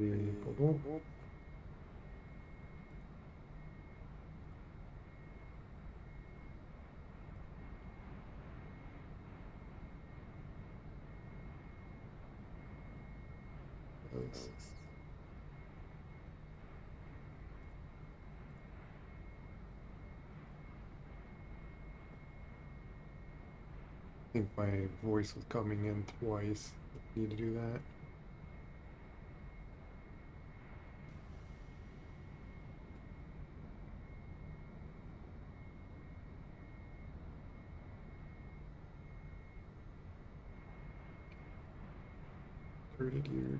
The bubble. Yes. I think my voice was coming in twice. Need to do that. Started here.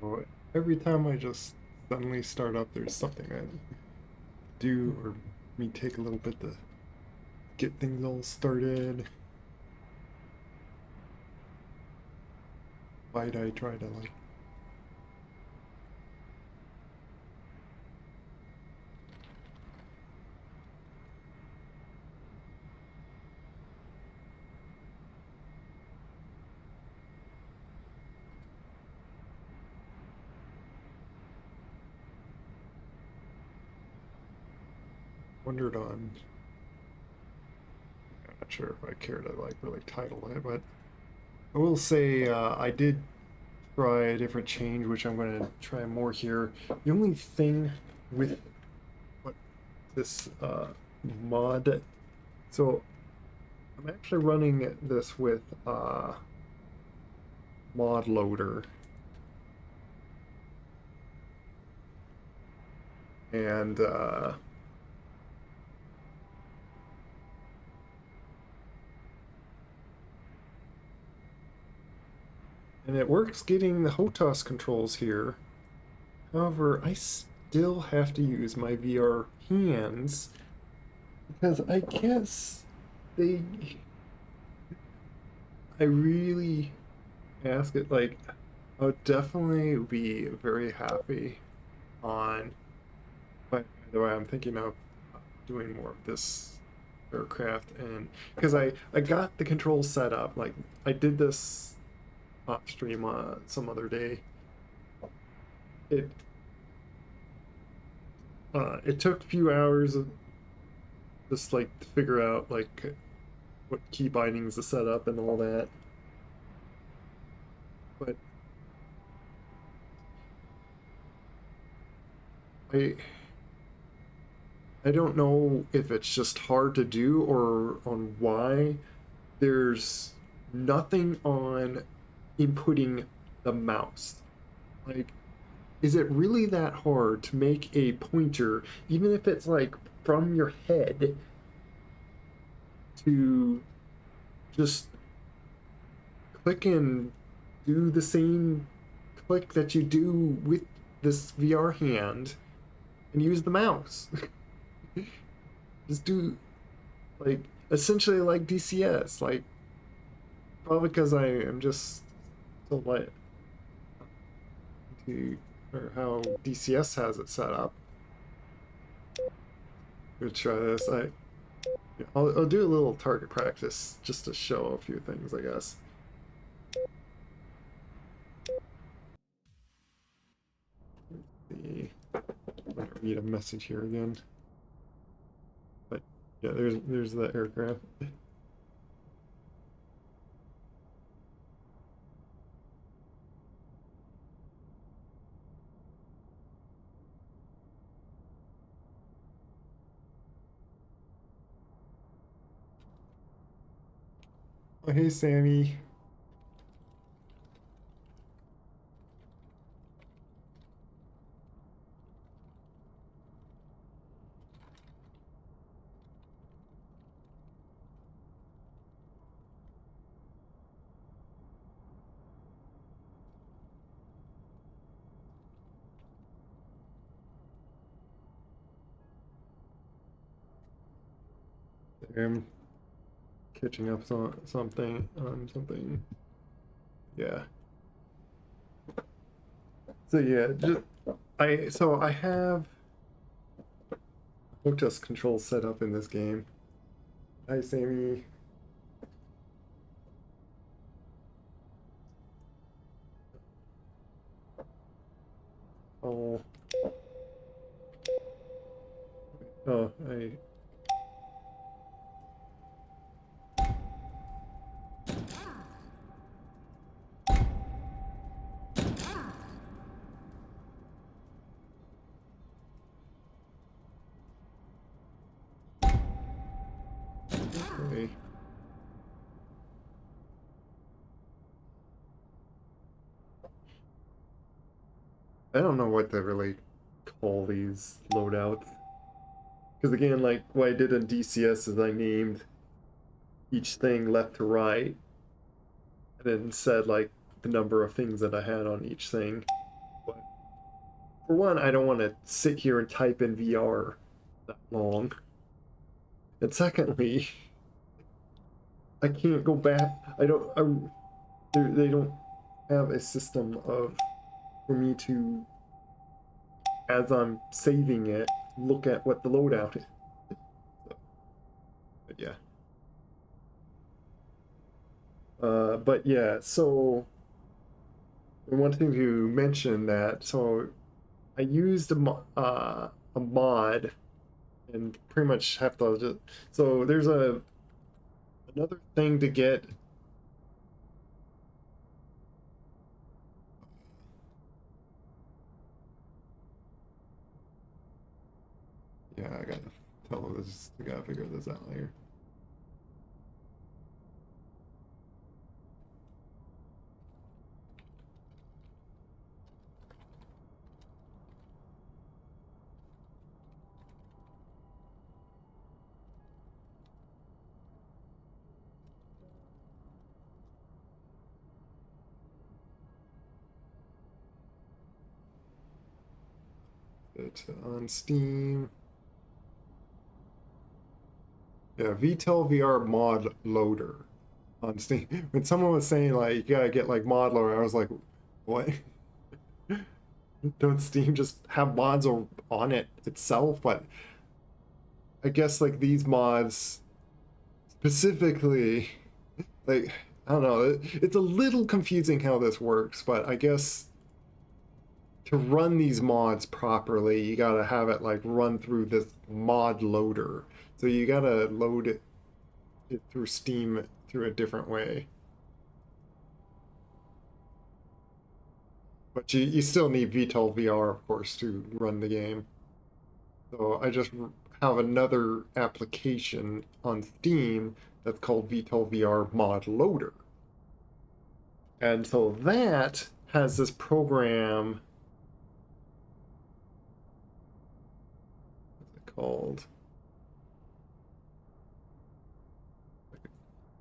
So every time I just suddenly start up, there's something I do or me take a little bit to get things all started. Why'd I try to like wondered on? I'm not sure if I care to like really title it, but I will say I did try a different change, which I'm going to try more here. The only thing with what this mod, so I'm actually running this with mod loader. And it works getting the HOTAS controls here. However, I still have to use my VR hands because I guess they. I really ask it like. I would definitely be very happy on. By the way, I'm thinking of doing more of this aircraft, and because I got the controls set up, like I did this off stream some other day. It it took a few hours of just like to figure out like what key bindings to set up and all that. But I I don't know if it's just hard to do or on why there's nothing on inputting the mouse. Like, is it really that hard to make a pointer, even if it's like from your head, to just click and do the same click that you do with this VR hand and use the mouse? Just do like essentially like DCS, like probably because I am just so light to or how DCS has it set up. We'll try this. I'll do a little target practice just to show a few things, I guess. The read a message here again, but yeah, there's the aircraft. Oh, hey, Sammy. I'm catching up on something. Yeah. So yeah, I have HOTAS controls set up in this game. Hi, Sammy. Oh, oh, okay. I don't know what to really call these loadouts. Because again, like what I did in DCS is I named each thing left to right, and then said like the number of things that I had on each thing. But for one, I don't want to sit here and type in VR that long. And secondly, I can't go back. I don't. They don't have a system of for me to, as I'm saving it, look at what the loadout is. But yeah. But yeah. So I wanted to mention that. So I used a mod and pretty much have to just, so there's another thing to get. Yeah, I gotta figure this out later. it on Steam. Yeah, VTOL VR mod loader on Steam. When someone was saying like you gotta get like mod loader, I was like, what? Don't Steam just have mods on it itself? But I guess like these mods specifically, like I don't know, it's a little confusing how this works, but I guess to run these mods properly, you gotta have it like run through this mod loader. So you gotta load it through Steam through a different way. But you still need VTOL VR, of course, to run the game. So I just have another application on Steam that's called VTOL VR Mod Loader. And so that has this program, what's it called?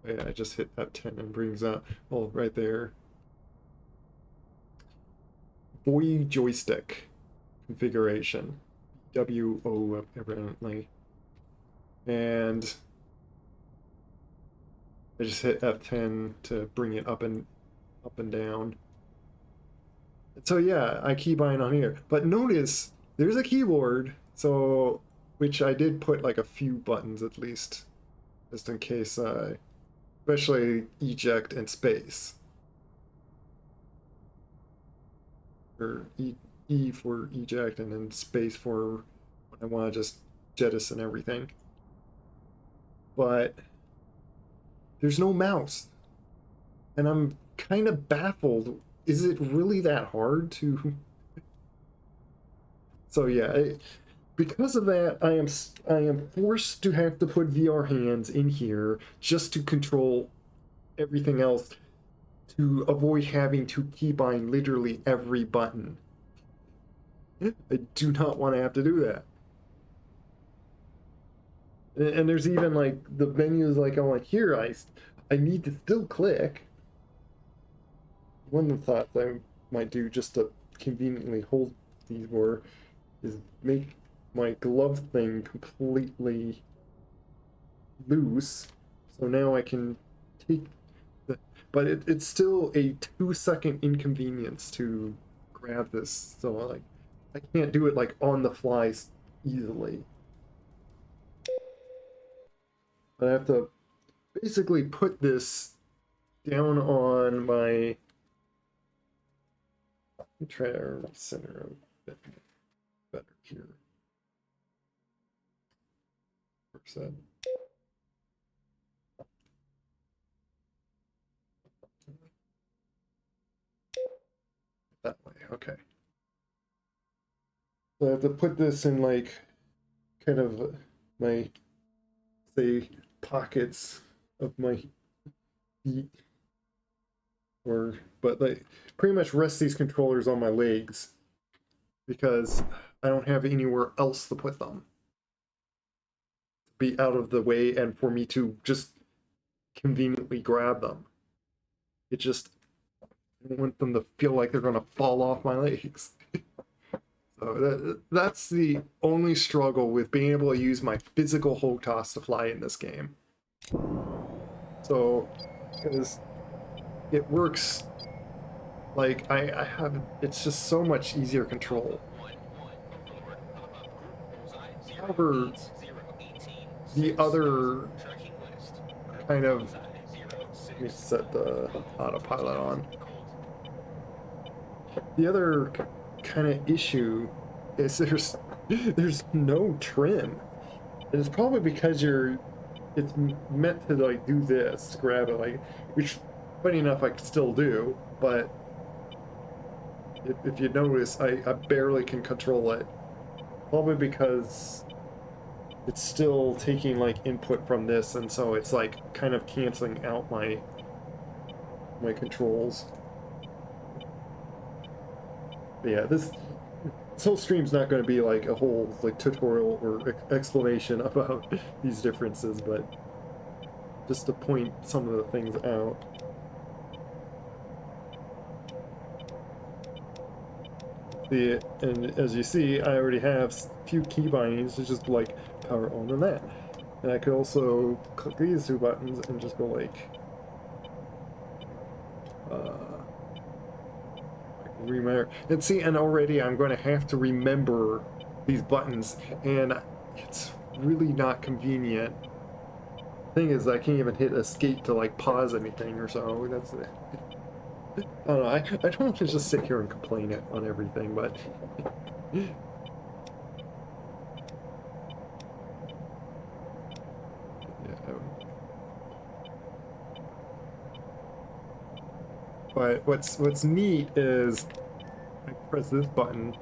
Yeah, I just hit F10 and brings up, oh, right there. Boy joystick configuration. WO apparently. And I just hit F10 to bring it up and down. So yeah, I keybind on here. But notice there's a keyboard, so which I did put like a few buttons at least, just in case especially eject and space. Or E for eject and then space for when I want to just jettison everything. But there's no mouse. And I'm kind of baffled. Is it really that hard to... So yeah, because of that, I am forced to have to put VR hands in here just to control everything else, to avoid having to keybind literally every button. I do not want to have to do that. And there's even like the menus, like I'm like, here I need to still click. One of the thoughts I might do just to conveniently hold these more is make my glove thing completely loose, so now I can take the, but it's still a 2-second inconvenience to grab this, so like I can't do it like on the fly easily. But I have to basically put this down on my, let me try to center a bit better here. Percent. That way, okay. So I have to put this in like kind of my, say, pockets of my feet, or but like pretty much rest these controllers on my legs because I don't have anywhere else to put them. Be out of the way and for me to just conveniently grab them. It just, I don't want them to feel like they're gonna fall off my legs. So that's the only struggle with being able to use my physical HOTAS to fly in this game. So, because it works, like I have, it's just so much easier control. However, the other kind of, let me set the autopilot on. The other kind of issue is there's no trim. And it's probably because it's meant to like do this, to grab it, like, which funny enough I can still do, but if you notice, I barely can control it. Probably because it's still taking like input from this, and so it's like kind of canceling out my controls. But yeah, this whole stream's not going to be like a whole like tutorial or explanation about these differences, but just to point some of the things out. And as you see, I already have a few key bindings to just like power on and that. And I could also click these two buttons and just go like remember. And see, and already I'm going to have to remember these buttons, and it's really not convenient. Thing is, I can't even hit escape to like pause anything or so. That's it. I don't know. I don't want to just sit here and complain on everything, but yeah. But what's neat is I press this button,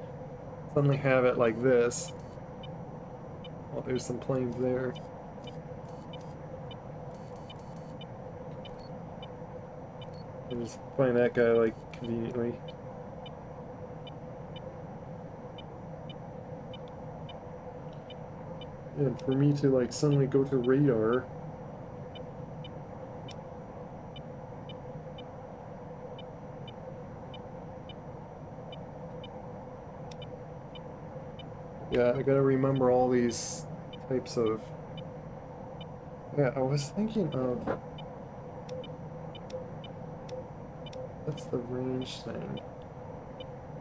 suddenly have it like this. Oh, there's some planes there. And just find that guy like conveniently. And for me to like suddenly go to radar. Yeah, I gotta remember all these types of... Yeah, I was thinking of... That's the range thing.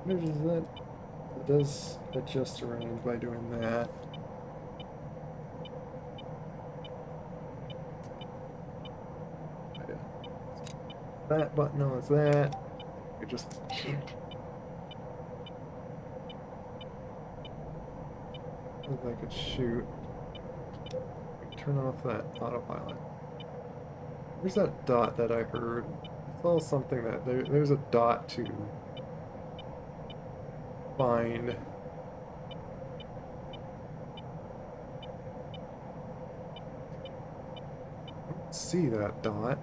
What is that? It does adjust the range by doing that. Yeah. That button on that. I just... Shoot. If I could shoot. Turn off that autopilot. Where's that dot that I heard? I saw something that there's a dot to find. I don't see that dot.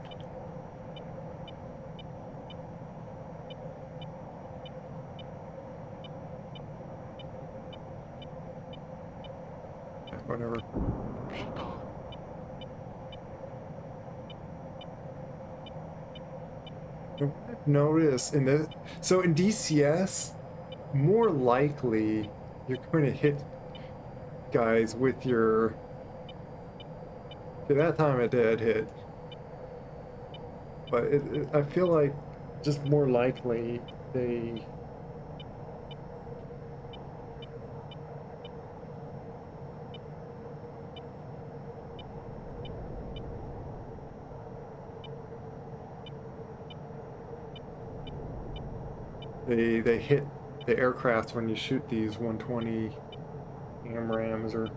Yeah, whatever. I've noticed in this, so in DCS, more likely you're going to hit guys with your... Okay, that time it did hit, but I feel like just more likely they... They hit the aircraft when you shoot these 120 AMRAAMs or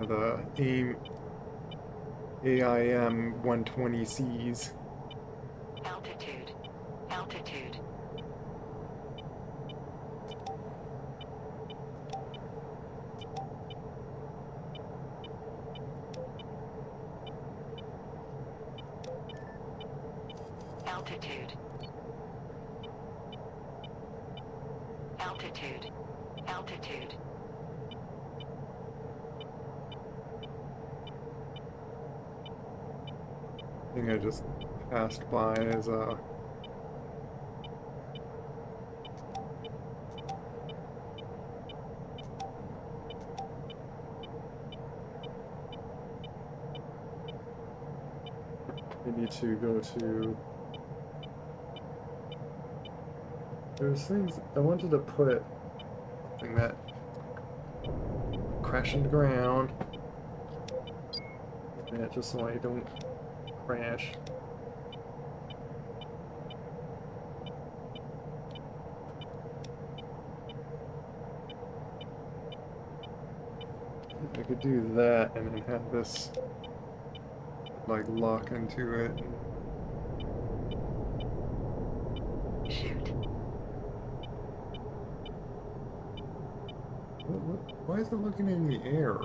the AIM 120Cs. Altitude. Altitude. Altitude. Altitude. Altitude. I think I just passed by as a... I need to go to... There's things I wanted to put something that crash into the ground. Yeah, just so I don't crash. I could do that and then have this like lock into it. Shoot. Why is it looking in the air?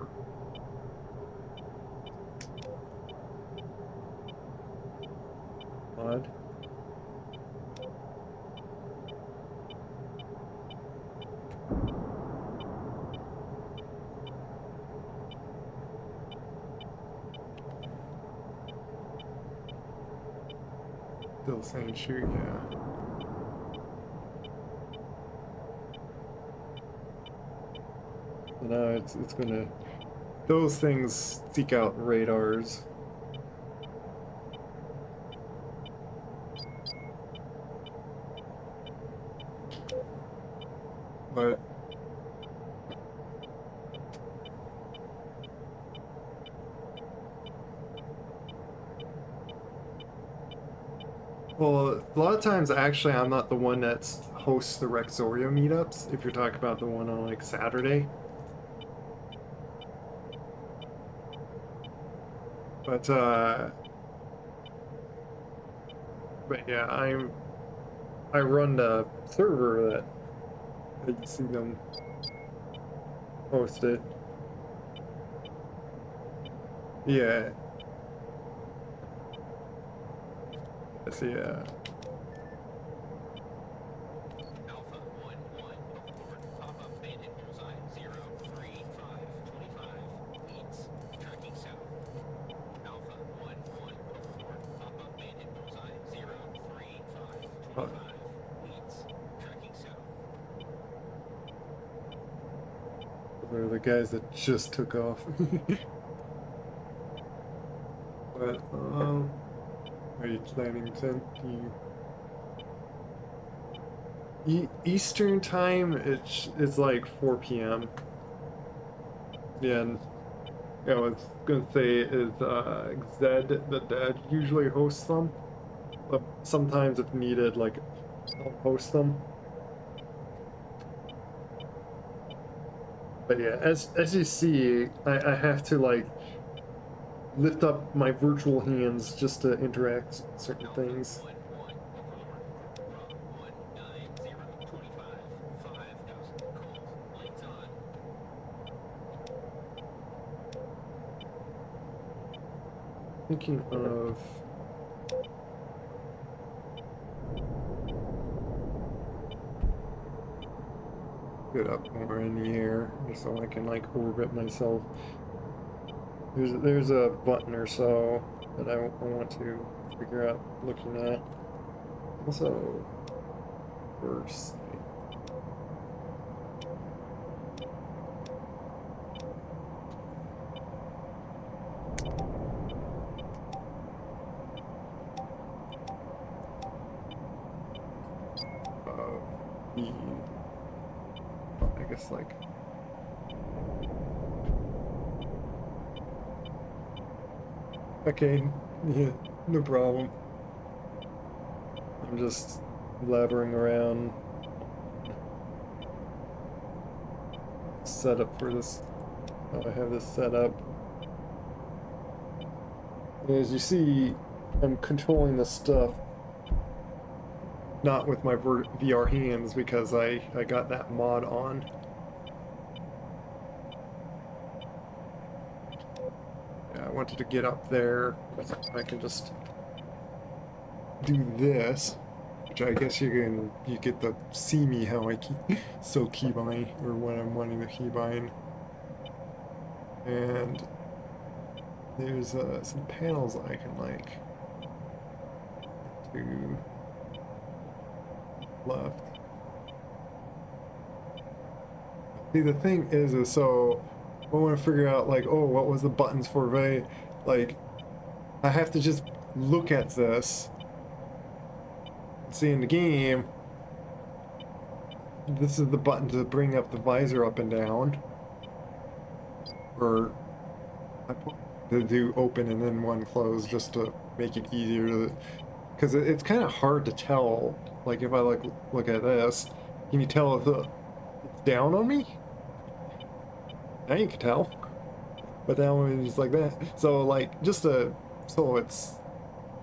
Odd. Still saying shoot, yeah. And now it's gonna, those things seek out radars. But well, a lot of times actually I'm not the one that's hosts the Rexoria meetups, if you're talking about the one on like Saturday. But yeah, I run the server that you see them host it. Yeah. Let's see, Alpha 1-1, report. Pop-up bandit bullseye 03525 leads. Tracking south. Alpha 1-1, report. Pop-up bandit bullseye 03525 leads. Tracking south. they're the guys that just took off. But are you planning to Eastern time? It's like 4 p.m. Yeah, and yeah, I was gonna say is Zed the dad usually hosts them, but sometimes if needed, like I'll host them. But yeah, as you see, I have to like lift up my virtual hands just to interact with certain Alpha things. 1-1, overlord. Rob 19025 5000 calls. Lights on. Thinking of get up more in the air just so I can like orbit myself. There's a button or so that I want to figure out looking at. Also, first. The, I guess like okay, yeah, no problem. I'm just blabbering around setup for this. I have this set up. As you see, I'm controlling this stuff not with my VR hands because I got that mod on. Yeah, I wanted to get up there. I can just do this, which I guess you get to see me how I so keybind or when I'm wanting to keybind. And there's some panels I can like to left. See, the thing is so I want to figure out like, oh, what was the buttons for like I have to just look at this. See in the game, this is the button to bring up the visor up and down, or I put to do open and then one close just to make it easier to, because it's kind of hard to tell. Like if I like look at this, can you tell if it's down on me? Now you can tell, but that one is like that. So like just to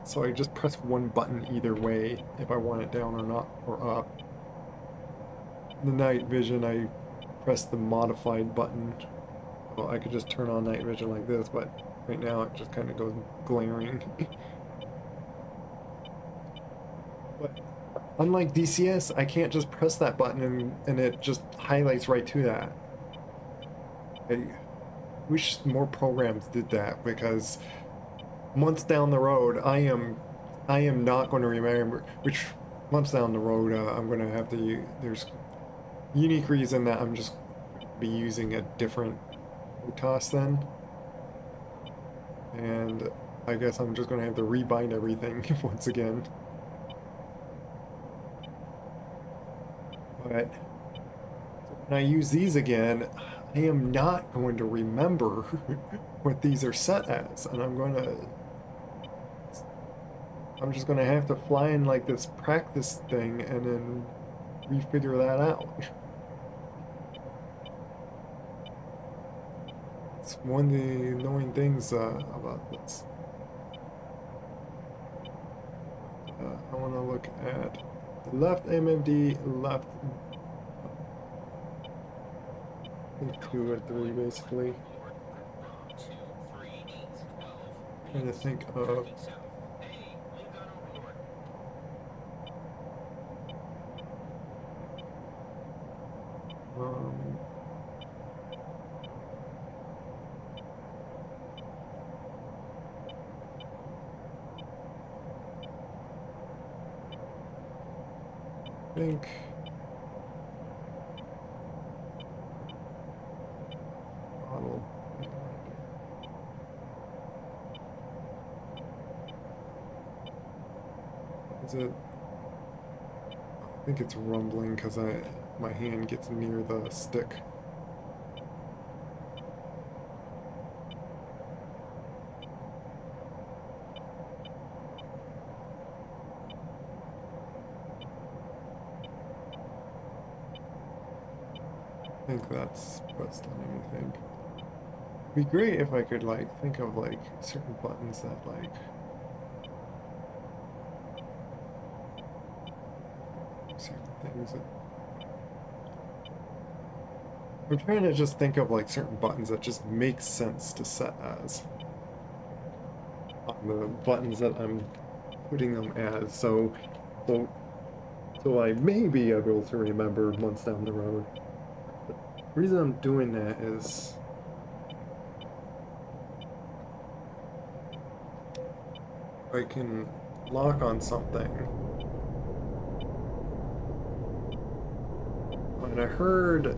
so I just press one button either way if I want it down or not or up. The night vision, I press the modified button. Well, I could just turn on night vision like this, but right now it just kind of goes glaring. But unlike DCS, I can't just press that button and it just highlights right to that. I wish more programs did that, because months down the road, I am not going to remember which months down the road I'm going to have to use. There's unique reason that I'm just be using a different HOTAS then. And I guess I'm just gonna have to rebind everything once again. But when I use these again, I am not going to remember what these are set as, and I'm just gonna have to fly in like this practice thing and then refigure that out. It's one of the annoying things about this. I want to look at the left MMD, left. I think 2 and 3 basically. Trying to think of. Um, I think. Model. Is it? I think it's rumbling because my hand gets near the stick. I think that's what's done anything. It'd be great if I could like think of like certain buttons that like certain things that I'm trying to just think of like certain buttons that just make sense to set as on the buttons that I'm putting them as, so I may be able to remember months down the road. The reason I'm doing that is I can lock on something. And I heard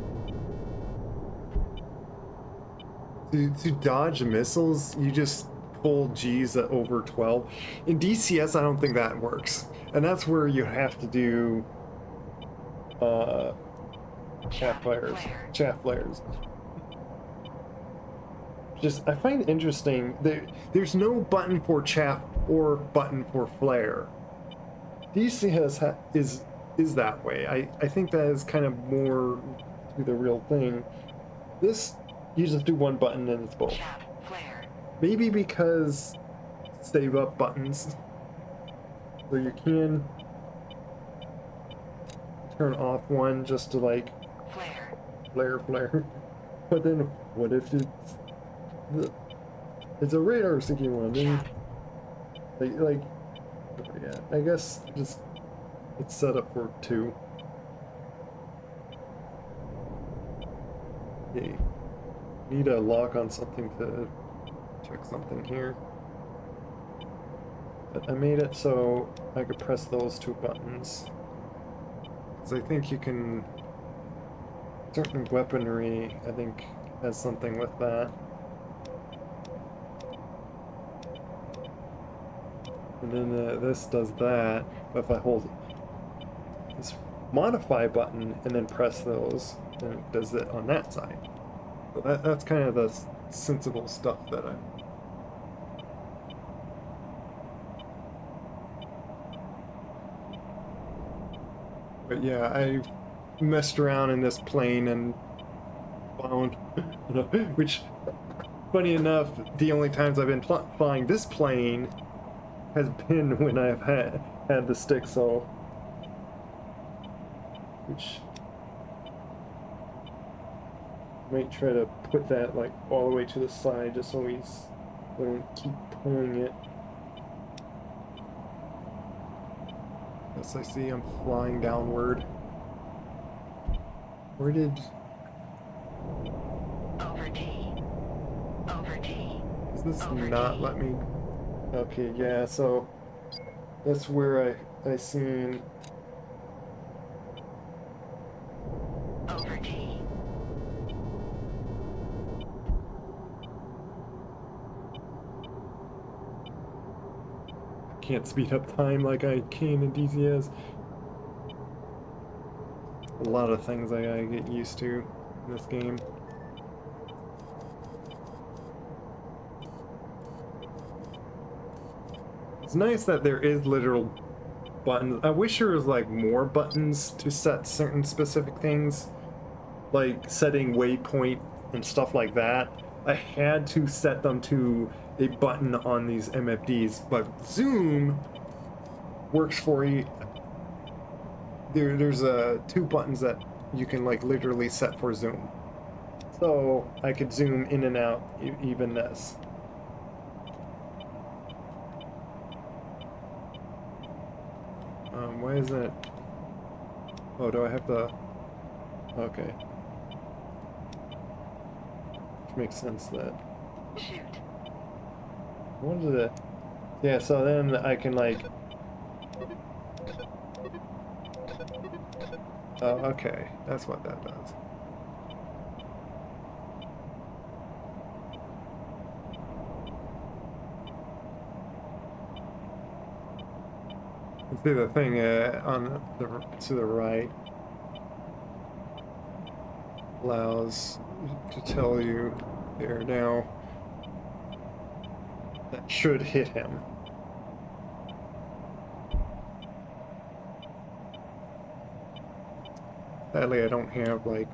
to dodge missiles, you just pull G's at over 12. In DCS, I don't think that works. And that's where you have to do chaff flares. Just, I find it interesting that there's no button for chaff or button for flare. DCS is that way. I think that is kind of more to the real thing. This, you just do one button and it's both. Maybe because save up buttons, so you can turn off one just to like flare. But then what if it's a radar sticky one? Then like yeah, I guess just it's set up for 2. Okay. Need a lock on something to check something here. But I made it so I could press those 2 buttons. Because I think you can... Certain weaponry, I think, has something with that. And then this does that, but if I hold this modify button and then press those, then it does it on that side. So that's kind of the sensible stuff that I'm... But yeah, I messed around in this plane and found, which, funny enough, the only times I've been flying this plane has been when I've had the stick, so... Which... Might try to put that like all the way to the side just so we don't keep pulling it. Yes, I see I'm flying downward. Where did... Over T. Does this Over not T. let me... Okay, yeah, so that's where I seen... Over T. can't speed up time like I can in DCS. A lot of things I gotta get used to in this game. It's nice that there is literal buttons. I wish there was like more buttons to set certain specific things, like setting waypoint and stuff like that. I had to set them to a button on these MFDs, but zoom works for you. There's two buttons that you can like literally set for zoom, so I could zoom in and out even this. Why isn't it? Oh, do I have to? Okay. Which makes sense that. Shoot. What is it? Yeah, so then I can like. Oh, okay. That's what that does. See the thing on to the right allows to tell you there now that should hit him. Sadly, I don't have like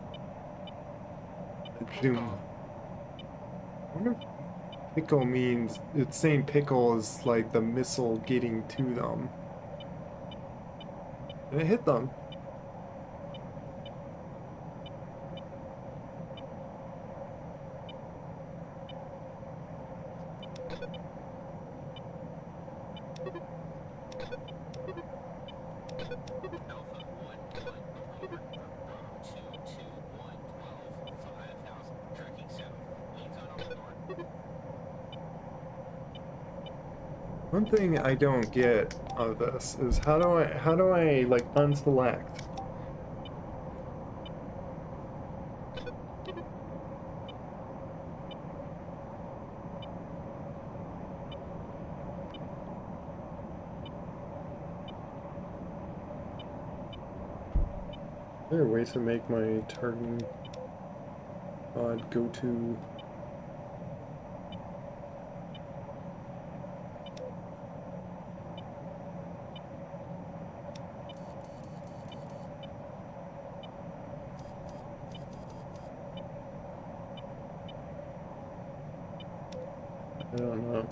a zoom. I wonder if pickle means it's saying pickle is like the missile getting to them. And it hit them. Alpha 1, 1, report. Bravo 2, 2, 1, 12, 5,000. Tracking south. Leads on over north. One thing I don't get of this is how do I like unselect? Is there a way to make my targeting pod go to? I don't know.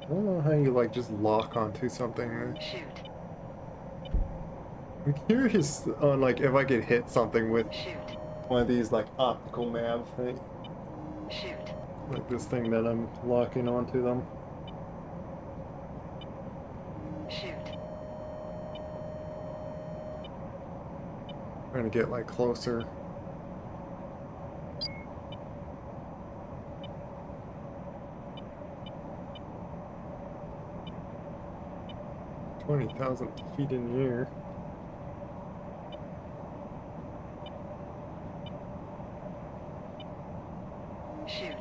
I don't know how you like just lock onto something. Shoot. I'm curious on like if I could hit something with Shoot. one of these like optical map thing, Shoot. like this thing that I'm locking onto them. Shoot. Trying to get like closer. $20,000 feet in the air. Shoot.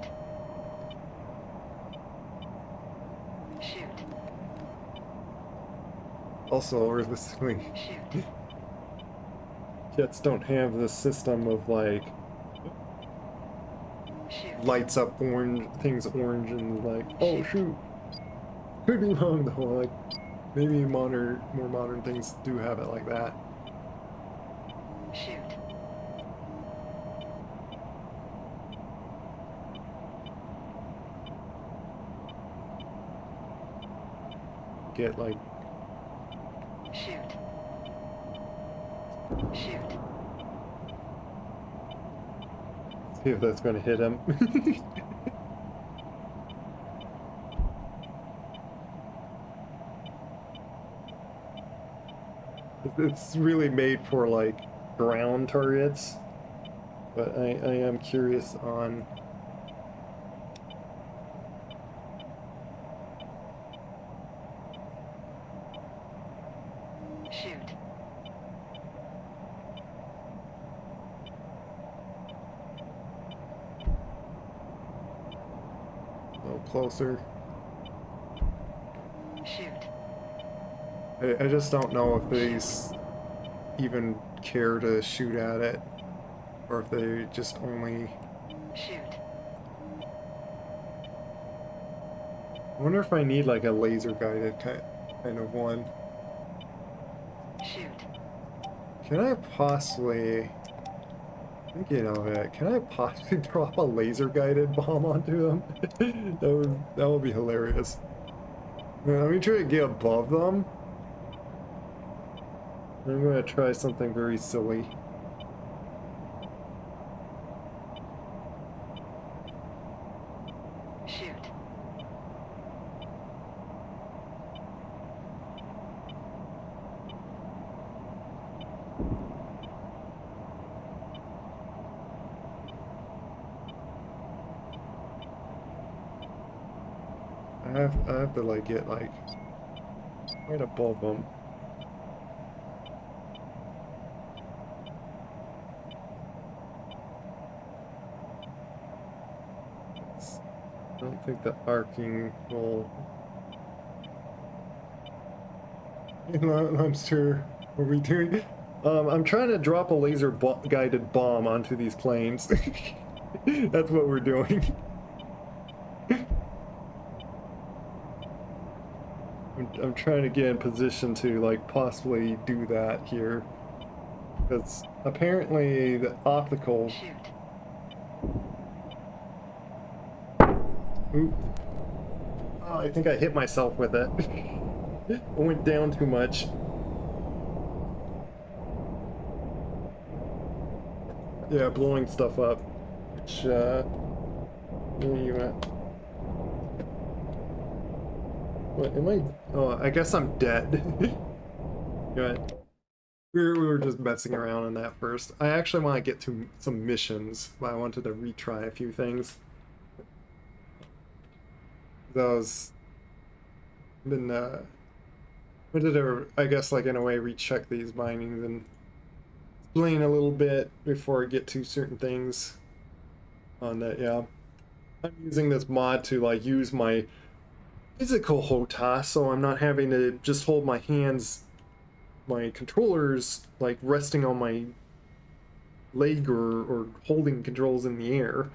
Shoot. Also, realistically, Shoot. jets don't have this system of like Shoot. lights up orange things orange and like, oh shoot. Could be wrong though, like maybe more modern things do have it like that. Shoot. Get like Shoot. Shoot. see if that's gonna hit him. It's really made for like ground targets, but I am curious on Shoot. A little closer. Shoot. I just don't know if these even care to shoot at it, or if they just only... Shoot. I wonder if I need like a laser guided kind of one. Shoot. Can I possibly... Thinking of it, can I possibly drop a laser guided bomb onto them? that would be hilarious. Now, let me try to get above them. I'm gonna try something very silly. Shoot. I have to like get like right above them. I don't think the arcing will... I'm sure. What are we doing? I'm trying to drop a laser guided bomb onto these planes. That's what we're doing. I'm trying to get in position to like possibly do that here, because apparently the optical... Shoot. Oop. Oh, I think I hit myself with it. I went down too much. Yeah, blowing stuff up. Which, where are you at? What, am I? Oh, I guess I'm dead. Good. We were just messing around in that first. I actually want to get to some missions, but I wanted to retry a few things. Those been wanted to, I guess, like in a way recheck these bindings and explain a little bit before I get to certain things on that. Yeah, I'm using this mod to like use my physical HOTAS, so I'm not having to just hold my hands, my controllers like resting on my leg or holding controls in the air.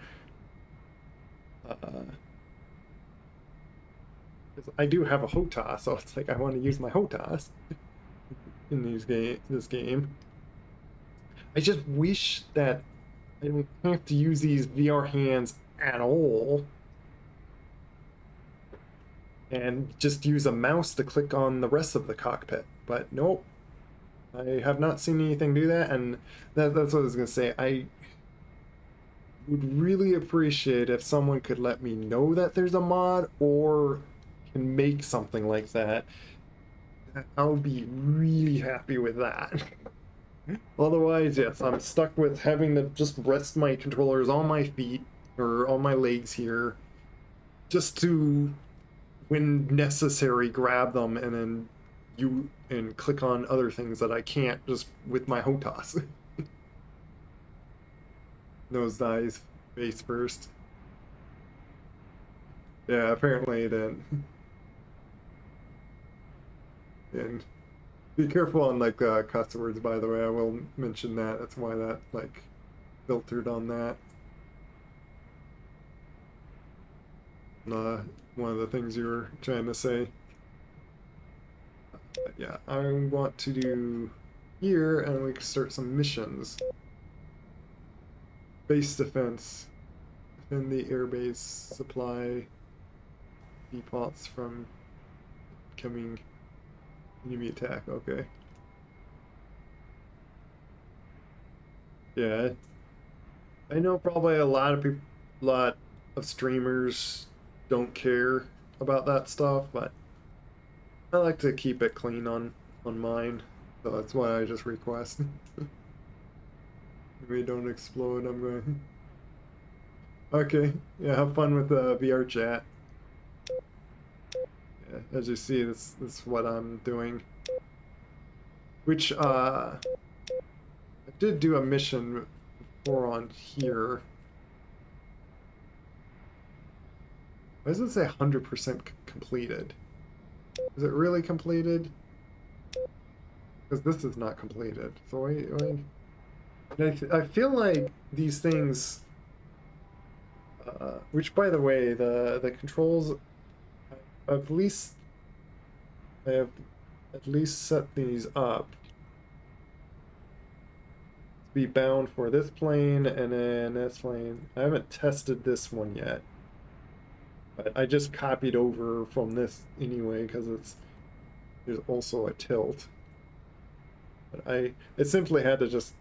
I do have a HOTAS, so it's like I want to use my HOTAS in this game. I just wish that I don't have to use these VR hands at all, and just use a mouse to click on the rest of the cockpit. But nope, I have not seen anything do that, and that's what I was gonna say. I would really appreciate if someone could let me know that there's a mod or can make something like that. I would be really happy with that. Otherwise, yes, I'm stuck with having to just rest my controllers on my feet or on my legs here, just to, when necessary, grab them and then click on other things that I can't just with my HOTAS. Nosedive face first. Yeah, apparently it didn't. And be careful on like cuss words, by the way. I will mention that. That's why that like filtered on that. One of the things you were trying to say. Yeah, I want to do here, and we can start some missions. Base defense. Defend the airbase. Supply depots from coming enemy attack. Okay. Yeah. I know probably a lot of people, a lot of streamers don't care about that stuff, but I like to keep it clean on mine, so that's why I just request. Maybe don't explode. I'm going. Okay, yeah, have fun with the VR chat. Yeah, as you see, this is what I'm doing. which I did do a mission before on here. Why does it say 100% completed? Is it really completed? Because this is not completed. So I feel like these things, which by the way, the controls, at least I have at least set these up to be bound for this plane and then this plane. I haven't tested this one yet, but I just copied over from this anyway because there's also a tilt. But I simply had to just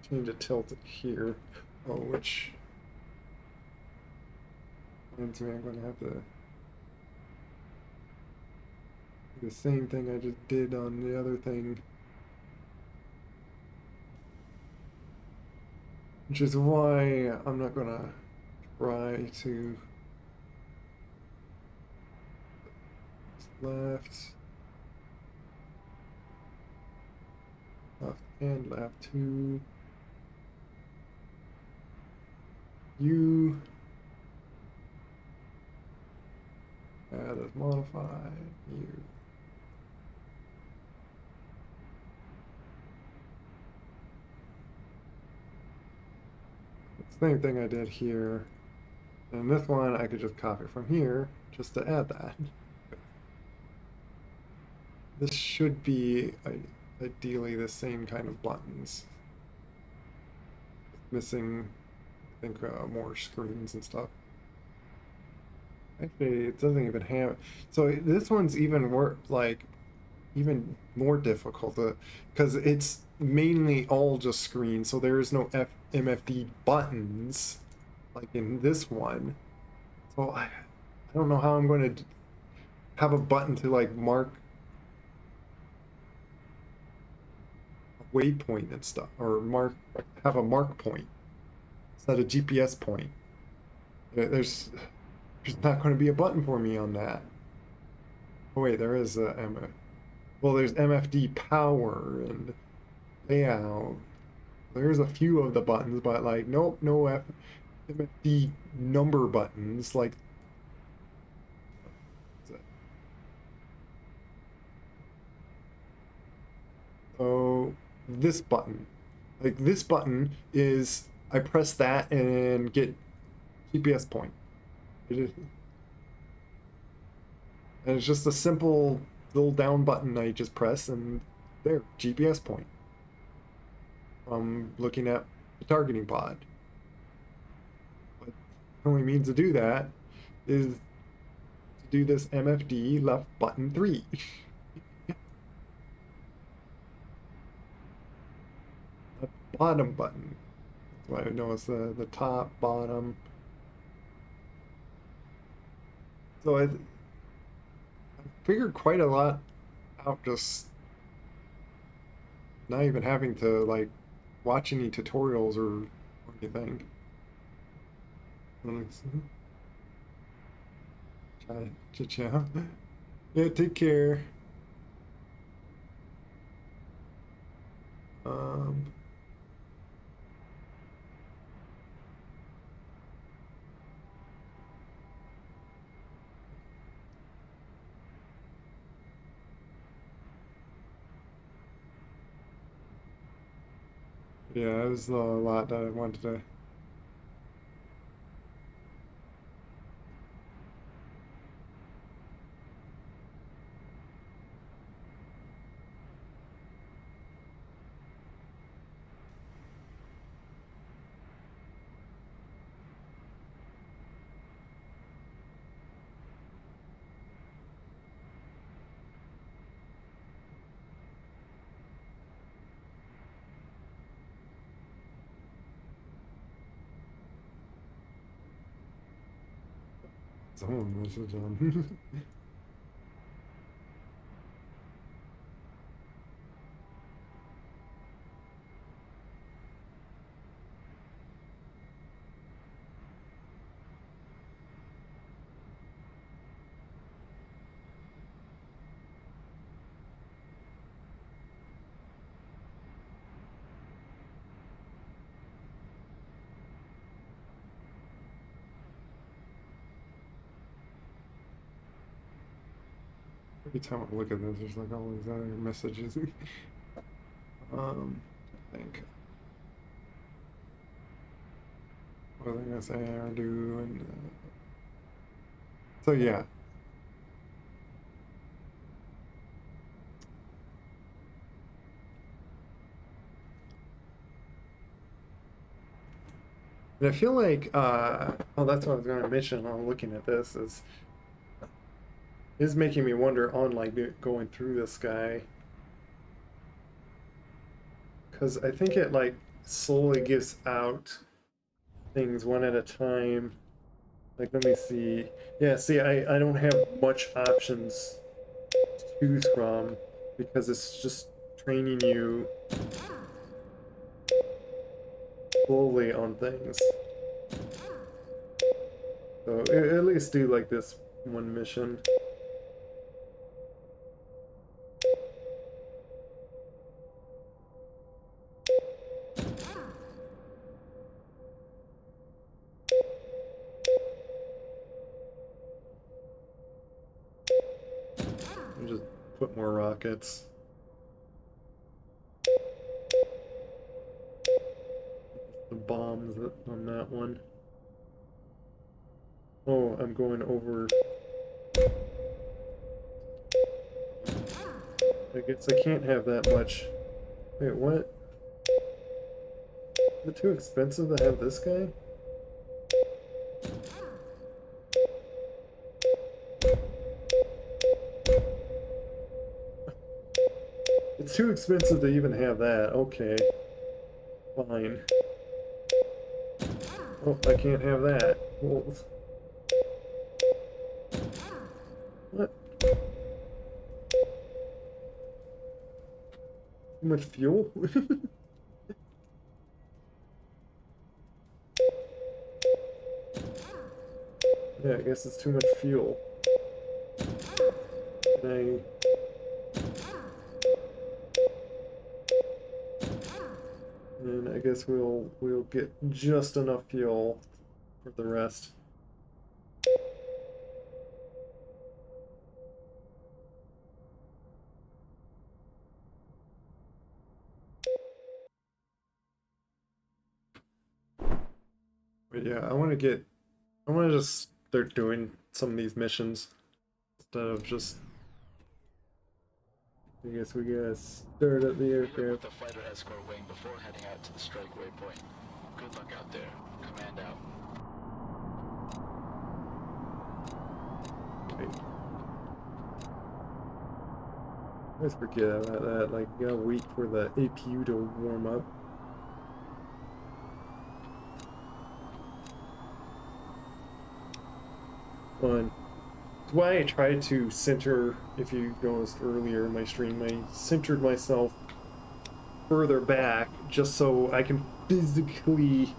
change the tilt here. Oh, which means I'm going to have to do the same thing I just did on the other thing. Which is why I'm not going to try to left and left to U. Add as modify U. Same thing I did here. And this one I could just copy from here just to add that. This should be ideally the same kind of buttons. Missing, I think, more screens and stuff. Actually, it doesn't even have. So this one's even more even more difficult because it's mainly all just screens. So there's no MFD buttons like in this one. So I don't know how I'm going to have a button to like mark a waypoint and stuff, or have a mark point instead of GPS point. There's not going to be a button for me on that. Oh wait, there is a well, there's MFD power and layout. There's a few of the buttons, but like nope, no MFD number buttons like. So this button, like this button is I press that and get GPS point. And it's just a simple little down button I just press and there, GPS point. I'm looking at the targeting pod. But the only means to do that is to do this MFD left button 3. The bottom button. That's why I know it's the top, bottom. So I figured quite a lot out just not even having to like watch any tutorials or anything. Ciao. Yeah, take care. Um, yeah, it was a lot that I wanted to. Someone message on. Every time I look at this, there's like all these other messages. I think. What was I gonna say? Or do and so yeah. And I feel like oh, that's what I was gonna mention while looking at this is making me wonder on like going through this guy, because I think it like slowly gives out things one at a time. Like, let me see. Yeah, see, I don't have much options to choose from because it's just training you slowly on things. So at least do like this one mission. And just put more rockets. The bombs on that one. Oh, I'm going over. I guess I can't have that much. Wait, what? Is it too expensive to have this guy? It's too expensive to even have that. Okay. Fine. Oh, I can't have that. Well, what? Too much fuel? Yeah, I guess it's too much fuel. Can and I guess we'll get just enough fuel for the rest. But yeah, I want to just start doing some of these missions instead of just. I guess we gotta start at the Meet aircraft. with the fighter escort wing before heading out to the strike waypoint. Good luck out there. Command out. Wait. I always forget about that. Like, you gotta wait for the APU to warm up. Fun. That's why I tried to center, if you noticed earlier in my stream, I centered myself further back just so I can physically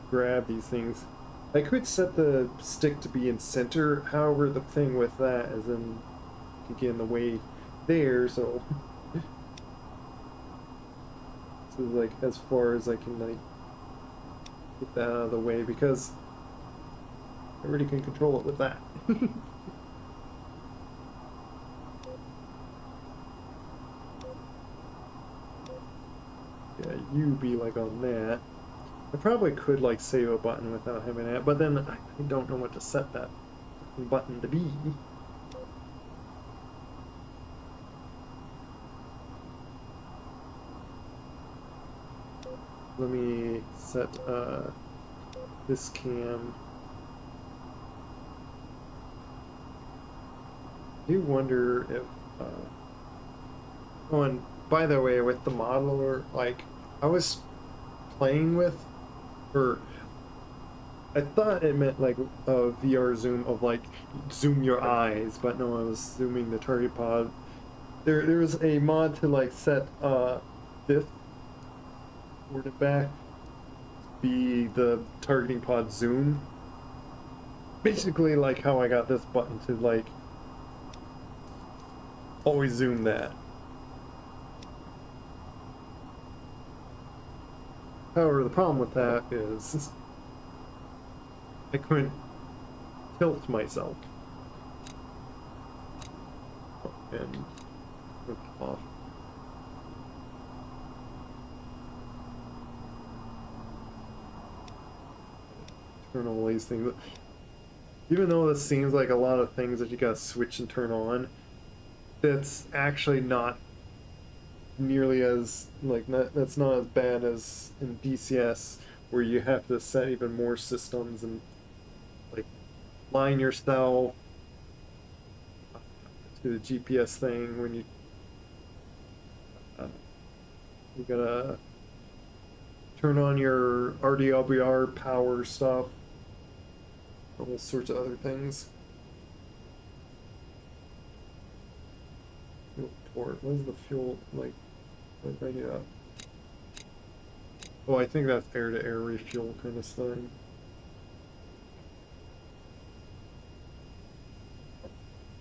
grab these things. I could set the stick to be in center, however the thing with that is in to get in the way there, so this is like as far as I can like get that out of the way because I already can control it with that. Yeah, you be like on that. I probably could like save a button without having that, but then I don't know what to set that button to be. Let me set this cam. I do wonder if oh, and by the way, with the modeler, like I was playing with, or I thought it meant like a VR zoom of like zoom your eyes, but no, I was zooming the target pod. There's a mod to like set this forward and back be the targeting pod zoom. Basically like how I got this button to like always zoom that. However, the problem with that is I couldn't tilt myself. And look off. Turn all these things. Even though this seems like a lot of things that you gotta switch and turn on, that's actually not nearly as that's not as bad as in DCS, where you have to set even more systems and like line yourself to the GPS thing when uh, you gotta turn on your RDWR power stuff, all sorts of other things. Fuel port. What is the fuel like? Right here. Oh, I think that's air-to-air refuel kind of thing.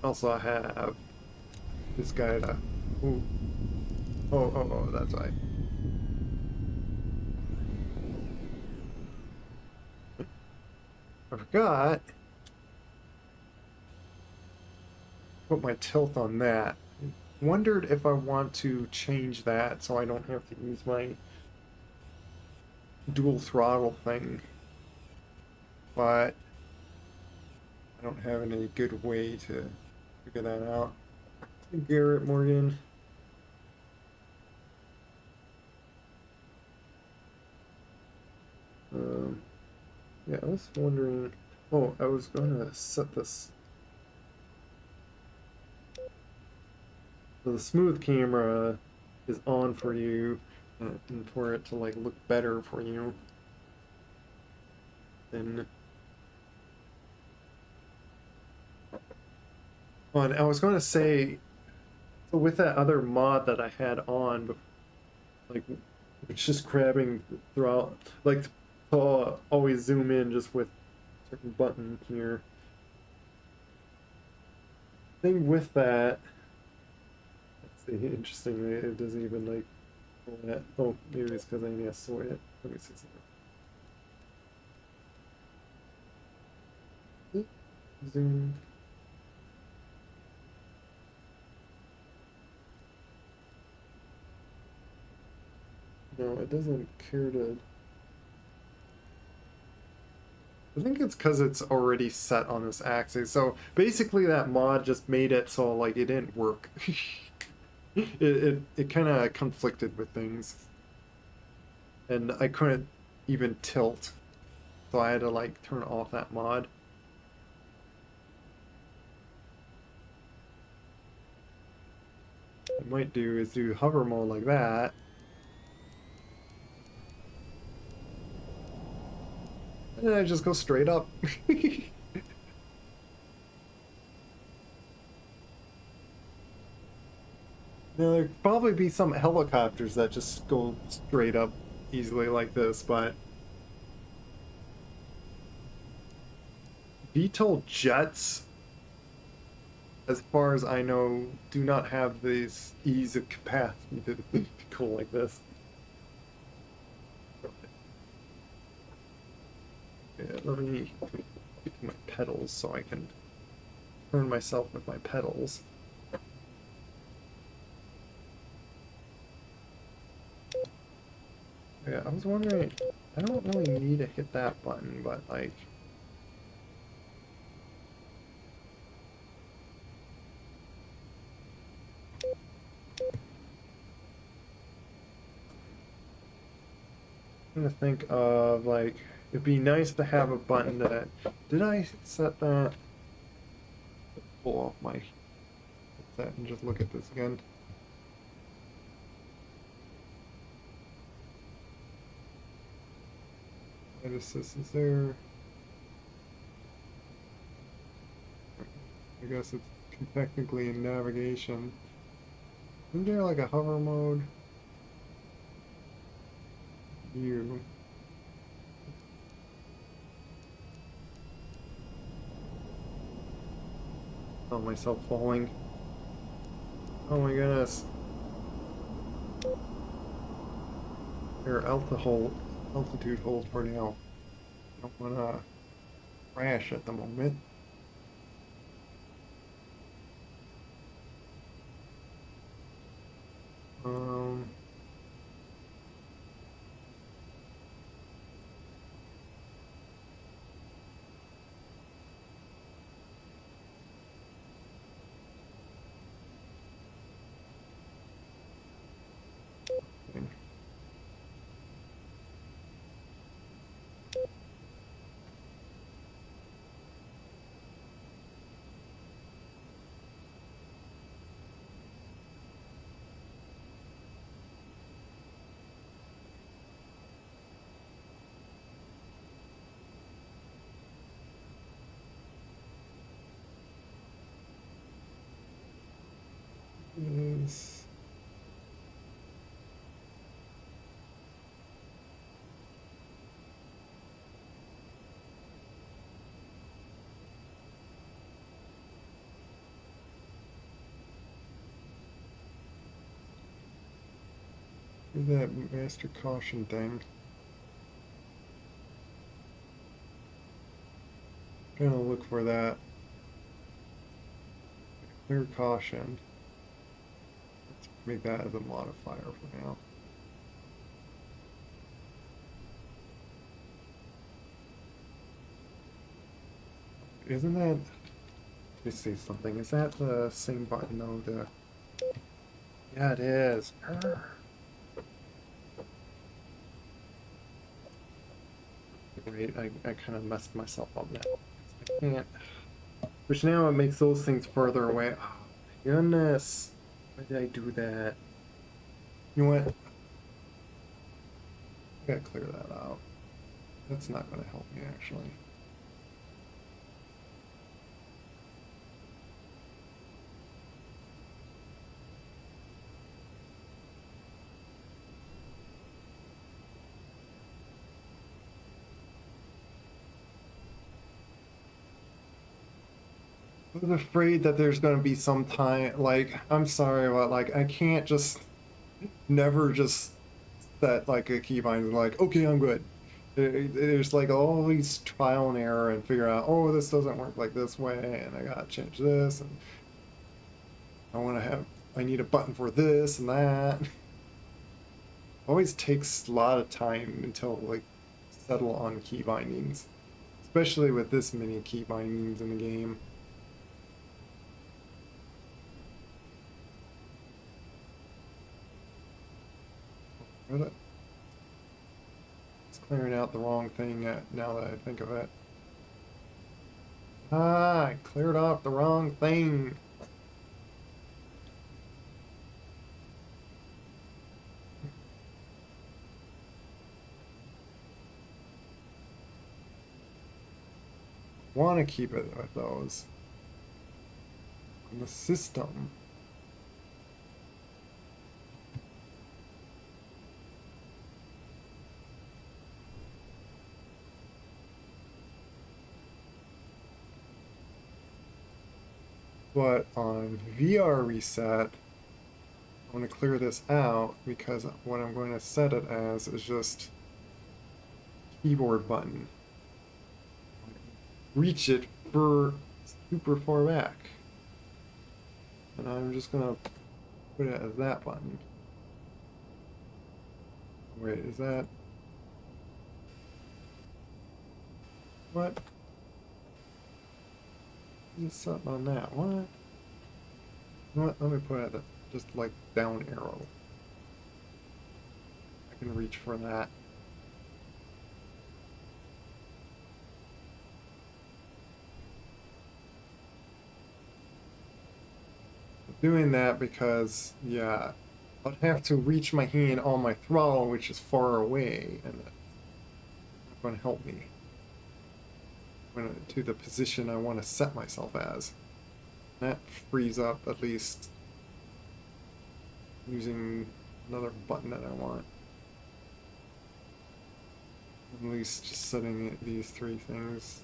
Also, I have this guy to. Ooh. Oh, that's right. I forgot. Put my tilt on that. Wondered if I want to change that so I don't have to use my dual throttle thing. But I don't have any good way to figure that out. Garrett Morgan. Yeah, I was wondering. Oh, I was gonna set this. So the smooth camera is on for you, and for it to like look better for you. Then. Oh, and I was gonna say, so with that other mod that I had on, like, it's just grabbing throughout, like, to always zoom in just with a certain button here. Thing with that, let's see, interestingly, it doesn't even like, oh, maybe it's because I need to sort it. Let me see something. Zoom. No, it doesn't care to. I think it's because it's already set on this axis. So basically, that mod just made it so like it didn't work. it kind of conflicted with things, and I couldn't even tilt, so I had to like turn off that mod. What I might do is do hover mode like that. And then I just go straight up. Now, there'd probably be some helicopters that just go straight up easily like this, but VTOL jets, as far as I know, do not have this ease of capacity to go like this. Yeah, let me pick my pedals so I can turn myself with my pedals. Yeah, I was wondering, I don't really need to hit that button, but like... I'm trying to think of like, it'd be nice to have a button that, did I set that? Pull off my headset and just look at this again. Light assist is there. I guess it's technically in navigation. Isn't there like a hover mode? View. Felt myself falling. Oh my goodness. Your altitude hold for now. I don't wanna crash at the moment. Um, is that master caution thing. Trying to look for that clear caution. Let's make that as a modifier for now. Isn't that? Let me see something. Is that the same button though? Yeah, it is. Arrgh. Great. I kind of messed myself up now. I can't. Which now it makes those things further away. Oh, my goodness. Why did I do that? You know what? I gotta clear that out. That's not gonna help me actually. I was afraid that there's gonna be some time, like, I'm sorry, but like, I can't just never just set like a keybind like, okay, I'm good. There's like always trial and error and figure out, oh, this doesn't work like this way, and I gotta change this, and I need a button for this and that. Always takes a lot of time until like settle on key bindings, especially with this many key bindings in the game. Really? It's clearing out the wrong thing now that I think of it. Ah, I cleared off the wrong thing. Want to keep it with those on the system. But on VR reset, I want to clear this out because what I'm going to set it as is just keyboard button. Reach it for super far back. And I'm just going to put it as that button. Wait, is that... What? Just something on that. What? You know what? Let me put it at just like down arrow. I can reach for that. Doing that because, yeah, I'd have to reach my hand on my throttle, which is far away, and that's not going to help me to the position I want to set myself as. And that frees up at least using another button that I want. At least just setting these three things.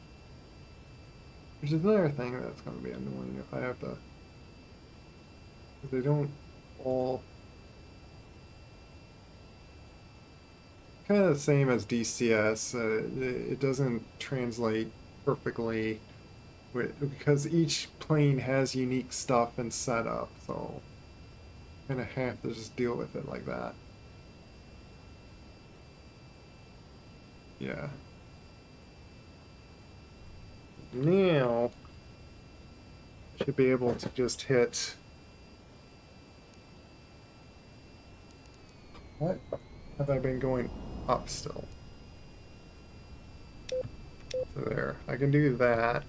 Which is another thing that's going to be annoying if I have to... They don't all... Kind of the same as DCS. It doesn't translate perfectly because each plane has unique stuff and setup, so kind of have to just deal with it like that. Yeah. Now, should be able to just hit. What have I been going up still? So there, I can do that.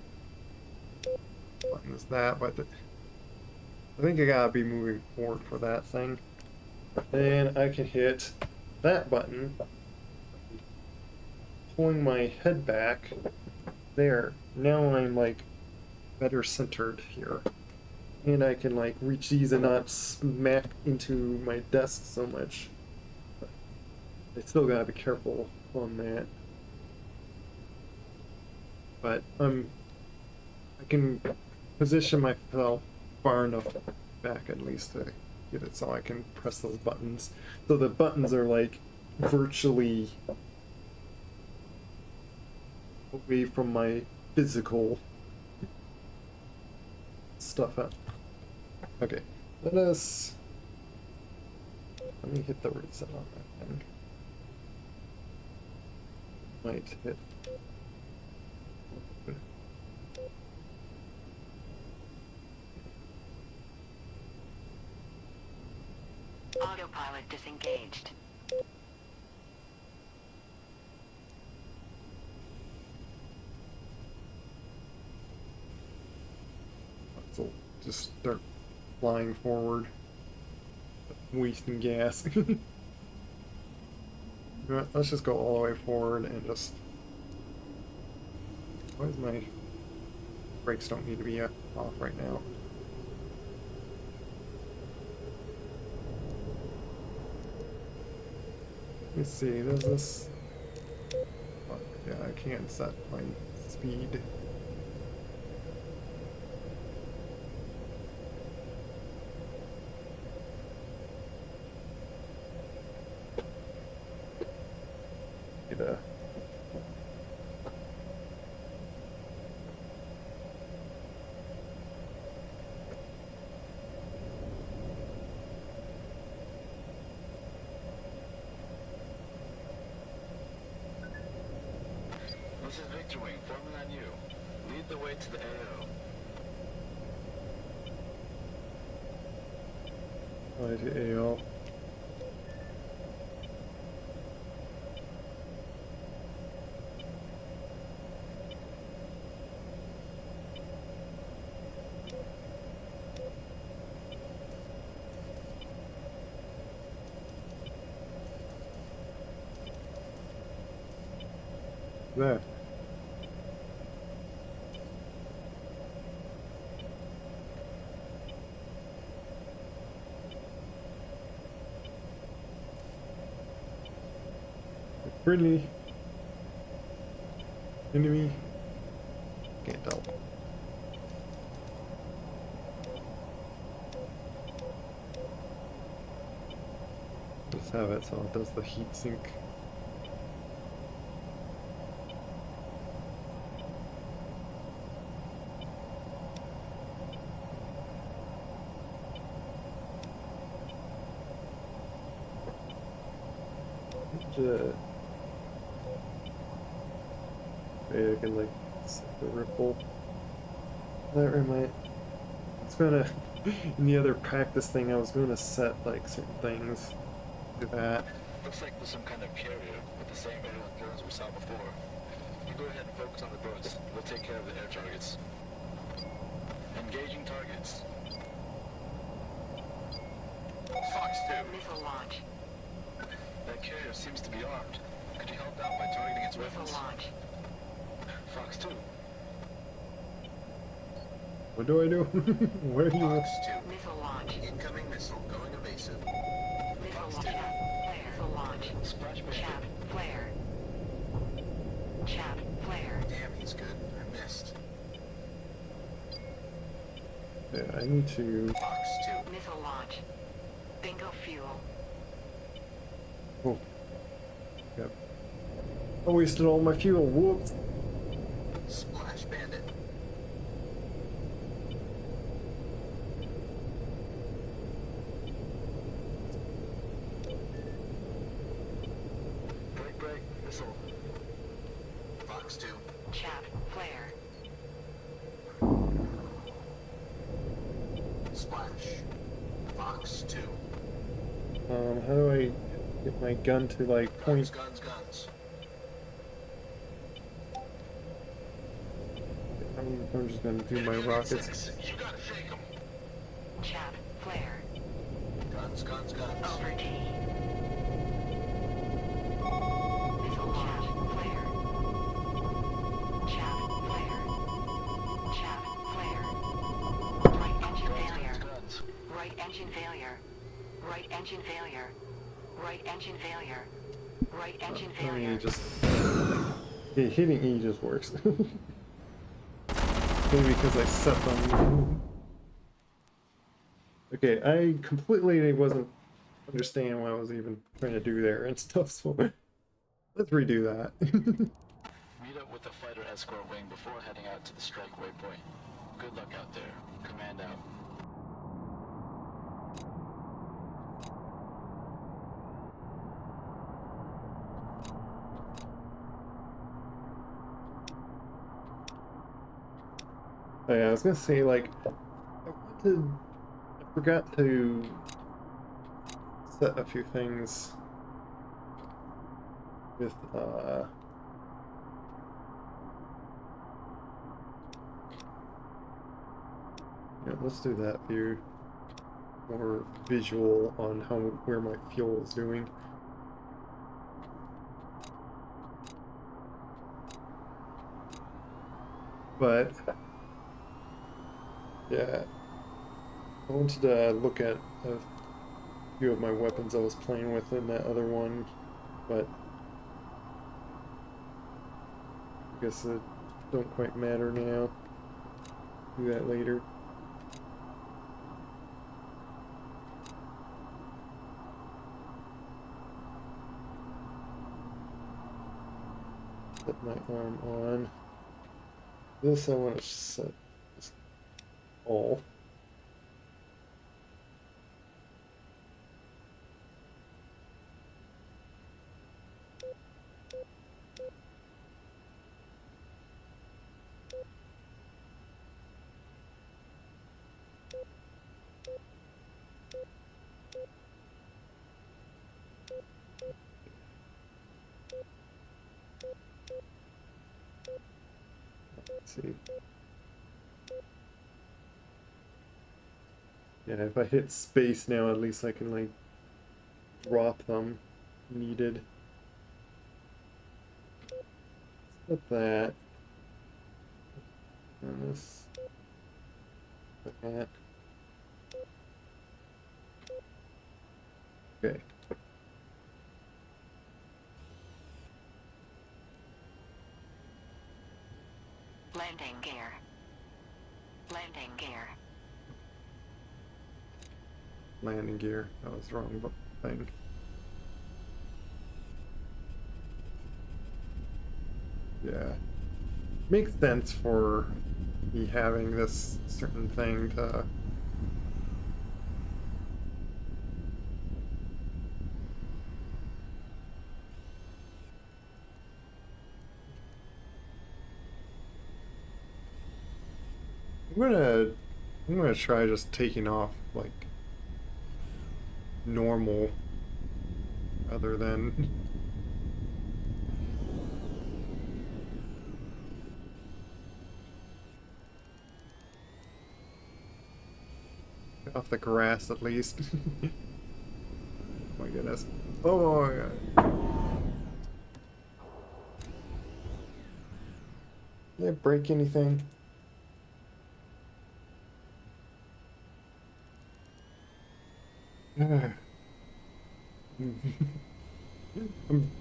Button is that, but I think I gotta be moving forward for that thing. Then I can hit that button, pulling my head back. There, now I'm like better centered here. And I can like reach these and not smack into my desk so much. But I still gotta be careful on that. But I can position myself far enough back at least to get it so I can press those buttons. So the buttons are like virtually away from my physical stuff up. Okay, let me hit the reset on that thing. Might hit. Autopilot disengaged. So just start flying forward, wasting gas. Let's just go all the way forward and just. Why is my brakes don't need to be off right now? Let's see, does this. Oh, yeah, I can't set my speed. Get a. This is Victor Wing, forming on you. Lead the way to the AO. AO. There. Friendly enemy. Can't tell. Just have it so it does the heat sink. Maybe I can like set the ripple. That reminds. It's gonna in the other practice thing I was gonna set like certain things. Do that. Looks like there's some kind of carrier with the same aerial drones we saw before. You go ahead and focus on the boats. We'll take care of the air targets. Engaging targets. Fox 2. Missile launch. That carrier seems to be armed. Could you help out by targeting its Missile weapons? launch. Fox 2. What do I do? Where do you Fox 2. Missile launch. Incoming missile going evasive. Missile Fox launch. 2. Flare. Missile launch. Splash pad. Chaff. Flare. Chaff. Flare. Damn, he's good. I missed. Yeah, I need to. Fox 2. Missile launch. Bingo fuel. Oh. Yep. I wasted all my fuel. Whoops. Splash Bandit. Break, missile. Fox 2. Chap, flare. Splash. Fox 2. How do I get my gun to like point? Guns. I'm just gonna do my rockets. You gotta shake 'em. Chap, flare. Guns. Over T. Missile launch, flare. Chap, flare. Chap, flare. Right engine failure. Guns. Right engine failure. Right engine failure. Right engine failure. Right engine I mean, failure. just hitting E just works. Maybe because I set them. Okay, I completely wasn't understanding what I was even trying to do there and stuff. So let's redo that. Meet up with the fighter escort wing before heading out to the strike waypoint. Good luck out there. Command out. Oh, yeah, I was gonna say, like, I forgot to set a few things with yeah, let's do that view. More visual on where my fuel is doing. But yeah, I wanted to look at a few of my weapons I was playing with in that other one, but I guess it don't quite matter now. Do that later. Set my arm on. This I want to set all. Let's see. Yeah, if I hit space now, at least I can like drop them needed. Set that. And this. Like that. Okay. Landing gear. Landing gear. Landing gear. That was the wrong thing. Yeah. Makes sense for me having this certain thing to I'm gonna try just taking off like normal other than off the grass at least. Oh my goodness. Oh my god. Did I break anything? I'm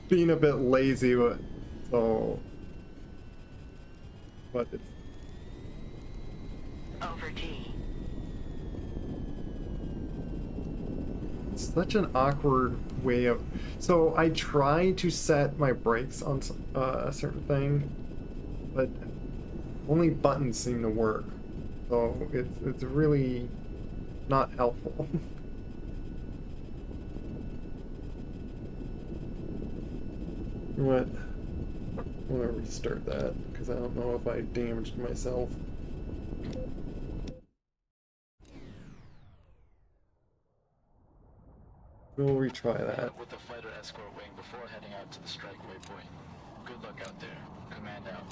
being a bit lazy, but so but it's Over T. such an awkward way of. So I try to set my brakes on a certain thing, but only buttons seem to work. So it's really not helpful. What? I want to restart that because I don't know if I damaged myself. We'll retry that. With the fighter escort wing before heading out to the strike waypoint. Good luck out there. Command out.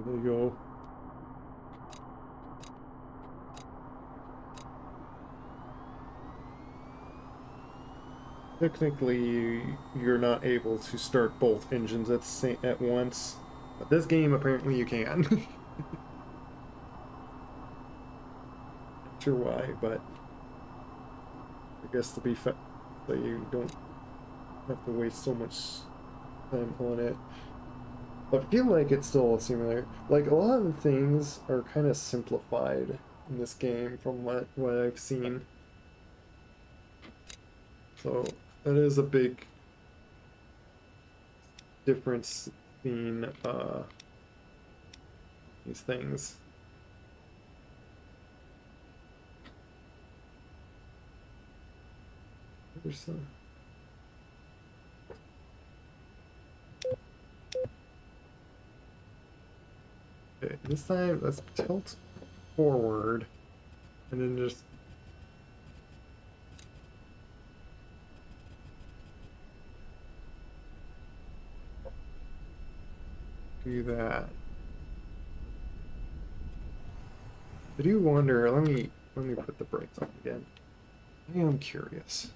There you go. Technically, you're not able to start both engines at once, but this game apparently you can. Not sure why, but I guess to be so you don't have to waste so much time on it. I feel like it's still a simulator. Like, a lot of things are kind of simplified in this game from what I've seen. So that is a big difference in these things. There's some. Okay, this time let's tilt forward and then just do that. I do wonder, let me put the brakes on again. I am curious.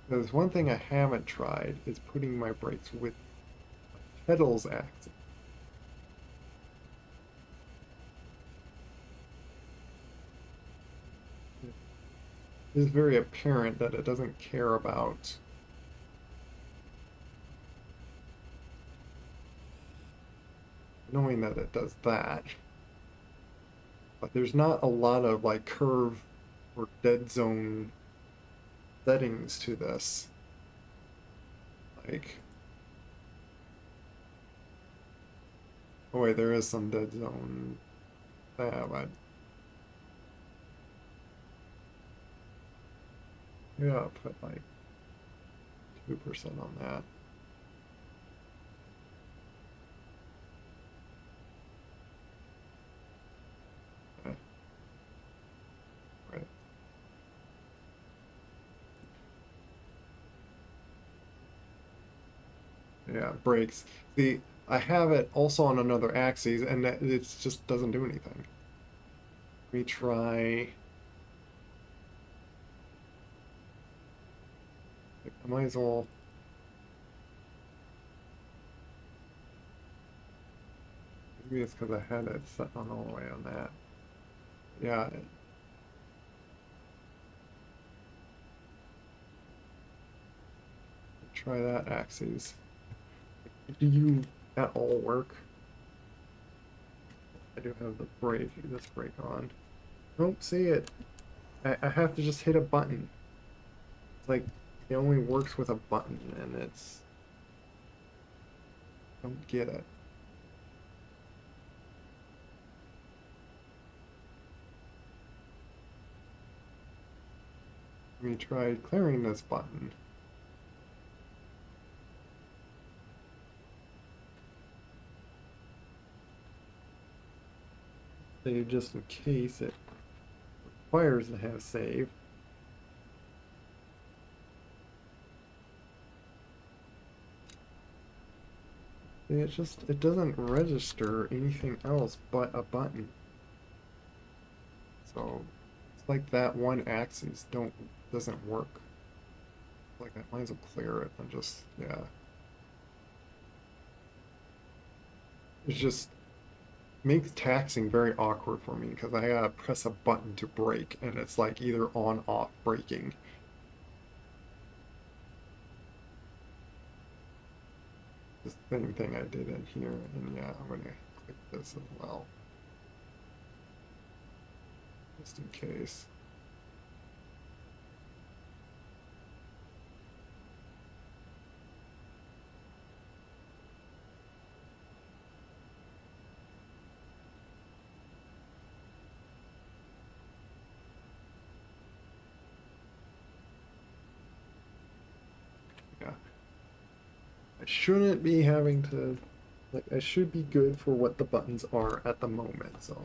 There's one thing I haven't tried is putting my brakes with pedals active. It is very apparent that it doesn't care about knowing that it does that. But there's not a lot of like curve or dead zone settings to this. Like, oh wait, there is some dead zone. Yeah, but yeah, I'll put like 2% on that. Okay. Right. Yeah, brakes. See, I have it also on another axis, and it just doesn't do anything. Let me try. I might as well. Maybe it's because I had it set on all the way on that. Yeah. Try that axis. Do you at all work? I do have the brake, this brake on. Don't see it. I have to just hit a button. It's like it only works with a button, and it's. Don't get it. Let me try clearing this button. Save just in case it requires to have save. It doesn't register anything else but a button. So it's like that one axis doesn't work. Like I might as well clear it and just, yeah. It just makes taxing very awkward for me because I gotta press a button to brake, and it's like either on, off, braking. The same thing I did in here, and yeah, I'm gonna click this as well, just in case. Yeah. I shouldn't be having to, like, I should be good for what the buttons are at the moment, so.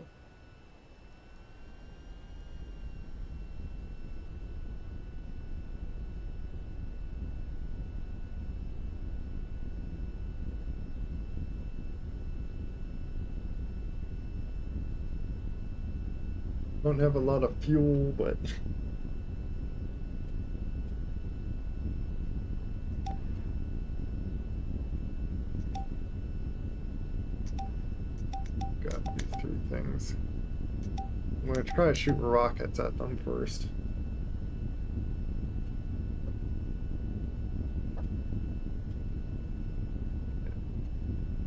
Don't have a lot of fuel, but got these three things. I'm gonna try to shoot rockets at them first.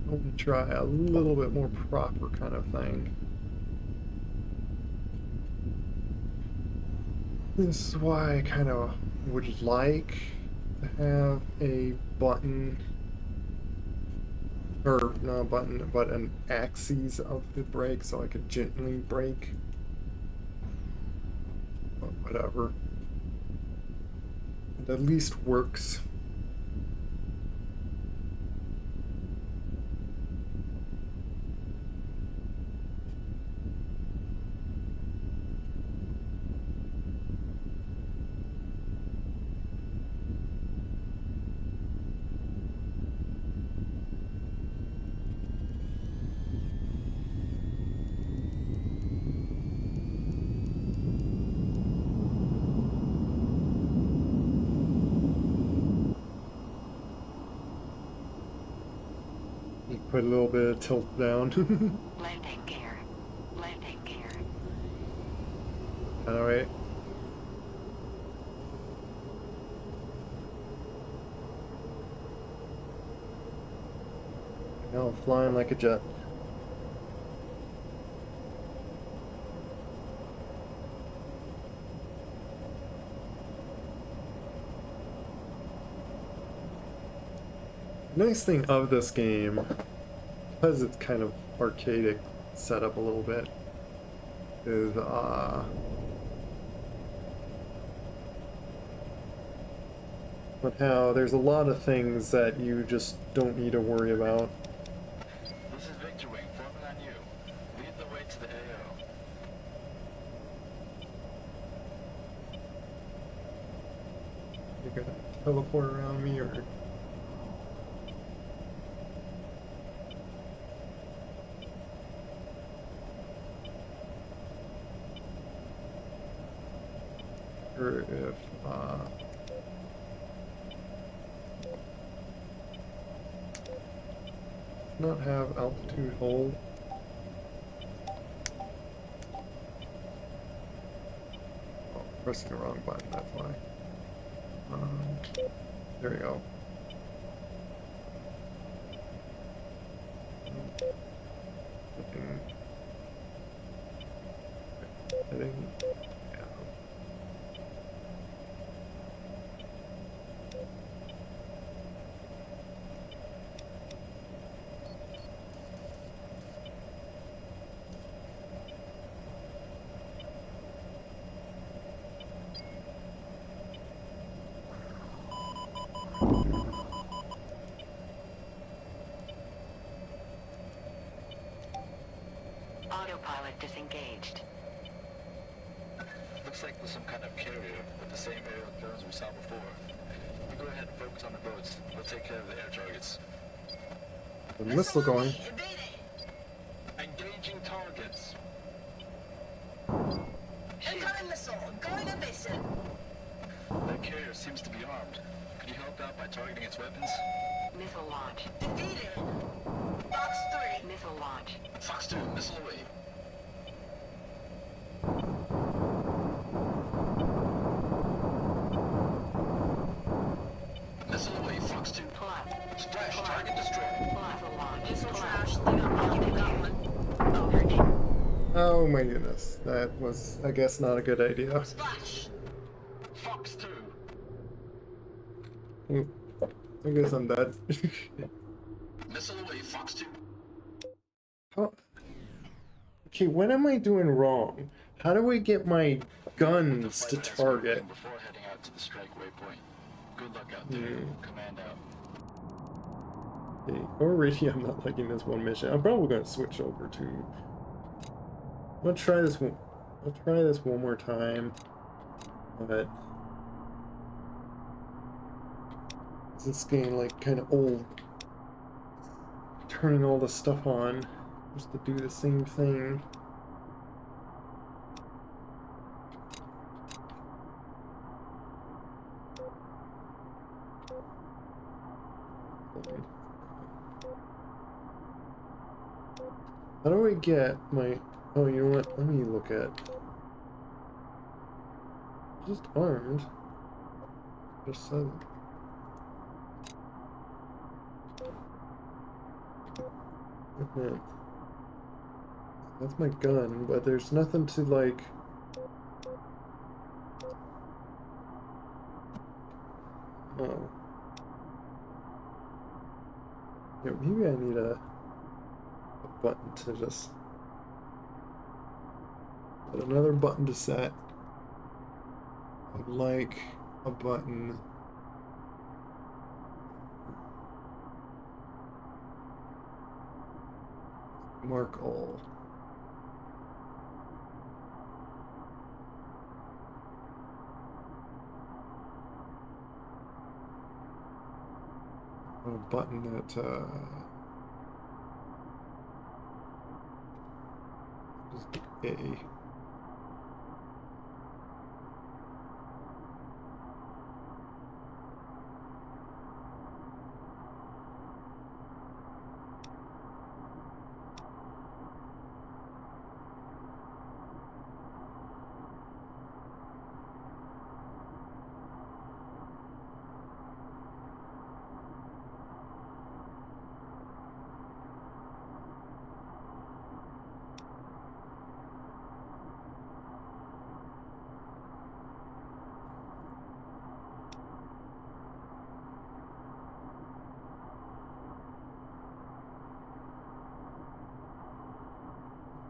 I'm gonna try a little bit more proper kind of thing. This is why I kind of would like to have a button, or not a button, but an axis of the brake so I could gently brake. But whatever. It at least works. Put a little bit of tilt down. Landing gear. Landing gear. Alright. Now I'm flying like a jet. Nice thing of this game, because it's kind of arcadic setup a little bit, is but how there's a lot of things that you just don't need to worry about. This is Victor Wing, forming on you. Lead the way to the AO. You're gonna teleport around me, or if not have altitude hold. Oh, pressing the wrong button, that's why. There we go. Heading. Yeah. Autopilot disengaged. Looks like there's some kind of carrier with the same aerial drones we saw before. You go ahead and focus on the boats. We'll take care of the air targets. The missile going. Engaging targets. Incoming missile, going to mission. That carrier seems to be armed. Could you help out by targeting its weapons? Missile launch. Defeated. Fox 3. Missile launch. Fox 2, missile away. Missile away, Fox 2. Plus. Splash, target destroyed. Missile launch. Missile Plus. trash. They got lucky with that one. Over. Oh my goodness, that was, I guess, not a good idea. Splash. Fox 2. Oop, I guess I'm dead. Missile away, Fox 2. How? Okay, what am I doing wrong? How do I get my guns to target? Before heading out to the strike waypoint. Good luck out there. Command out. Okay, already I'm not liking this one mission. I'm probably going to switch over to... I'm going to try this one. I'll try this one more time. But... This game, like, kind of old. Turning all the stuff on just to do the same thing. How do I get my... Oh, you know what? Let me look at... Just armed. Just says... Okay. That's my gun, but there's nothing to, like... Oh. Yeah, maybe I need a button to just... But another button to set. I'd like a button... Mark all. A button that just A.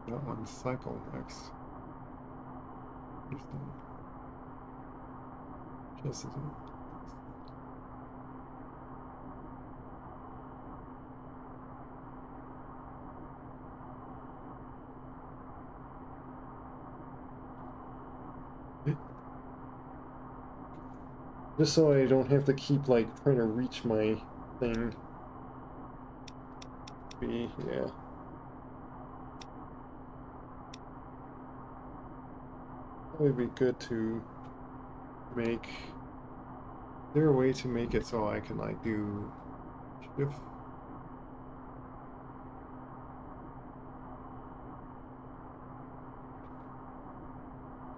That one cycle next. Interesting. Just as just so I don't have to keep like trying to reach my thing. Yeah. Probably be good to make... Is there a way to make it so I can like do shift?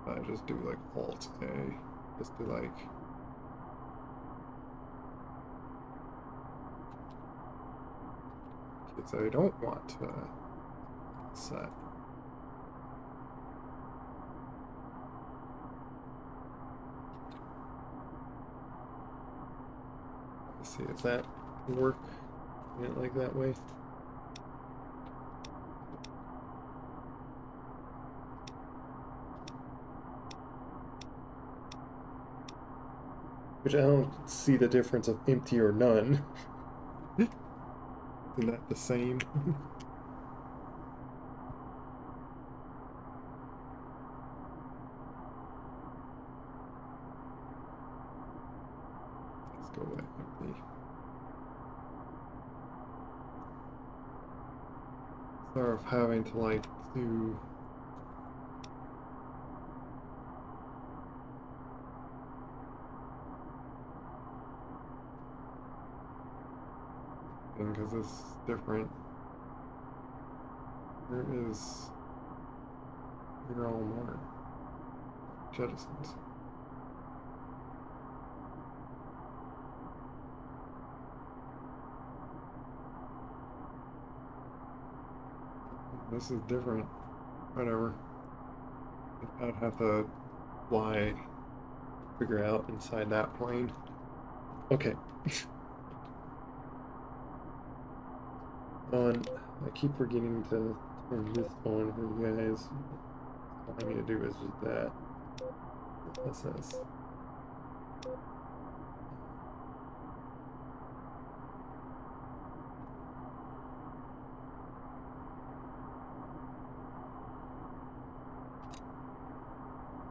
I just do like Alt A, just to like... Because I don't want to set. See if that work like that way. Which I don't see the difference of empty or none. Isn't that the same? Let's go with empty. Sort of having to like do because this is different. Where is your all more jettisons? This is different. Whatever. I'd have to fly, figure out inside that plane. Okay. I keep forgetting to turn this on for you guys. All I need to do is just that. What's this?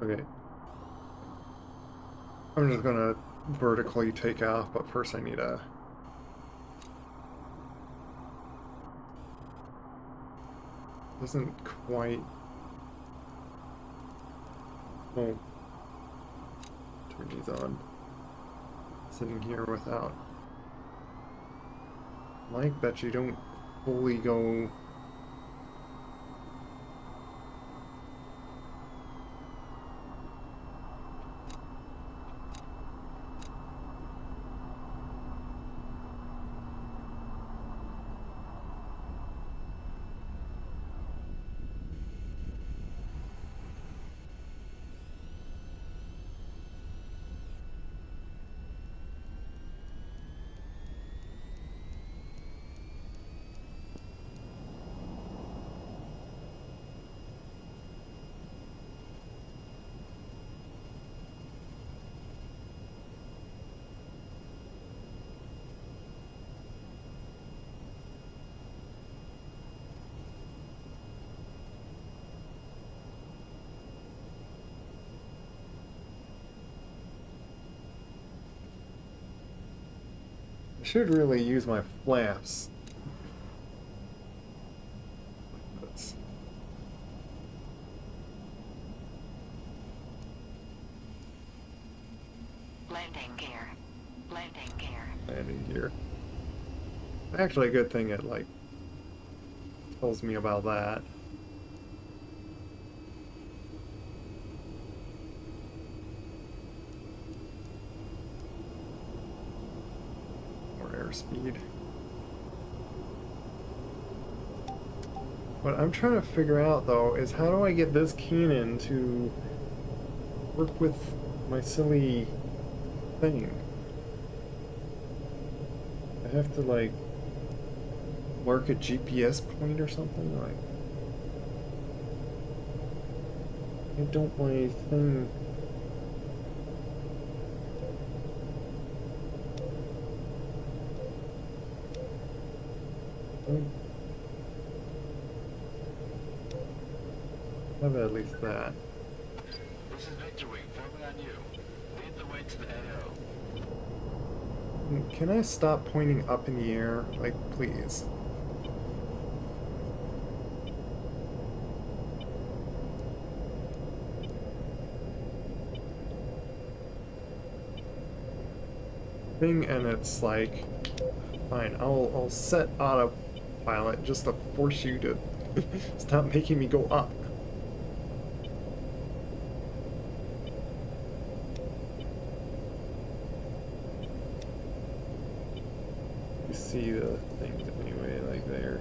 Okay. I'm just gonna vertically take off, but first I need a... Doesn't quite... Oh. Turn these on. Sitting here without... Like that you don't fully go... I should really use my flaps. Landing gear. Landing gear. Landing gear. Actually, a good thing it, like, tells me about that. More airspeed. What I'm trying to figure out, though, is how do I get this cannon to work with my silly thing? I have to, like, mark a GPS point or something? Like, I don't my thing... Have at least that. This is Victor Wing, forming on you. Lead the way to the AO. Can I stop pointing up in the air? Like, please. Thing, and it's like, fine, I'll set autopilot just to force you to stop making me go up. You see the things anyway, like there.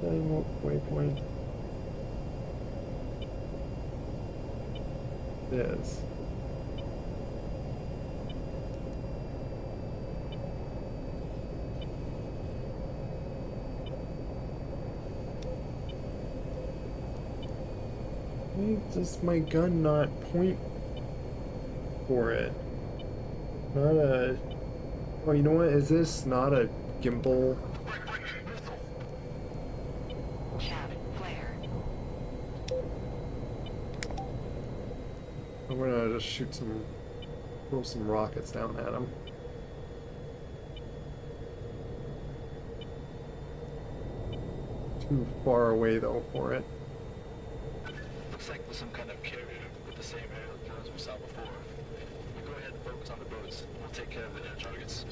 Setting waypoint. Is. Why does my gun not point for it? Not a... Oh, you know what? Is this not a gimbal? Shaft flare. I'm gonna just shoot some... throw some rockets down at him. Too far away, though, for it. Looks like there's some kind of carrier with with the same aerial drones we saw before. You go ahead and focus on the boats. We'll take care of the air targets.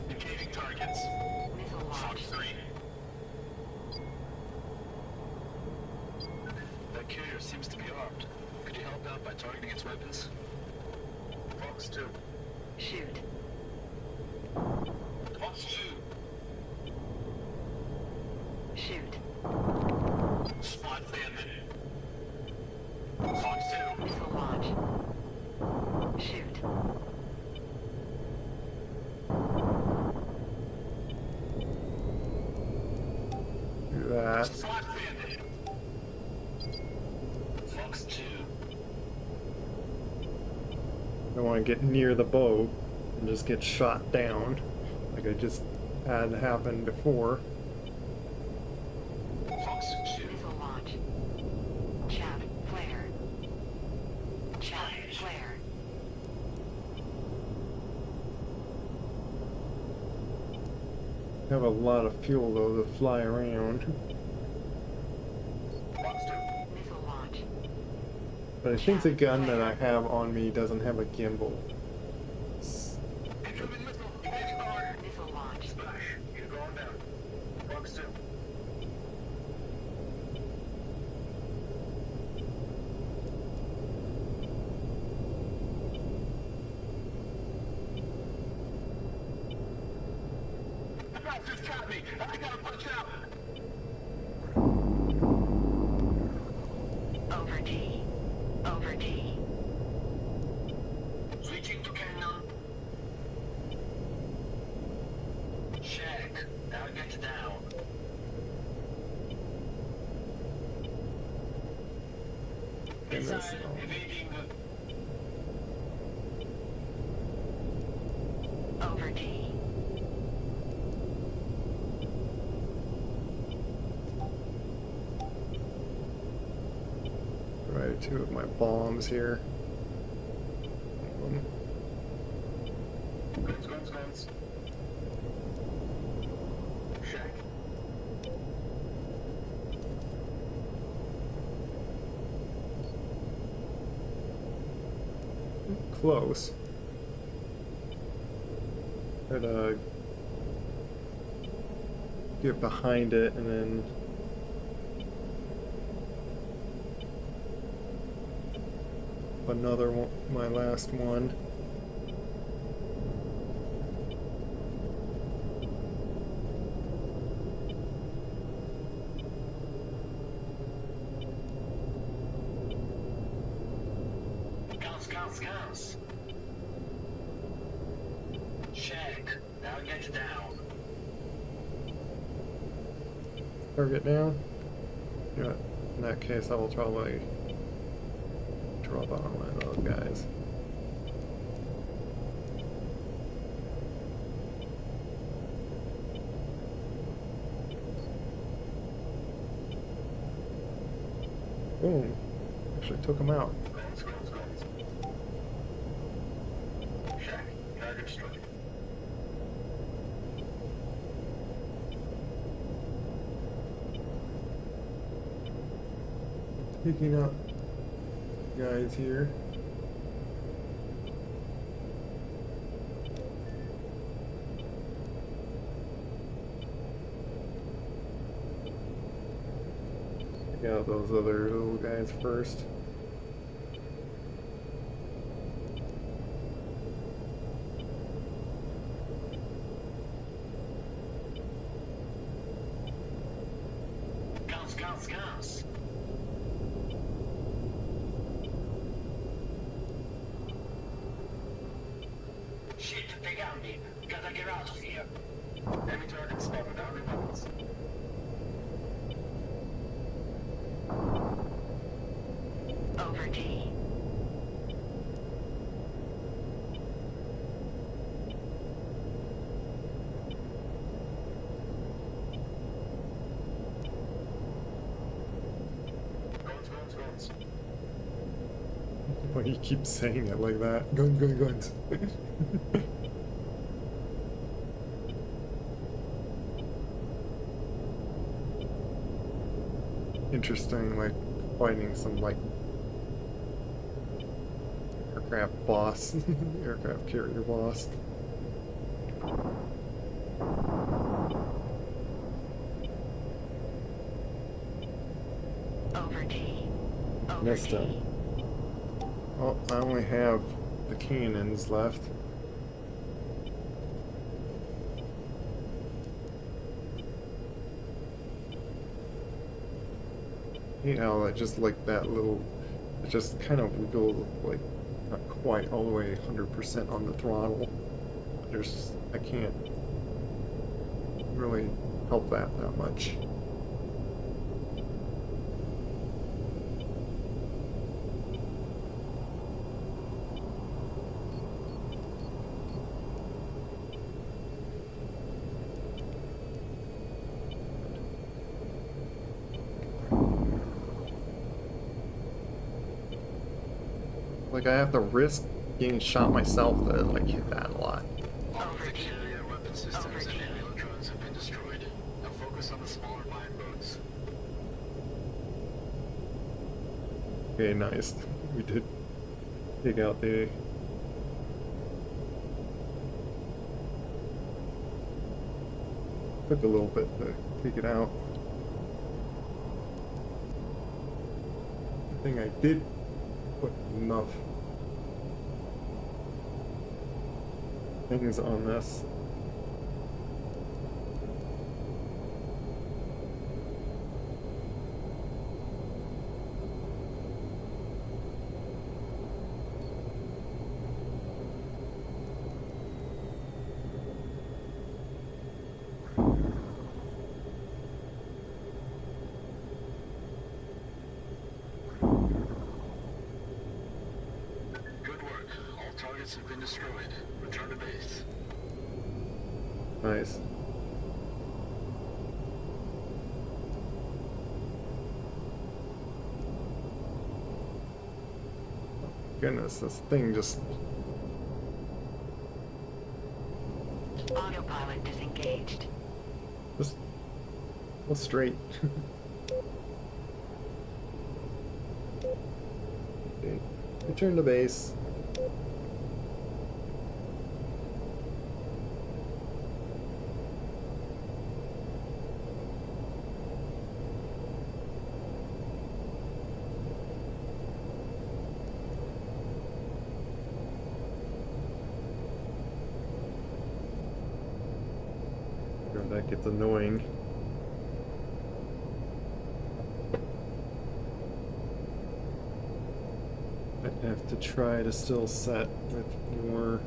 Engaging targets. Missile Fox launch. 3. That carrier seems to be armed. Could you help out by targeting its weapons? Fox 2. Shoot. Fox 2. Shoot. Spot bandit. Fox 2. Missile launch. Shoot. Do that. Spot bandit. Fox 2. I don't want to get near the boat and just get shot down, like I just had happen before. Fox 2. Missile launch. Chaff flare. Chaff flare. Have a lot of fuel though to fly around, Fox 2. Missile launch. but I think the gun that I have on me doesn't have a gimbal. Incoming missile. Evading power. Missile launch. Splash. You're going down. Fox 2. The box just caught me. I gotta punch out. Over D. Over D. Switching to cannon. Check. Now get down. And that's Missile evading. Over D. Right, two of my bombs here. Guns. Check. Close. Try to get behind it and then another one, my last one. Guns. Check. Now get down. Target down. Yeah, in that case, I will probably drop on one of those guys. Boom. Actually took him out. Guns. Check. Target struck. Picking up guys here. Pick out those other little guys first. Guns. Shit, they got me. Gotta get out of here. Enemy target spotted. Down in weapons. Over D. Guns. Why you keep saying it like that? Guns. Interesting, like fighting some like aircraft boss, aircraft carrier boss. Over T. Over Missed T. him. Oh, I only have the cannons left. You know, just like that little, it just kind of wiggled, like, not quite all the way 100% on the throttle. I can't really help that much. Like, I have to risk getting shot myself to, like, hit that a lot. All of the carrier weapon systems and aerial drones have been destroyed. Now focus on the smaller mine boats. Okay, nice. We did take out the... Took a little bit to take it out. I think I did put enough things on this. Good work. All targets have been destroyed. Return to base. Nice. Goodness, this thing just... Autopilot disengaged. Just go straight. Okay. Return to base. That gets annoying. I have to try to still set with more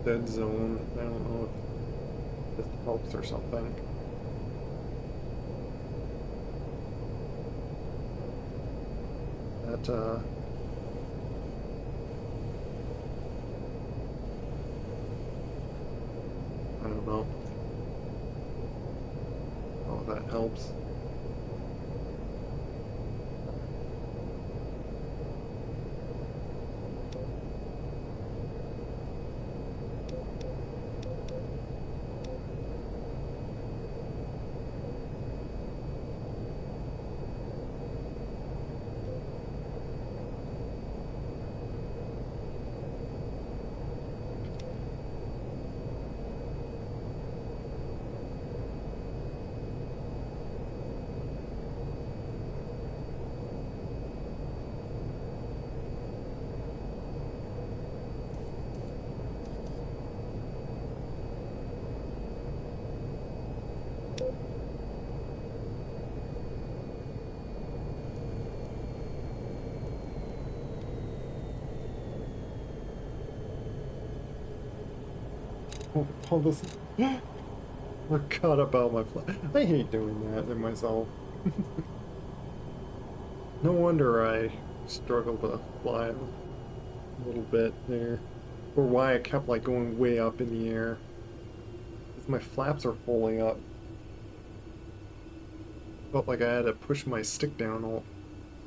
dead zone. I don't know if this helps or something. That I don't know. Oh, that helps. All this... Forgot about my fly. I hate doing that to myself. No wonder I struggle to fly a little bit there. Or why I kept like going way up in the air. Because my flaps are pulling up. Felt like I had to push my stick down all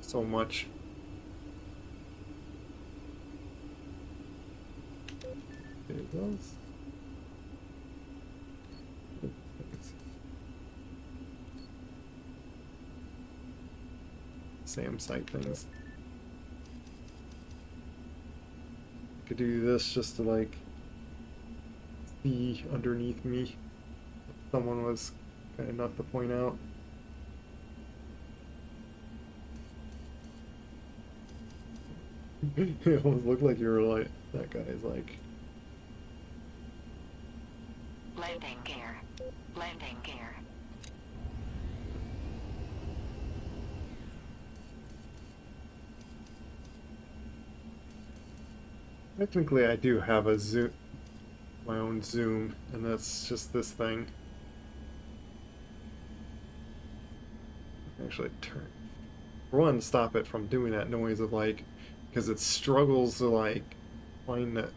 so much. There it goes. SAM site things. I could do this just to like see underneath me. Someone was kind enough to point out. It almost looked like you were like, that guy's like. Landing gear. Landing gear. Technically, I do have a zoom, my own zoom, and that's just this thing. Actually, turn. For one, stop it from doing that noise of like, because it struggles to like find that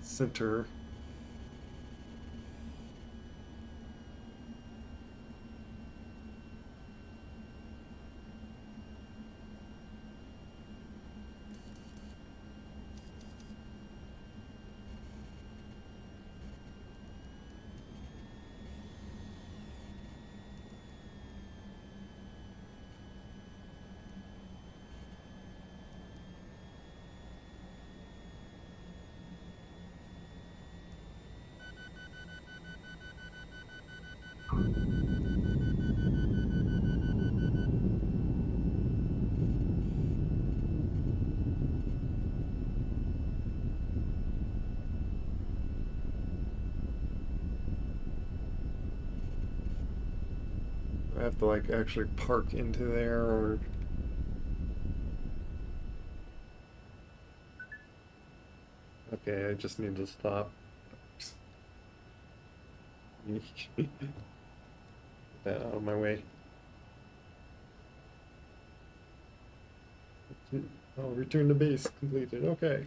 center. I have to like actually park into there or. Okay, I just need to stop. Get that out of my way. Oh, return to base completed. Okay.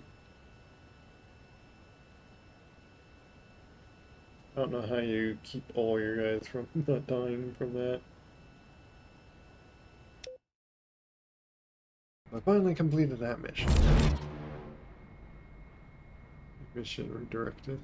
I don't know how you keep all your guys from not dying from that. I finally completed that mission. Mission redirected.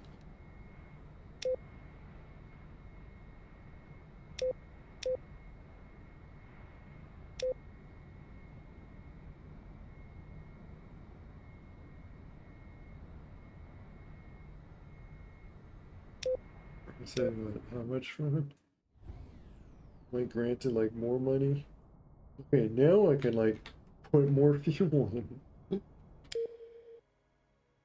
You said how much from it? Am I granted like more money? Okay, now I can like put more fuel in.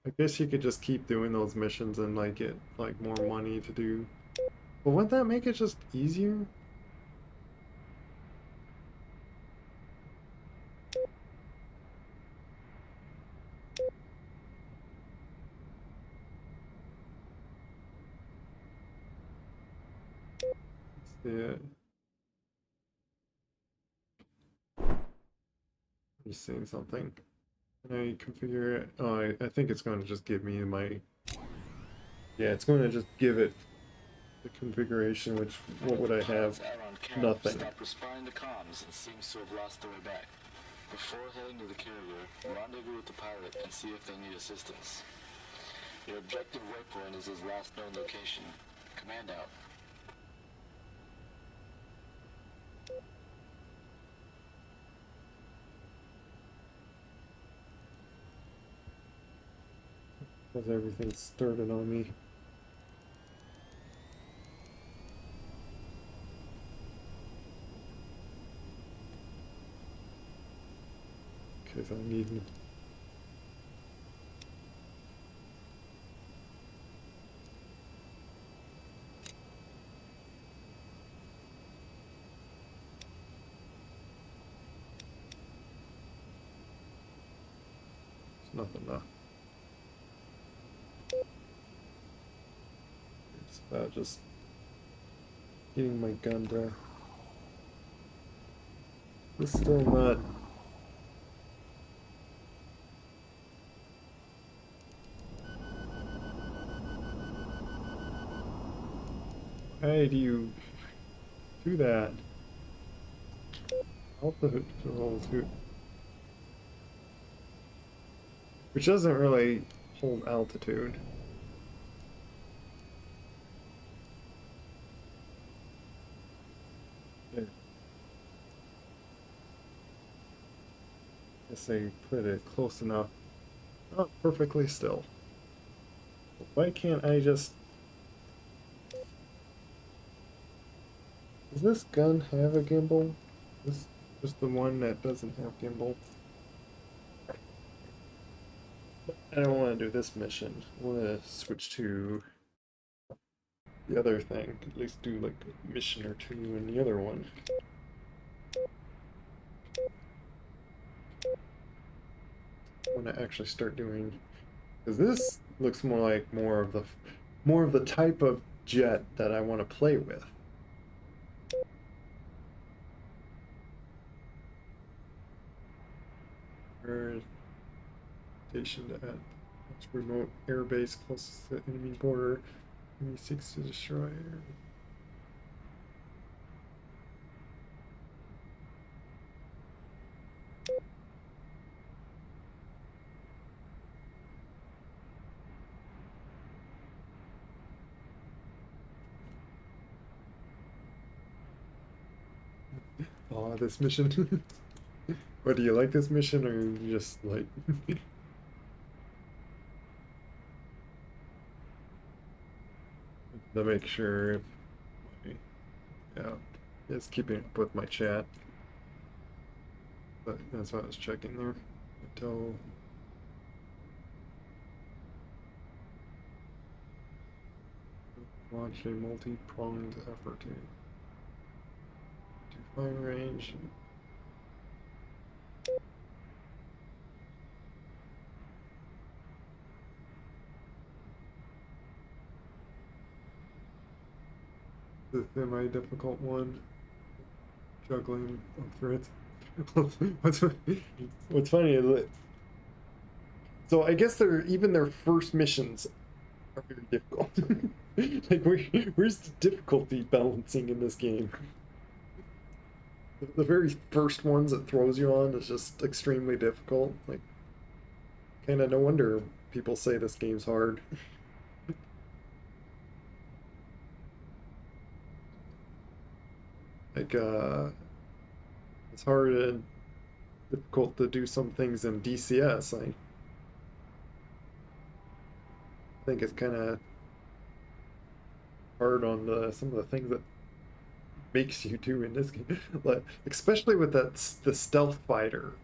I guess you could just keep doing those missions and like get like more money to do. But wouldn't that make it just easier? Yeah. I'm just saying something. Can I configure it? Oh, I think it's going to just give me my. Yeah, it's going to just give it the configuration, which what would I have? Nothing. Stopped responding to comms and seems to have lost their way back. Before heading to the carrier, rendezvous with the pilot and see if they need assistance. Your objective waypoint is his last known location. Command out. Because everything's started on me. Because I need. There's nothing left. It's about just getting my gun to. It's still not. Why do you do that? Altitude controls too. Which doesn't really hold altitude. Yeah. guess they put it close enough. Not perfectly still. Why can't I just... Does this gun have a gimbal? This is the one that doesn't have gimbal. I don't want to do this mission. I want to switch to the other thing. At least do like a mission or two in the other one. I want to actually start doing, because this looks more of the type of jet that I want to play with. Where stationed at which remote airbase closest to the enemy border. Enemy seeks to destroy. Oh, this mission. What, do you like this mission, or you just like... to make sure if yeah, it's keeping up with my chat. But that's what I was checking there. Until launch a multi-pronged effort to define range. The semi-difficult one, juggling of threats. What's funny is that, so I guess their first missions are very difficult. Like where's the difficulty balancing in this game? The very first ones it throws you on is just extremely difficult. Like, kind of no wonder people say this game's hard. Like, it's hard and difficult to do some things in DCS. I think it's kind of hard on some of the things that makes you do in this game. Like, especially with the stealth fighter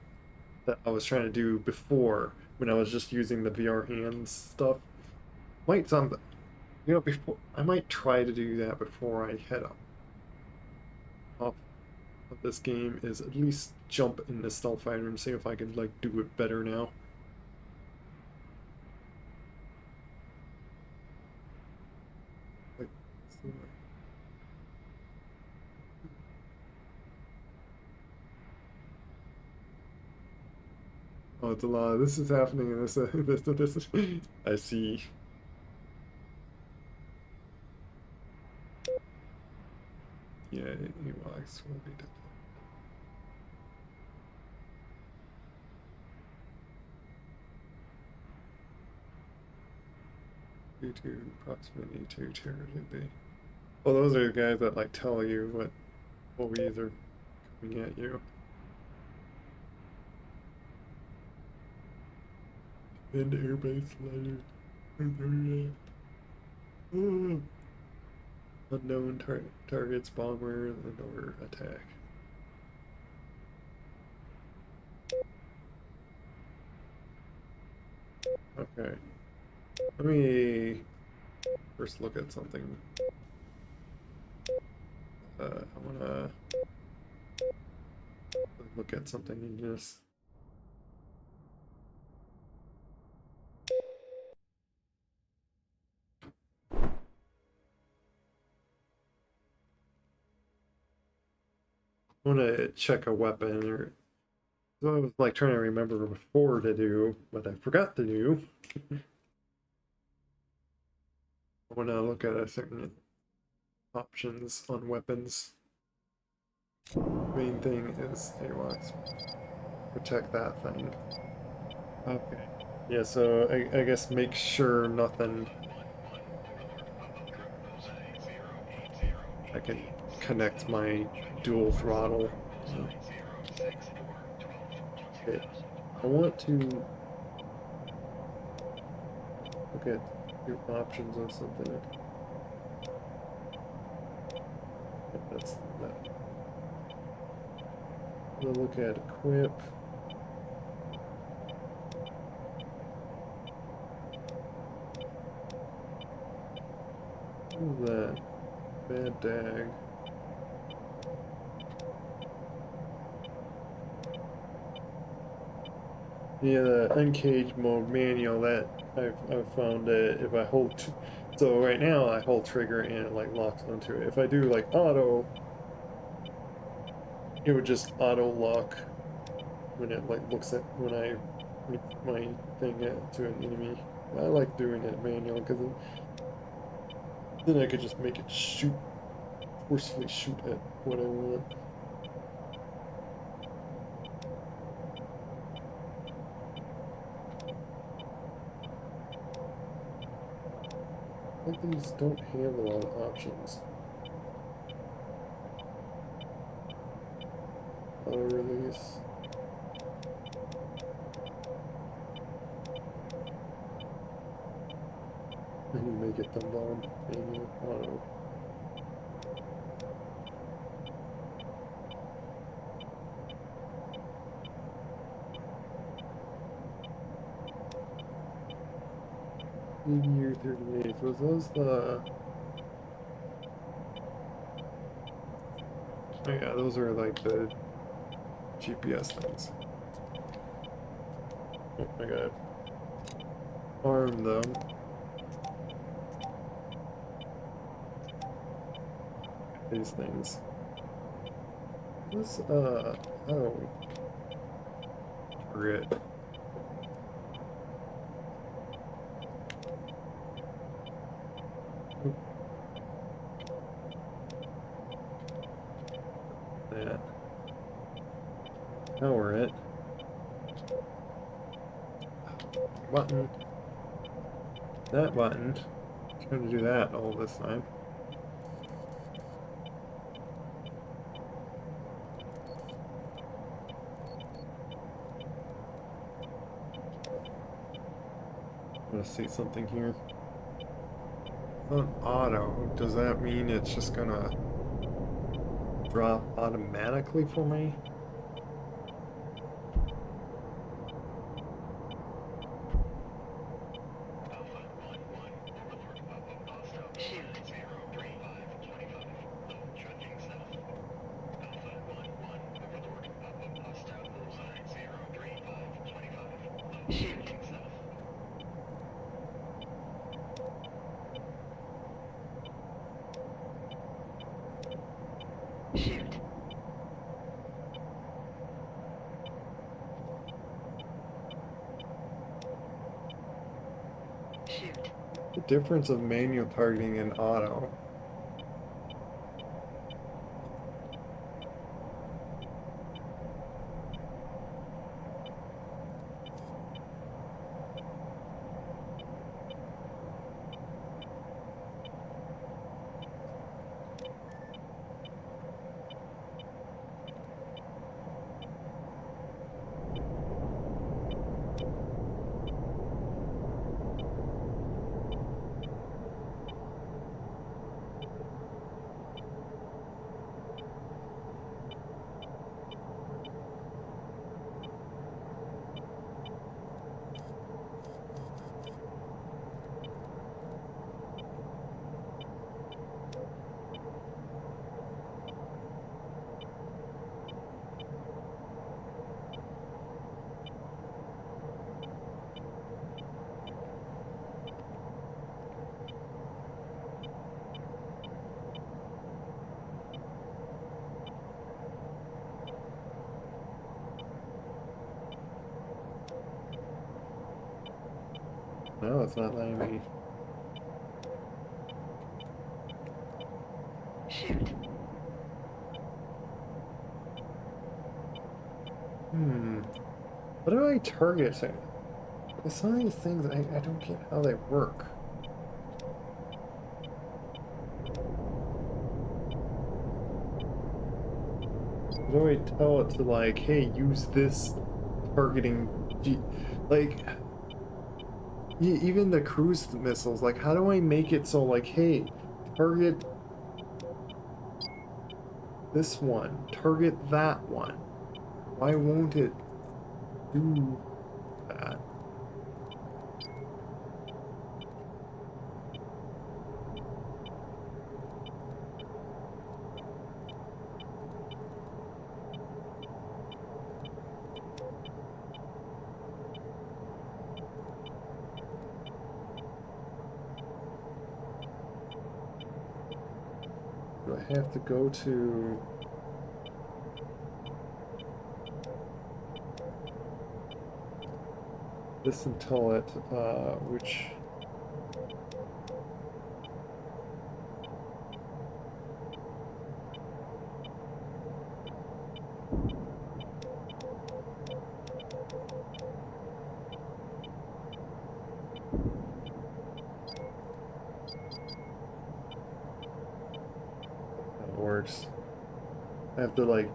that I was trying to do before when I was just using the VR hands stuff. Might sound, before I might try to do that before I head up off of this game, is at least jump in the stealth fighter and see if I can like do it better now. Like, oh, it's a lot. This is happening in this. This. I see. Yeah, Ewoks will be difficult. Due to proximity to territory. Well, those are the guys that like tell you what OBs are coming at you. And airbase later. Unknown targets, bomber, and or attack. Okay. Let me first look at something. I wanna look at something in this. I want to check a weapon, or so I was like trying to remember before to do, but I forgot to do. I want to look at a certain options on weapons. Main thing is AWACS. Protect that thing. Okay. Yeah, so I guess make sure nothing. I can connect my dual throttle. Okay. I want to look at your options of something. That's that. We'll look at equip. What is that? Bad dag. Yeah, the uncaged mode manual, that I've found that if I hold so right now I hold trigger and it like locks onto it. If I do like auto, it would just auto lock when it like looks at when I make my thing to an enemy. I like doing it manual because then I could just make it shoot, forcefully shoot at what I want. I think these don't have a lot of options. Auto release. And make it thumb down. Manual auto. Year 38. Was those the? Oh yeah, those are like the GPS things. Oh, I gotta arm them. These things. This oh, grit. That. Power it. Button. That button. Trying to do that all this time. I'm gonna see something here. On auto, does that mean it's just gonna drop automatically for me? The difference of manual targeting and auto. No, it's not letting me. Shoot. What do I target? There's some of these things I don't get how they work. How do I tell it to like, hey, use this targeting Like, even the cruise missiles, like, how do I make it so, like, hey, target this one, target that one? Why won't it do that? Do I have to go to... this until it, which... that works. I have to, like,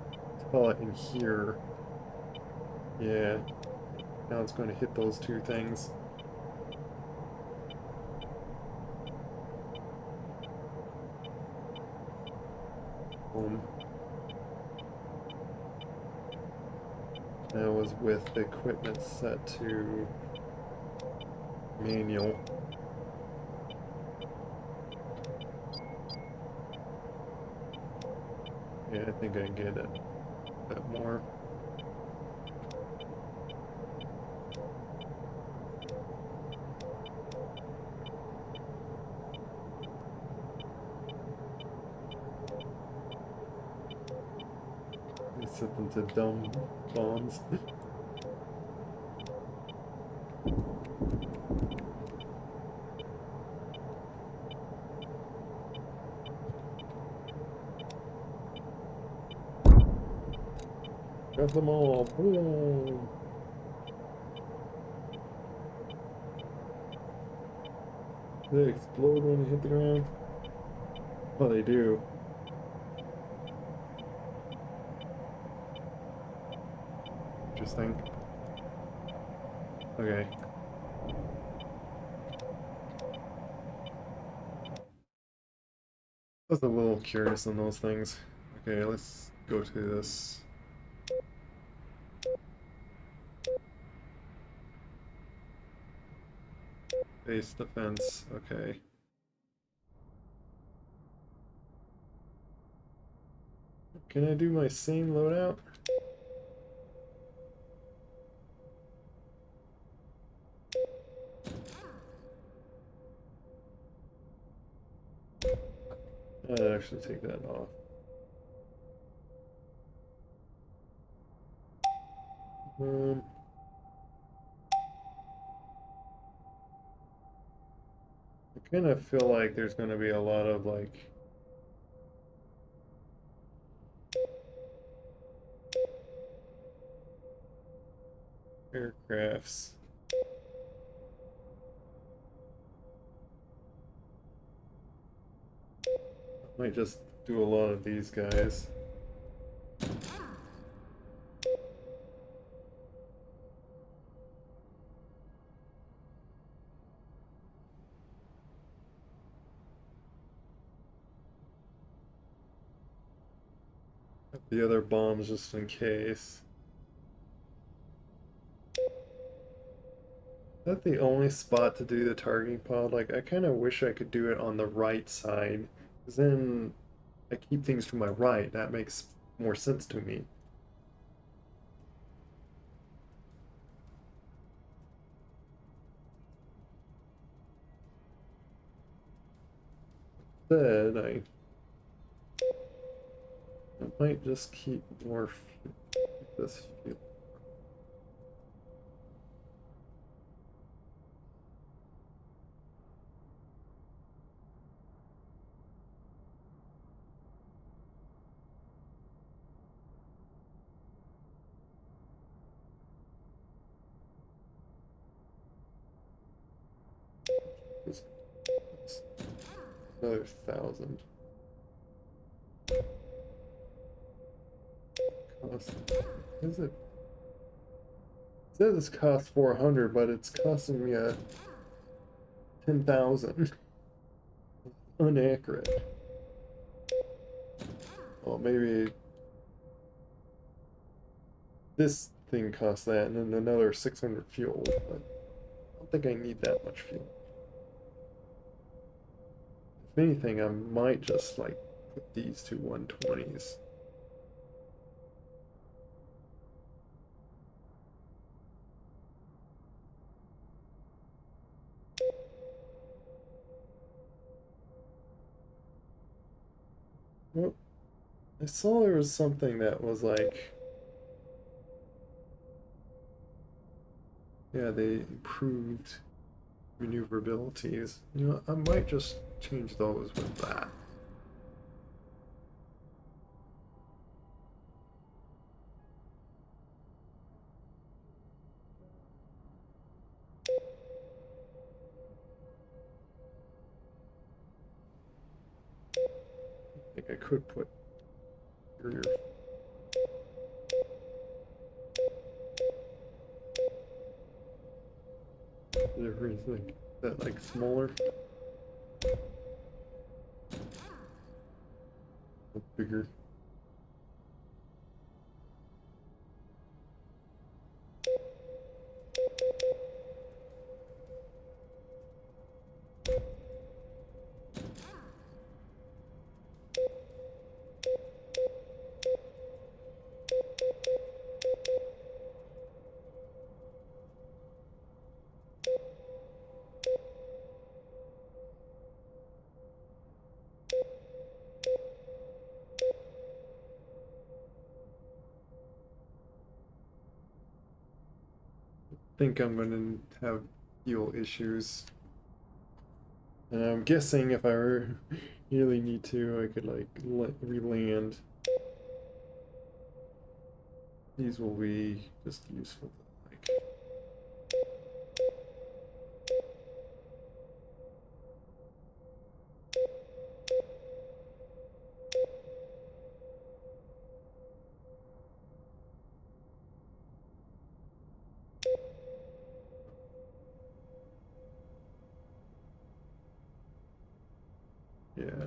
tell it in here. Yeah. Now it's going to hit those two things. Boom. That was with the equipment set to manual. Yeah, I think I get it a bit more. You set them to dumb bombs. Got them all. Boom. They explode when they hit the ground. Oh, they do. Interesting. Okay. I was a little curious on those things. Okay, let's go to this. Base defense, okay. Can I do my same loadout? I'd actually take that off. Um, I kind of feel like there's going to be a lot of like aircrafts. Might just do a lot of these guys. The other bombs just in case. Is that the only spot to do the targeting pod? Like, I kind of wish I could do it on the right side. Because then I keep things to my right. That makes more sense to me. Instead, I might just keep more this field. Another 1,000. Cost. Is it? says it's cost 400, but it's costing me a 10,000. Inaccurate. Well, maybe this thing costs that, and then another 600 fuel. But I don't think I need that much fuel. If anything, I might just like put these two 120s. Well, I saw there was something that was like, yeah, they improved maneuverabilities. You know, I might just change those with that. I think I could put rear. Everything that like smaller, bigger. Think I'm gonna have fuel issues. And I'm guessing if I really need to, I could like re-land. These will be just useful to like. Yeah.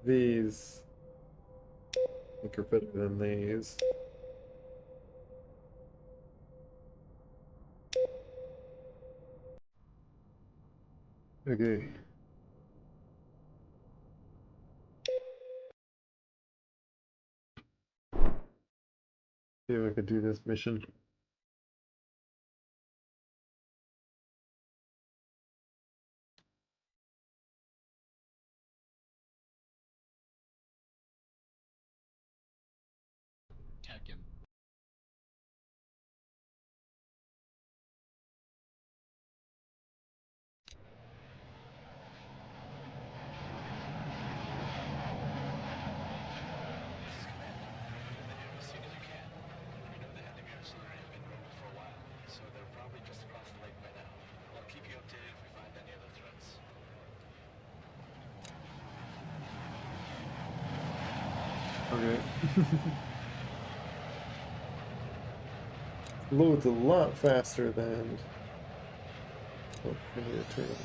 These I think are better than these. Okay. See if I could do this mission. Attack him. As soon as you can. We know the enemy artillery have been moving for a while, so they're probably just across the lake by now. I'll keep you updated if we find any other threats. Okay. Loads a lot faster than. Oh, I need to turn it.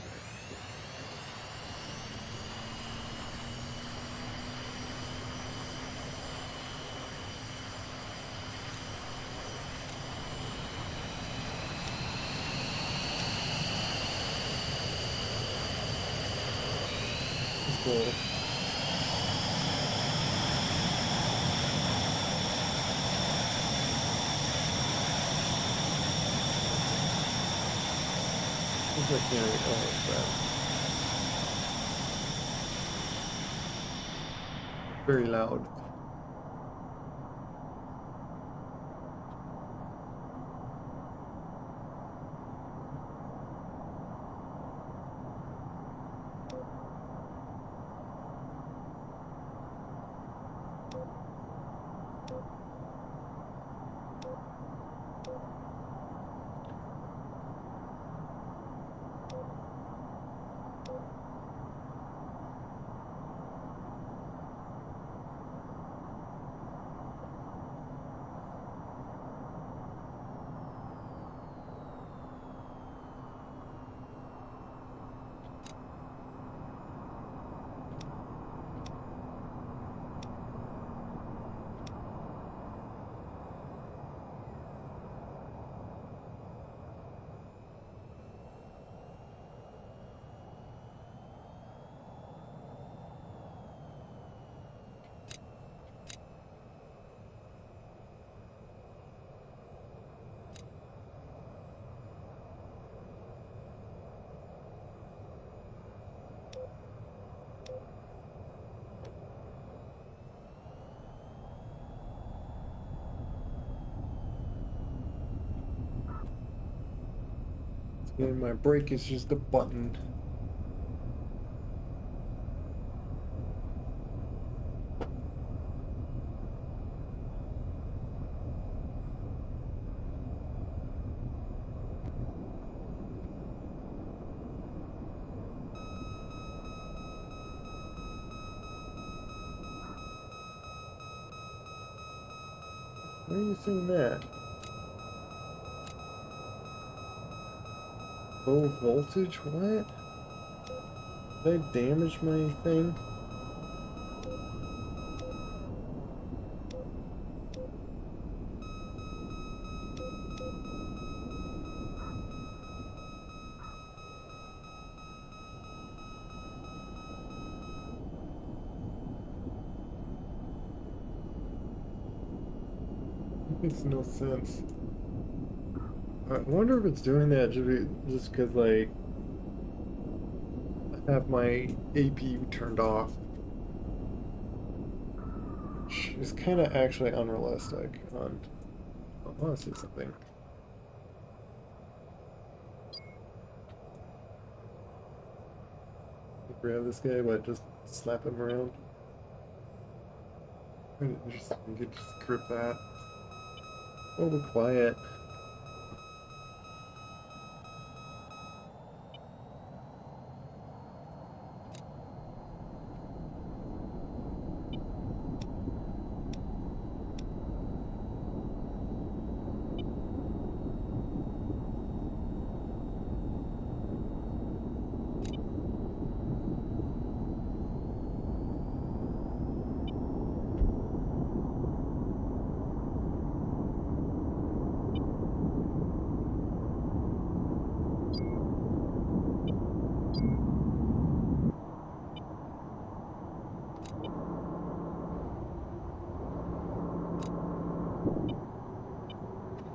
Cool. Looks like very loud. And my brake is just a button. Where are you seeing that? Low voltage? What? Did I damage my thing? Makes no sense. I wonder if it's doing that just because, like, I have my APU turned off. Which is kind of actually unrealistic. I want to see something. Grab this guy, but just slap him around. You could just grip that. Oh, be quiet.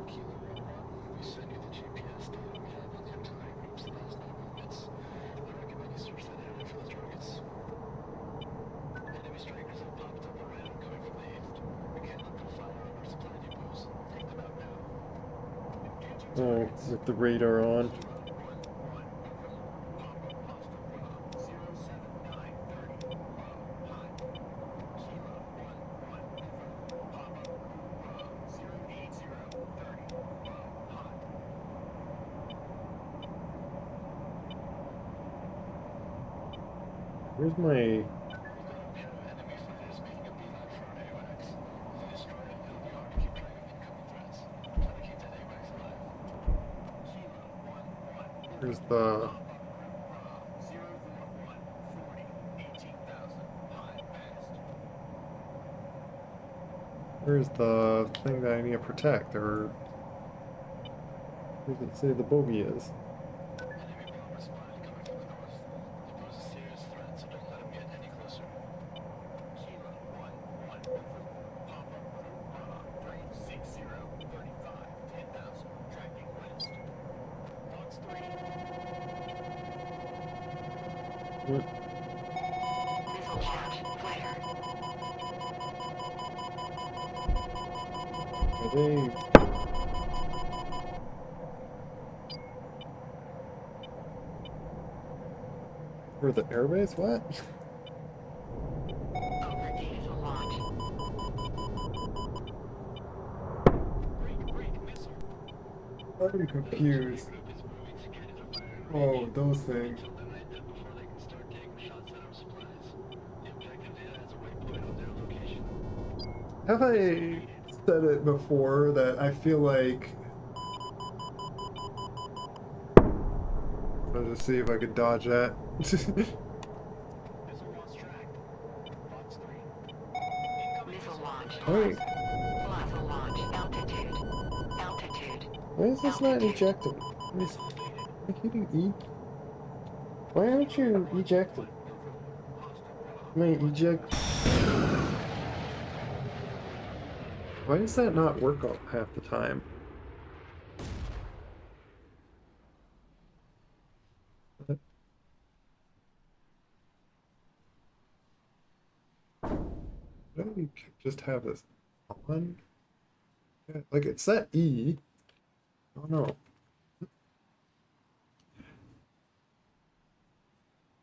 Kilo Run Run, we sent you the GPS data we have on the artillery groups the last 9 movements. I recommend you search that area for the targets. Enemy strikers have popped up around coming from the east. We can't let them fire on our supply depots. Take them out now. Oh, it's like the radar on. Where's my... We've got a pair of enemy fighters making a beeline for our AWACS. If they destroy it, it'll be hard to keep track of incoming threats. Try to keep that AWACS alive. Kilo 1-1. Where's the... 18,000. High fast. Where's the thing that I need to protect? Or... Where does it say the bogey is? Enemy bomber spotted coming from the north. They pose a serious threat, so don't let them get any closer. Kilo 1-1. Pop up crew Bra 360 35 10,000. Tracking west. Box 3. What? Missile launch. Flare. Are they... For the airbase? What? Cobra diesel launch. Break missile. I'm confused. Group is moving to Canada fire. Oh, those things. Eliminate them before they can start taking shots at our supplies. The objective data has a waypoint on their location. Have I said it before that I feel like... I'll just see if I could dodge that. Missile lost track. Box 3. Incoming Missile launch. Wait, Plaza launch. Altitude. Altitude. why is this not ejected? Am I hitting E? Why aren't you ejected? Am I eject? Why does that not work all half the time? Don't we just have this on? Yeah, like it's set E. Oh no.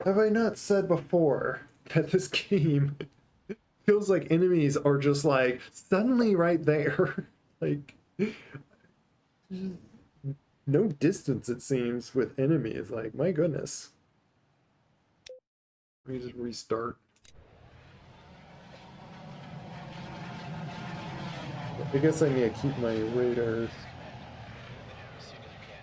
Have I not said before that this game feels like enemies are just like suddenly right there? Like, no distance it seems with enemies. Like, my goodness. Let me just restart. I guess I need to keep my radar. As soon as you can.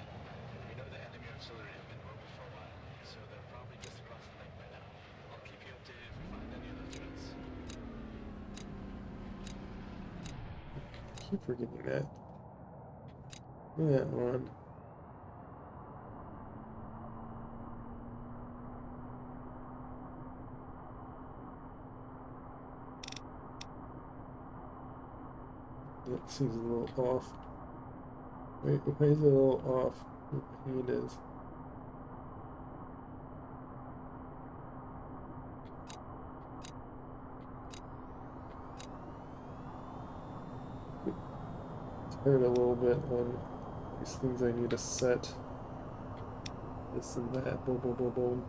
We know the enemy artillery have been mobile for a while, so they're probably just across the lake by now. I'll keep you updated if we find any other threats. Keep forgetting that. That one. That seems a little off. Wait, why is it a little off? Here it is. Tired a little bit on these things I need to set. This and that. Boom, boom, boom, boom.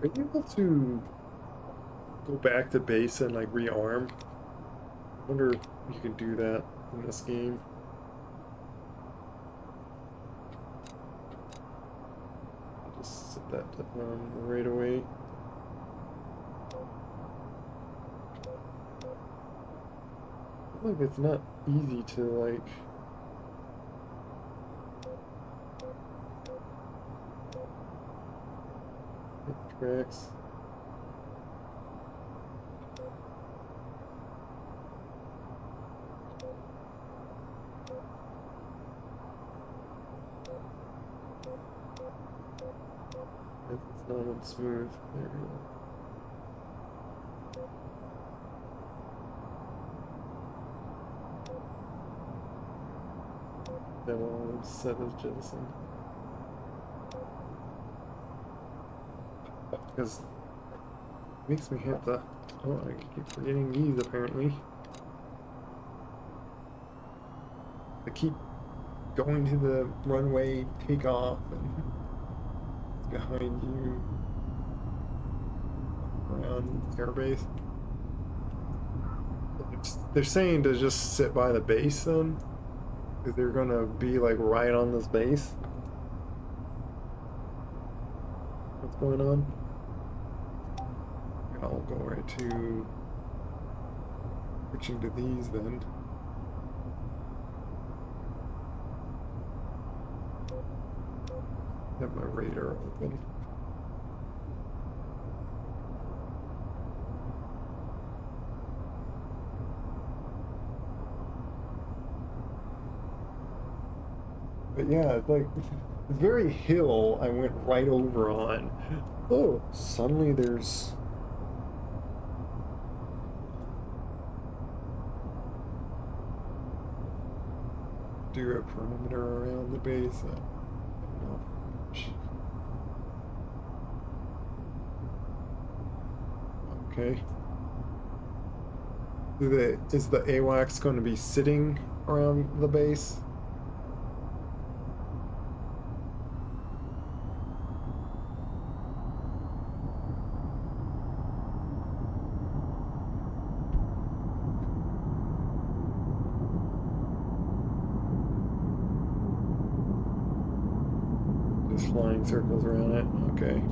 Are you able to go back to base and like rearm? I wonder if you can do that in this game. I'll just set that right away. I feel like it's not easy to like hit tracks. It's not on smooth. There we go. That one set as jettison. Because it makes me have to. Oh, I keep forgetting these apparently. I keep going to the runway, take off, and it's behind you around airbase. They're saying to just sit by the base then, because they're gonna be like right on this base. What's going on? I'll go right to switching to these then. Have my radar open. But yeah, it's like the very hill I went right over on. Oh, suddenly there's do a perimeter around the base. I don't know. Okay. Is the AWACS going to be sitting around the base? Just flying circles around it? Okay.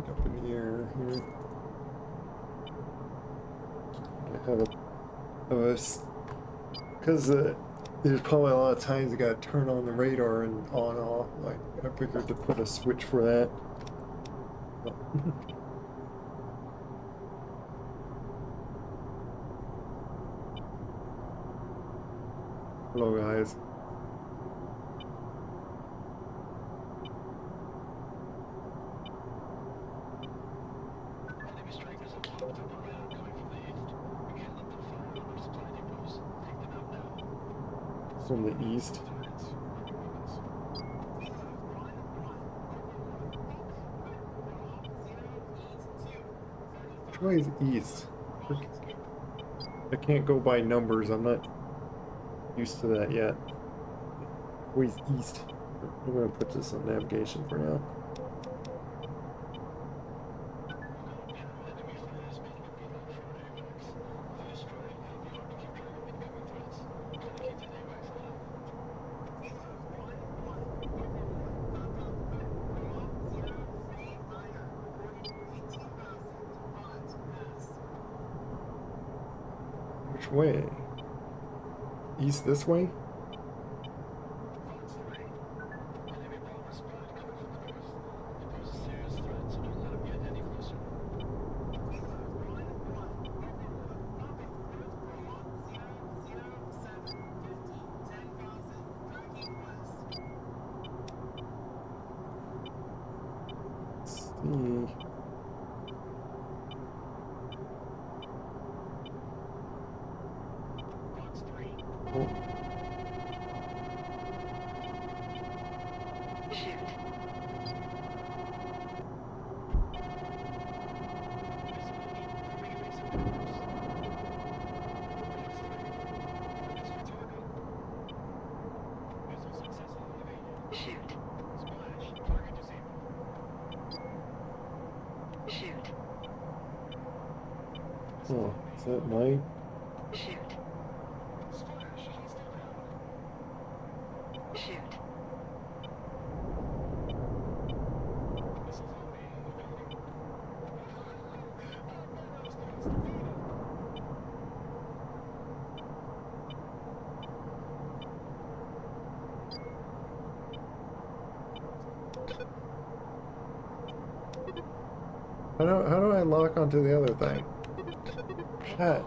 Up in the air here. I have a because there's probably a lot of times you gotta turn on the radar and on and off. Like I figured to put a switch for that. Hello guys. from the east. Which way is east? I can't go by numbers. I'm not used to that yet. Where's east? I'm gonna put this on navigation for now. Which way? East this way? Oh, is that my? Shoot. Shoot. How do I lock onto the other thing? Hat.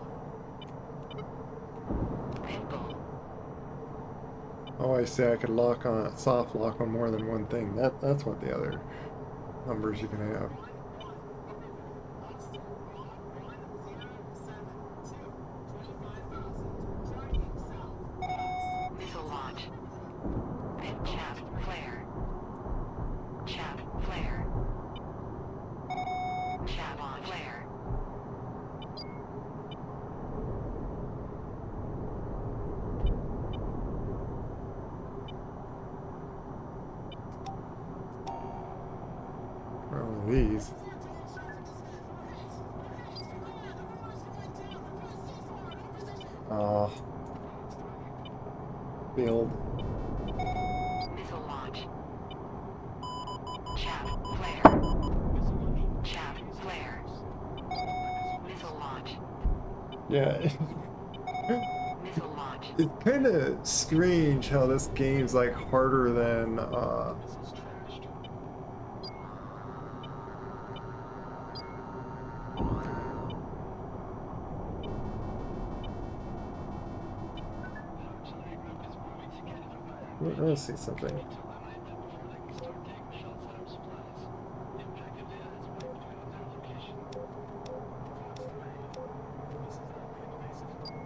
Pinball. Oh, I see. I could lock on soft lock on more than one thing. That's what the other numbers you can have. Missile launch. And chaff flare. Chaff flare. Chaff on flare. Where are all these? Build. Missile launch. Chaff flare. Chaff flare. Missile launch. Yeah. Missile launch. It's kind of strange how this game's like harder than let's see something.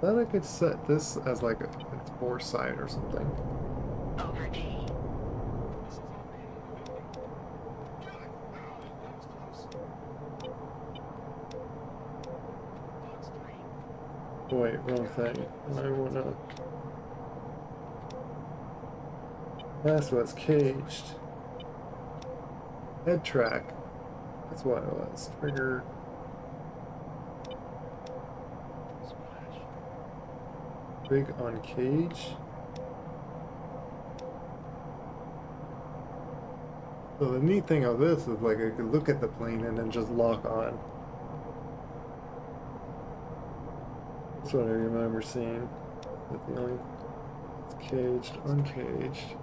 Then I could set this as like a foresight or something. Over D. Oh, wait, wrong thing. I wanna. That's what's caged. Head track. That's what it was. Trigger. Big on cage. So the neat thing of this is like I could look at the plane and then just lock on. That's what I remember seeing. But the only it's caged, uncaged.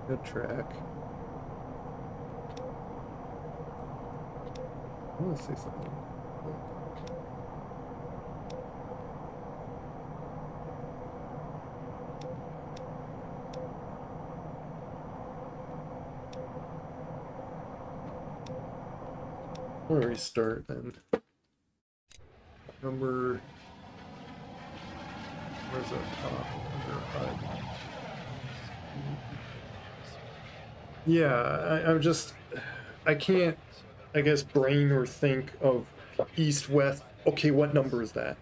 Head track. I want to say something. I'm gonna restart then. number. Where's that top? Under HUD. Yeah, I'm just. I can't, I guess, brain or think of east, west. Okay, what number is that?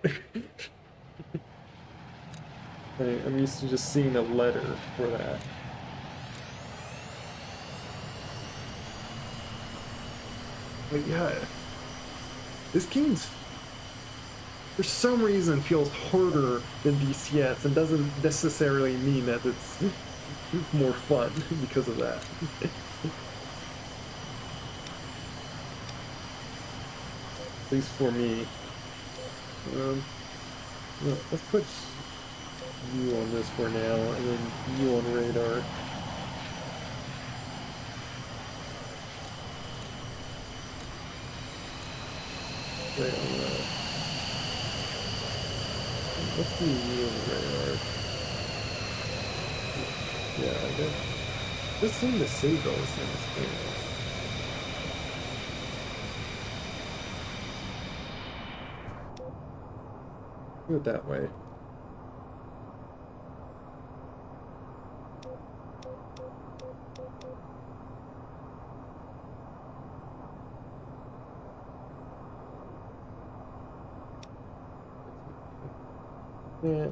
I'm used to just seeing a letter for that. But yeah, this game's, for some reason, feels harder than DCS and doesn't necessarily mean that it's more fun because of that. At least for me. Well, let's put you on this for now, and then you on radar. Right on that. Let's do you on radar. Yeah, I guess. Just seem to save those things. Do it that way. Yeah.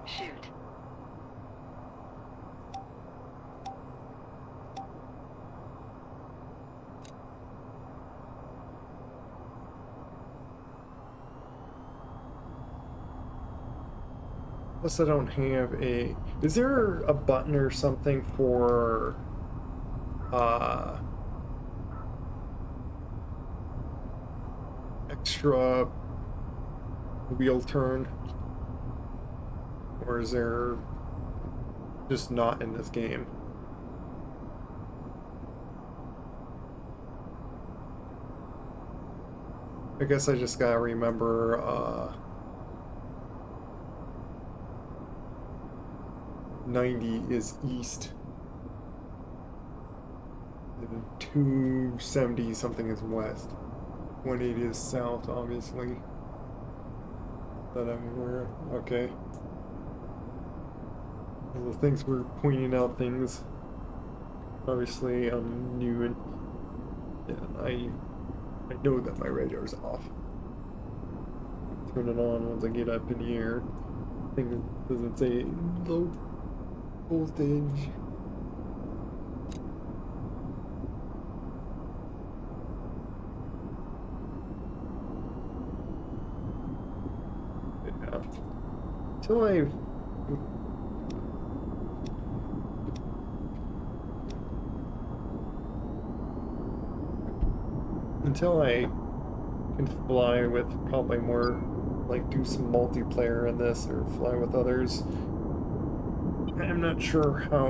Shoot. Plus I don't have a... Is there a button or something for... extra wheel turn? Or is there just not in this game? I guess I just gotta remember 90 is east and 270 something is west. 180 is south, obviously. That I'm aware of. Okay. Well, the things we're pointing out things. Obviously, I'm new and I know that my radar's off. Turn it on once I get up in the air. I think it doesn't say low voltage. Yeah. Until I can fly with probably more, like do some multiplayer in this or fly with others, I'm not sure how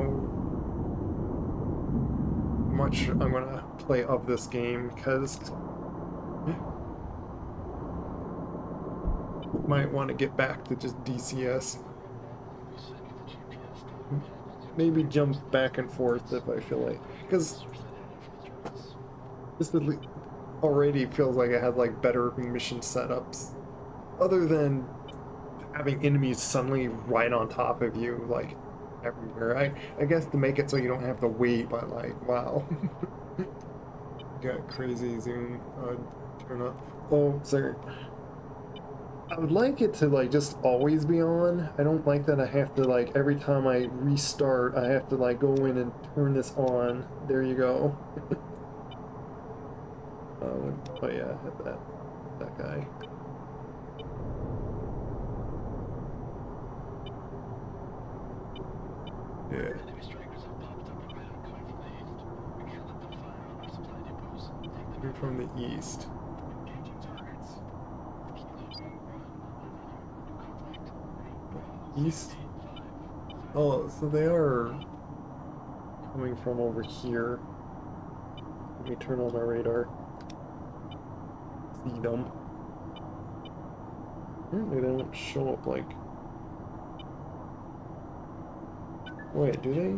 much I'm gonna play of this game, because might want to get back to just DCS. Maybe jump back and forth if I feel like, because this already feels like it had like better mission setups, other than having enemies suddenly right on top of you, like everywhere. I guess to make it so you don't have to wait, but like, wow. Got crazy zoom. Turn up. Oh, sorry. I would like it to like just always be on. I don't like that I have to like every time I restart I have to like go in and turn this on. There you go. But yeah, hit that guy. Yeah. Coming from the east. east. Oh, so they are coming from over here. Let me turn on my radar. See them. Apparently they don't show up like... Wait, do they?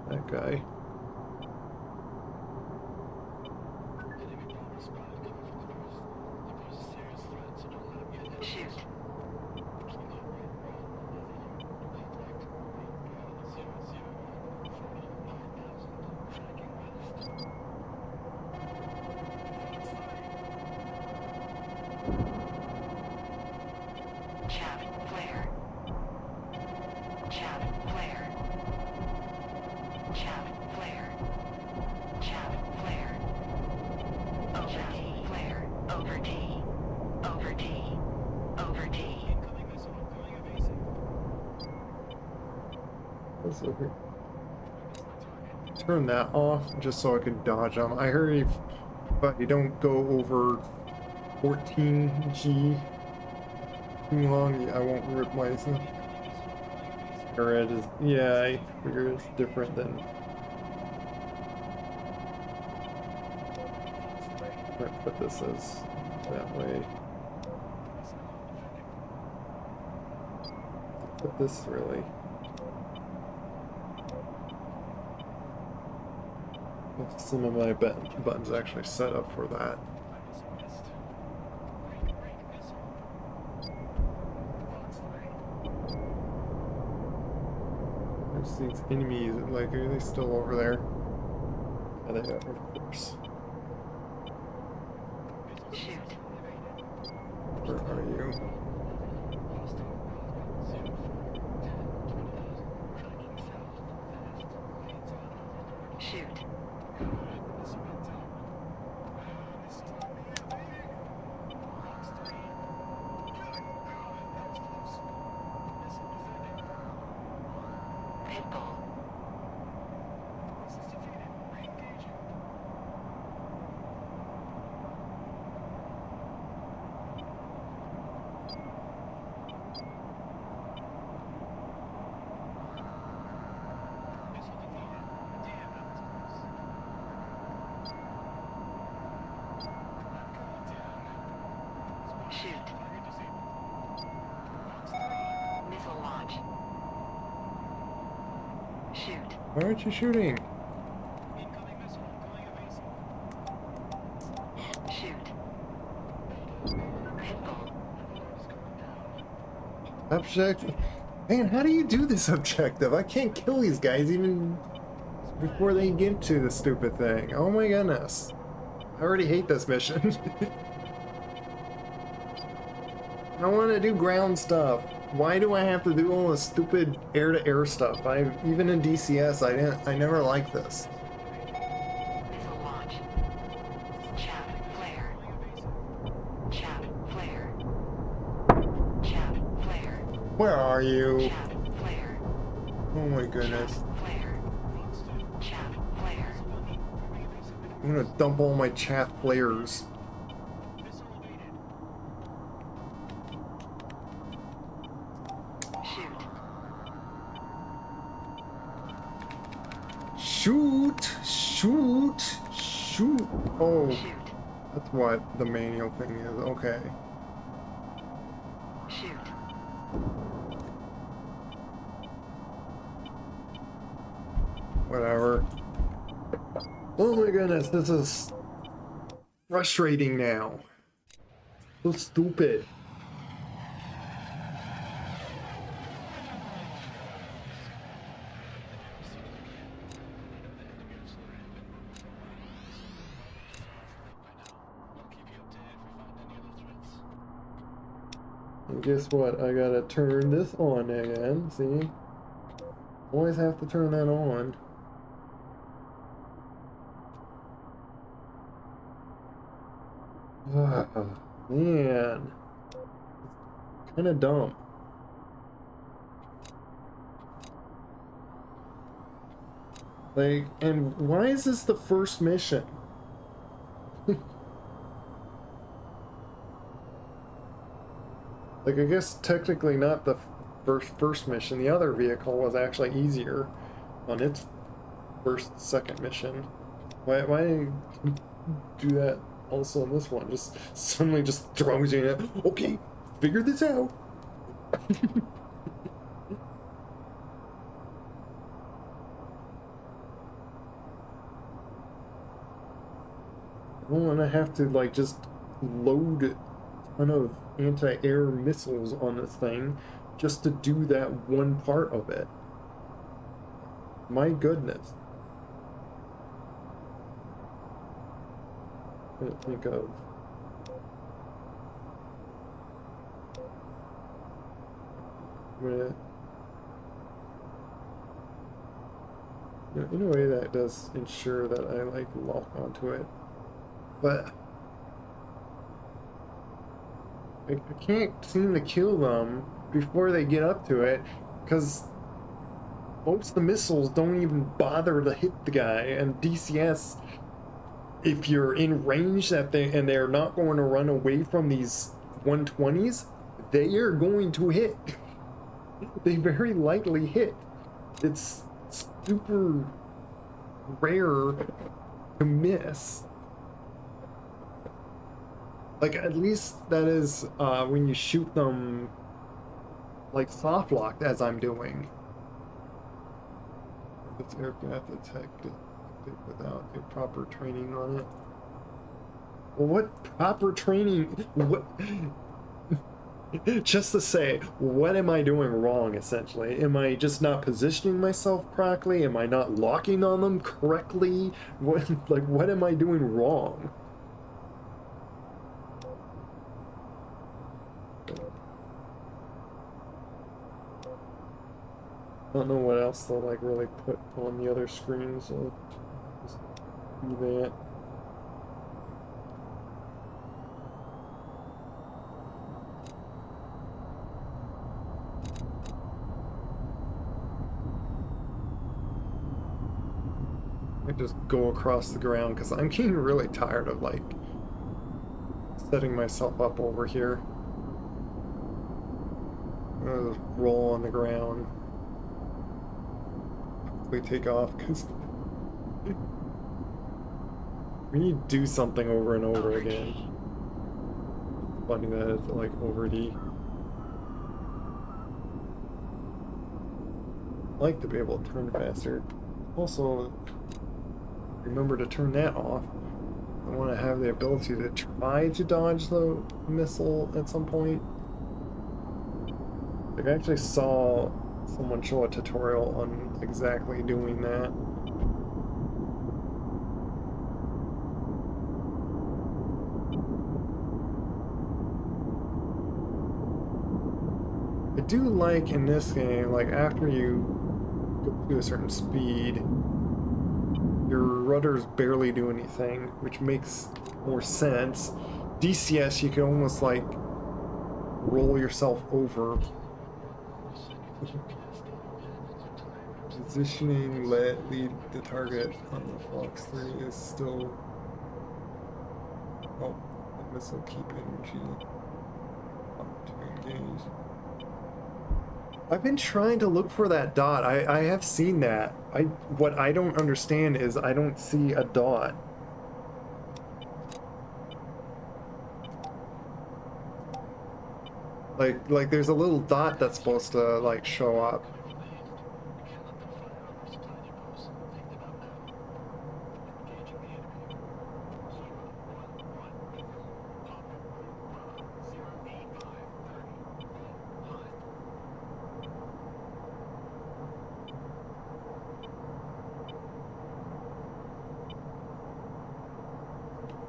That guy. Shoot. Chaff flare. Chaff flare. Chaff flare. Chaff flare. Over T. Flare. Over T. Over T. Over T. What's over? Turn that off just so I can dodge them. I heard if but you don't go over 14G too long, I won't rip my red is yeah, I figure it's different than might put this as that way. Put this really. Some of my buttons actually set up for that. There's these enemies, like, are they still over there? Yeah, they are, of course. Shoot. Where are you? Shoot. Pitbull. Shoot. Missile launch. Shoot. Why aren't you shooting? Shoot. Pitbull. Objective. Man, how do you do this objective? I can't kill these guys even before they get to the stupid thing. Oh my goodness. I already hate this mission. I want to do ground stuff. Why do I have to do all this stupid air-to-air stuff? Even in DCS, I never liked this. Missile launch. Chaff flare. Chaff flare. Chaff flare. Where are you? Chaff flare. Oh my goodness. Flare. Chaff flare. I'm gonna dump all my chaff flares. Shoot. Shoot! Shoot! Shoot! Oh, Shoot. that's what the manual thing is. Okay. Shoot. Whatever. Oh my goodness, this is frustrating now. So stupid. And guess what? I gotta turn this on again. See? Always have to turn that on. Man, kind of dumb. Like, and why is this the first mission? Like, I guess technically not the first mission. The other vehicle was actually easier on its second mission. Why do that also in this one? Just suddenly just throws you in. Okay, figure this out. Well, and I have to like just load a ton of anti-air missiles on this thing just to do that one part of it. My goodness. I can't think of. In a way that does ensure that I like lock onto it, but I can't seem to kill them before they get up to it, because most of the missiles don't even bother to hit the guy, and DCS, if you're in range and they're not going to run away from these 120s, they are going to hit. They very likely hit. It's super rare to miss. Like, at least that is when you shoot them like soft locked, as I'm doing. This aircraft detected without a proper training on it. Well, what proper training? What? Just to say, what am I doing wrong, essentially? Am I just not positioning myself correctly? Am I not locking on them correctly? What am I doing wrong? I don't know what else they'll like really put on the other screen, so just do that. I just go across the ground because I'm getting really tired of like setting myself up over here. I'm gonna just roll on the ground. We take off because we need to do something over and over again. It's funny that it's like already. I like to be able to turn faster. Also, remember to turn that off. I want to have the ability to try to dodge the missile at some point. Like, I actually saw someone show a tutorial on exactly doing that. I do like in this game, like after you go to a certain speed, your rudders barely do anything, which makes more sense. DCS, you can almost like roll yourself over. Positioning, lead the target on the Fox 3 is still. Oh, the missile keep energy up to engage. I've been trying to look for that dot. I have seen that. What I don't understand is I don't see a dot. Like there's a little dot that's supposed to like show up.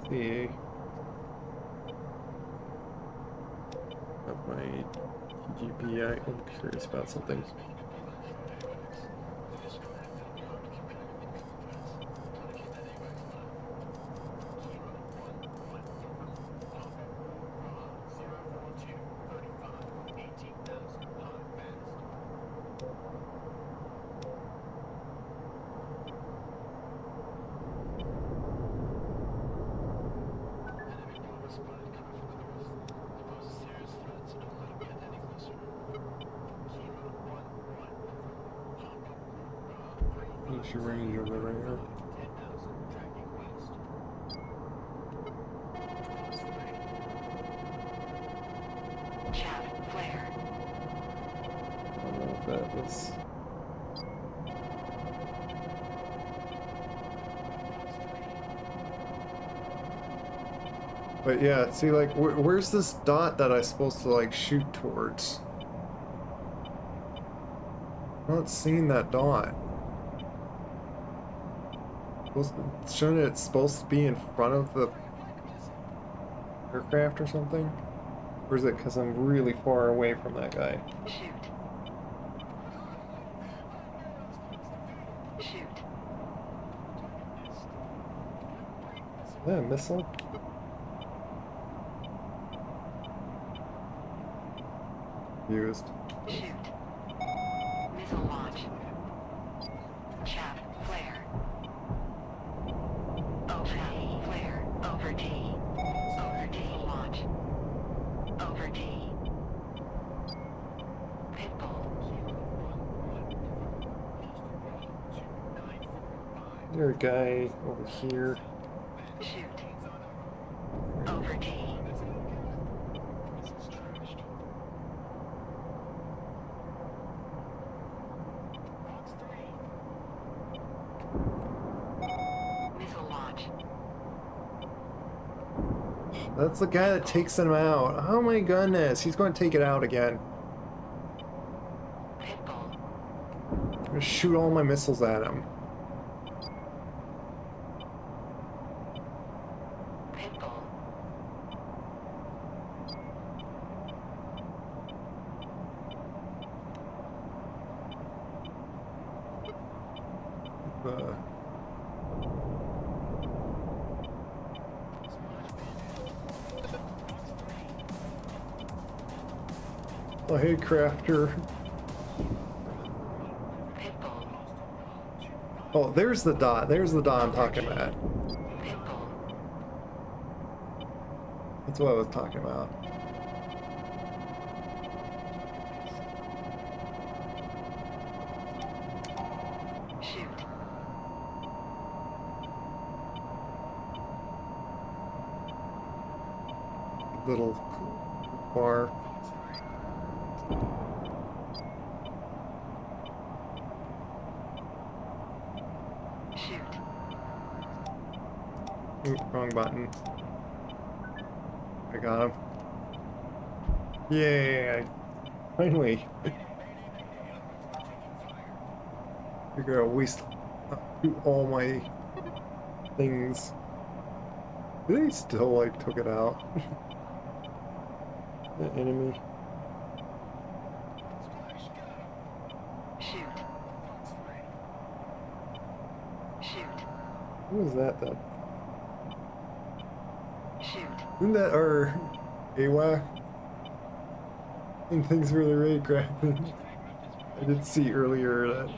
See. Of my GP, I'm curious about something. What's your range over there? Chaff, flare. I don't know if that was. But yeah, see, like, where's this dot that I'm supposed to, like, shoot towards? I'm not seeing that dot. Shouldn't it's supposed to be in front of the aircraft or something? Or is it because I'm really far away from that guy? Shoot. Shoot. Is that a missile? Used. Shoot. Missile launch. Chaff, flare. Over D, flare. Over D. Over D, launch. Over D. Pitbull. Is there a guy over here? Shoot. Over D. Missile launch. That's the guy that takes them out. Oh my goodness, he's going to take it out again. Pitbull. I'm going to shoot all my missiles at him. Pitbull. Uh, oh, hey, Crafter. Pitbull. Oh, there's the dot. There's the dot I'm talking about. Pitbull. That's what I was talking about. Shoot. Little bar. Shoot. Ooh, wrong button. I got him. Yay! Finally. Figure out waste all my things. They still like took it out. The enemy. Shoot. Shoot. Who was that then? Shoot. Isn't that our AWAC? And things really rate grabbing. I did see earlier that.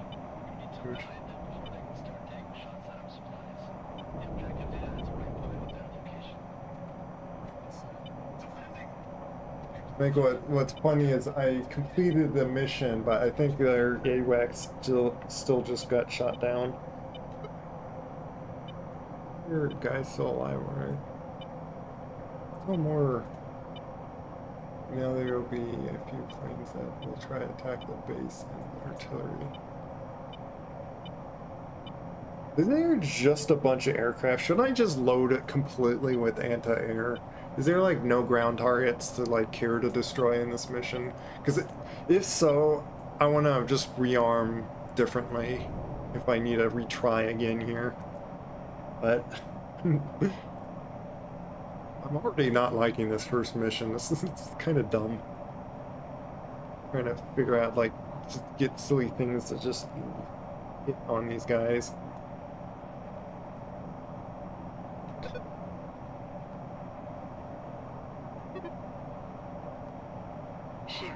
I think what's funny is I completed the mission, but I think their AWAC still just got shot down. Your guy's still alive, right? Still more. Now there will be a few planes that will try to attack the base and artillery. Is there just a bunch of aircraft? Should I just load it completely with anti-air? Is there like no ground targets to like care to destroy in this mission? Because if so, I want to just rearm differently if I need to retry again here. But I'm already not liking this first mission. This is kind of dumb. Trying to figure out like just get silly things to just hit on these guys. Shoot.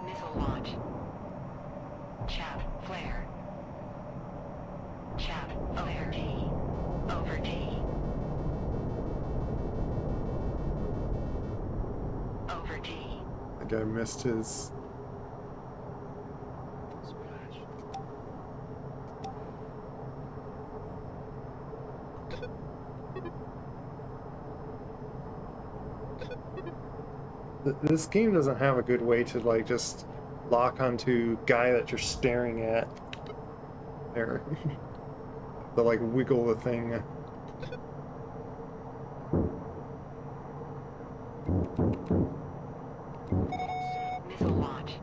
Missile launch. Chaff, flare. Chaff, flare. D. Over D. Over D. The guy missed his. This game doesn't have a good way to like just lock onto guy that you're staring at. There. To like wiggle the thing. Missile launch.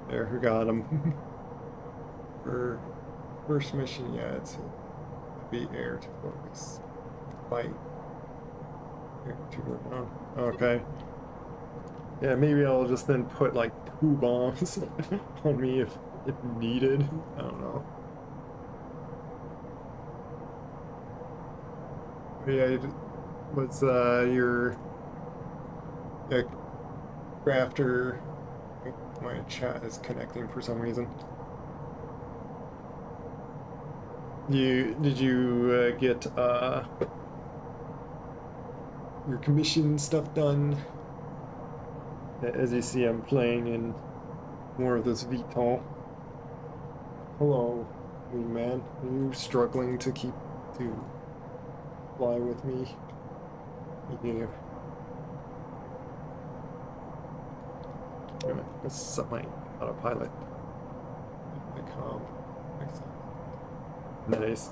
There, who got him? For first mission, yeah, it's be air to focus. Fight. Air to ground. Okay. Yeah, maybe I'll just then put like 2 bombs on me if needed. I don't know. Yeah, what's your crafter? My chat is connecting for some reason. Did you get your commission stuff done? As you see, I'm playing in more of this VTOL. Hello, wingman. Are you struggling to fly with me? Yeah. Let's set my autopilot. My comm. Nice.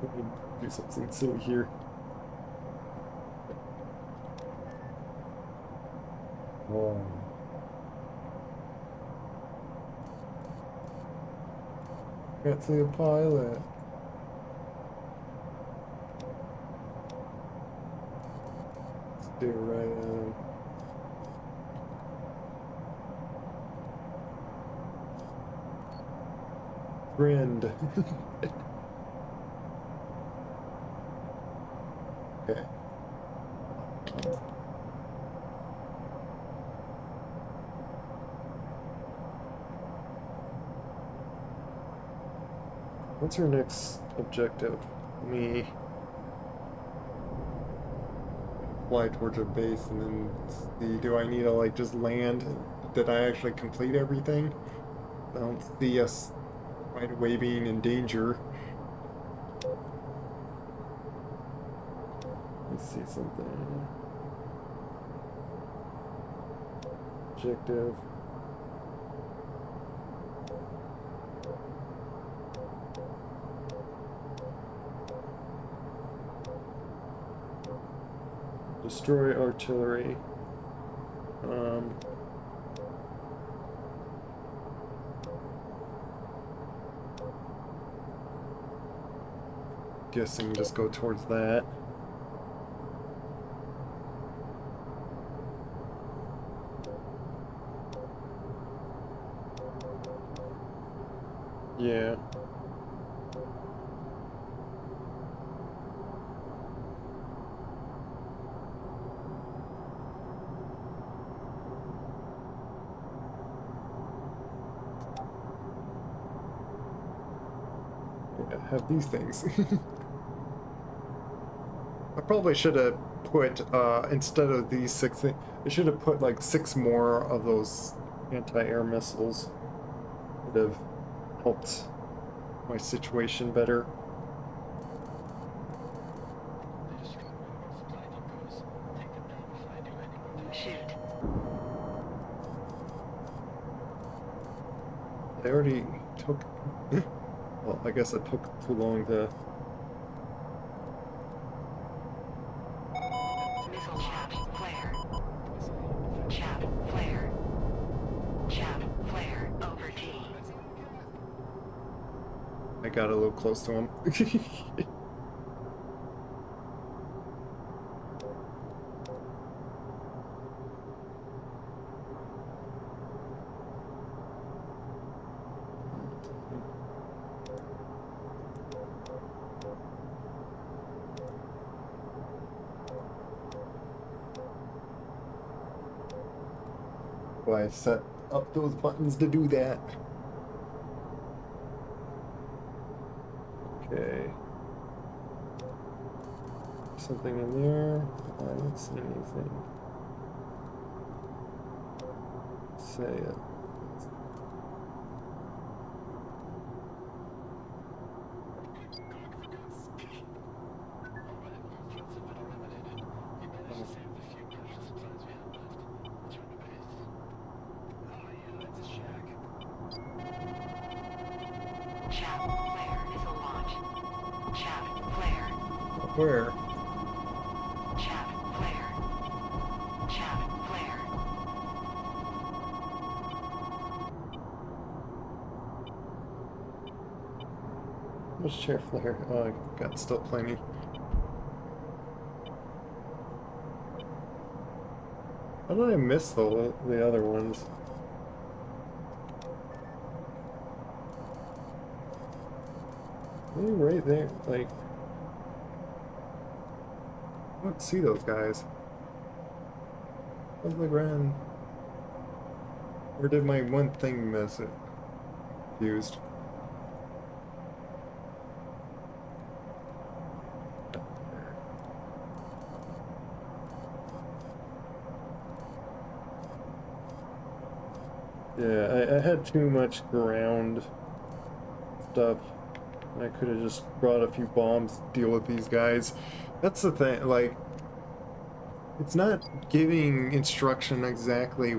Let me do something silly here. Oh. Can't see a pilot. Stay right on. Friend. Okay. What's our next objective? Let me fly towards our base and then see, do I need to like just land? Did I actually complete everything? I don't see us right away being in danger. Let's see something. Objective. Destroy artillery. Guessing just go towards that. Yeah. Have these things. I probably should have put, instead of these 6 things, I should have put like 6 more of those anti-air missiles. Would have helped my situation better. Shoot. I already took... Well, I guess it took too long to... Missile chaff flare. Chaff flare. Chaff flare over T. I got a little close to him. Why I set up those buttons to do that. Okay. Something in there. I don't see anything. Say it. Where? Chaff flare. Chaff flare. What's chair flare? Oh, I got still plenty. How did I miss the other ones? Are they right there? Like, I don't see those guys. Where's the ground? Or did my one thing miss it? Used. Yeah, I had too much ground stuff. I could have just brought a few bombs to deal with these guys. That's the thing, like, it's not giving instruction exactly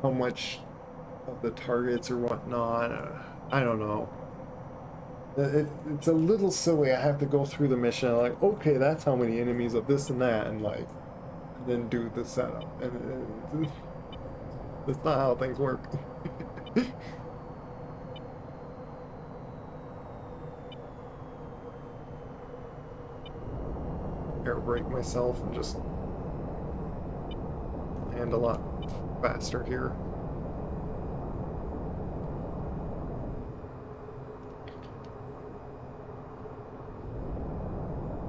how much of the targets or whatnot. I don't know. It's a little silly. I have to go through the mission, like, okay, that's how many enemies of this and that, and like, then do the setup. And that's not how things work. Air brake myself and just land a lot faster here.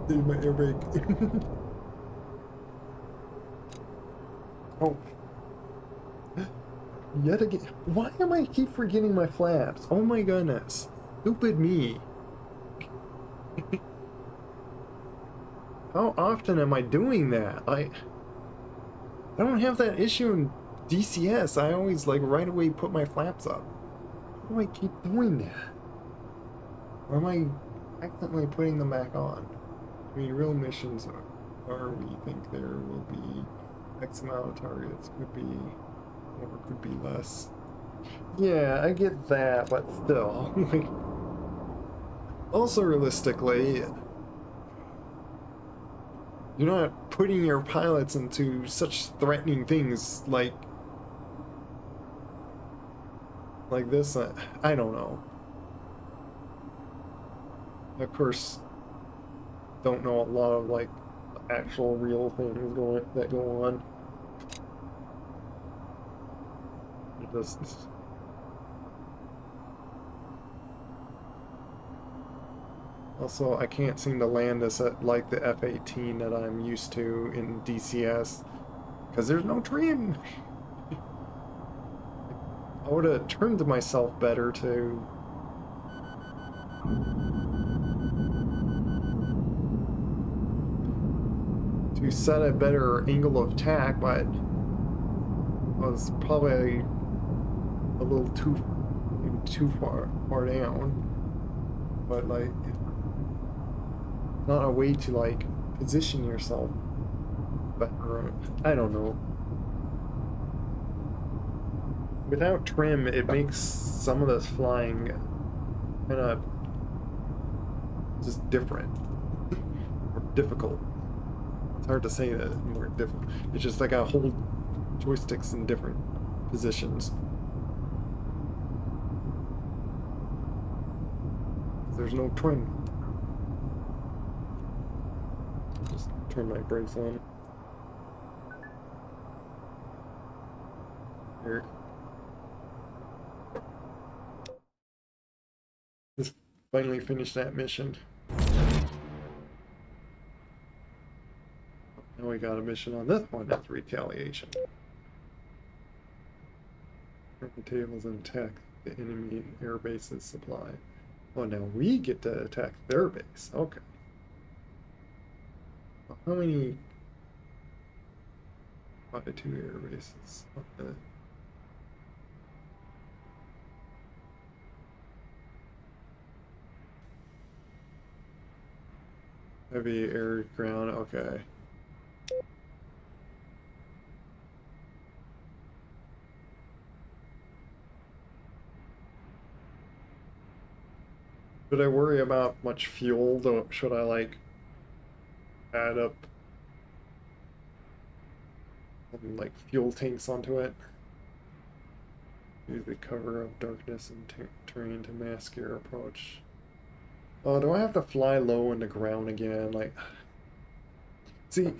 Did my air brake. Oh. Yet again. Why am I keep forgetting my flaps? Oh my goodness. Stupid me. How often am I doing that? I don't have that issue in DCS. I always like right away put my flaps up. How do I keep doing that? Or am I accidentally putting them back on? I mean, real missions are we think there will be X amount of targets. Could be more, could be less. Yeah, I get that, but still. Like, also realistically, you're not putting your pilots into such threatening things like this. I don't know. Of course, don't know a lot of like actual real things that go on. It just also, I can't seem to land this at like the F-18 that I'm used to in DCS because there's no trim. I would have trimmed myself better to set a better angle of attack, but I was probably a little too far down. But like, not a way to like position yourself better. I don't know. Without trim, it makes some of this flying kind of just different or difficult. It's hard to say that more difficult. It's just like I hold joysticks in different positions. There's no trim. Just turn my brakes on. Here. Just finally finished that mission. Now we got a mission on this one. That's retaliation. Broken tables and attack the enemy air base's supply. Oh, now we get to attack their base. Okay. Well, how many? 2 air bases. Okay. Heavy air ground. Okay. Should I worry about much fuel? Though, should I like add up some like fuel tanks onto it? Use the cover of darkness and terrain to mask your approach. Oh, do I have to fly low in the ground again? Like, see,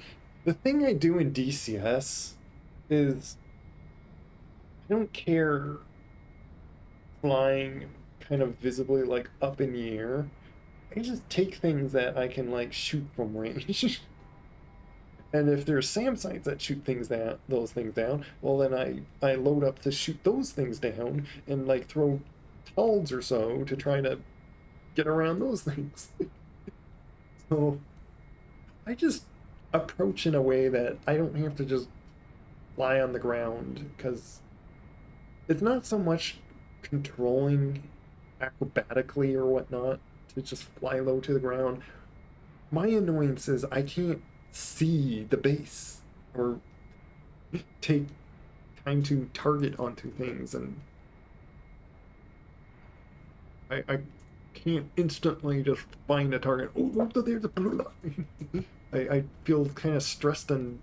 the thing I do in DCS is I don't care flying kind of visibly like up in the air. I just take things that I can like shoot from range. And if there's SAM sites that shoot those things down, well then I load up to shoot those things down and like throw TOLs or so to try to get around those things. So I just approach in a way that I don't have to just fly on the ground because it's not so much controlling acrobatically or whatnot to just fly low to the ground. My annoyance is I can't see the base or take time to target onto things, and I can't instantly just find a target. Oh, there's a I feel kind of stressed and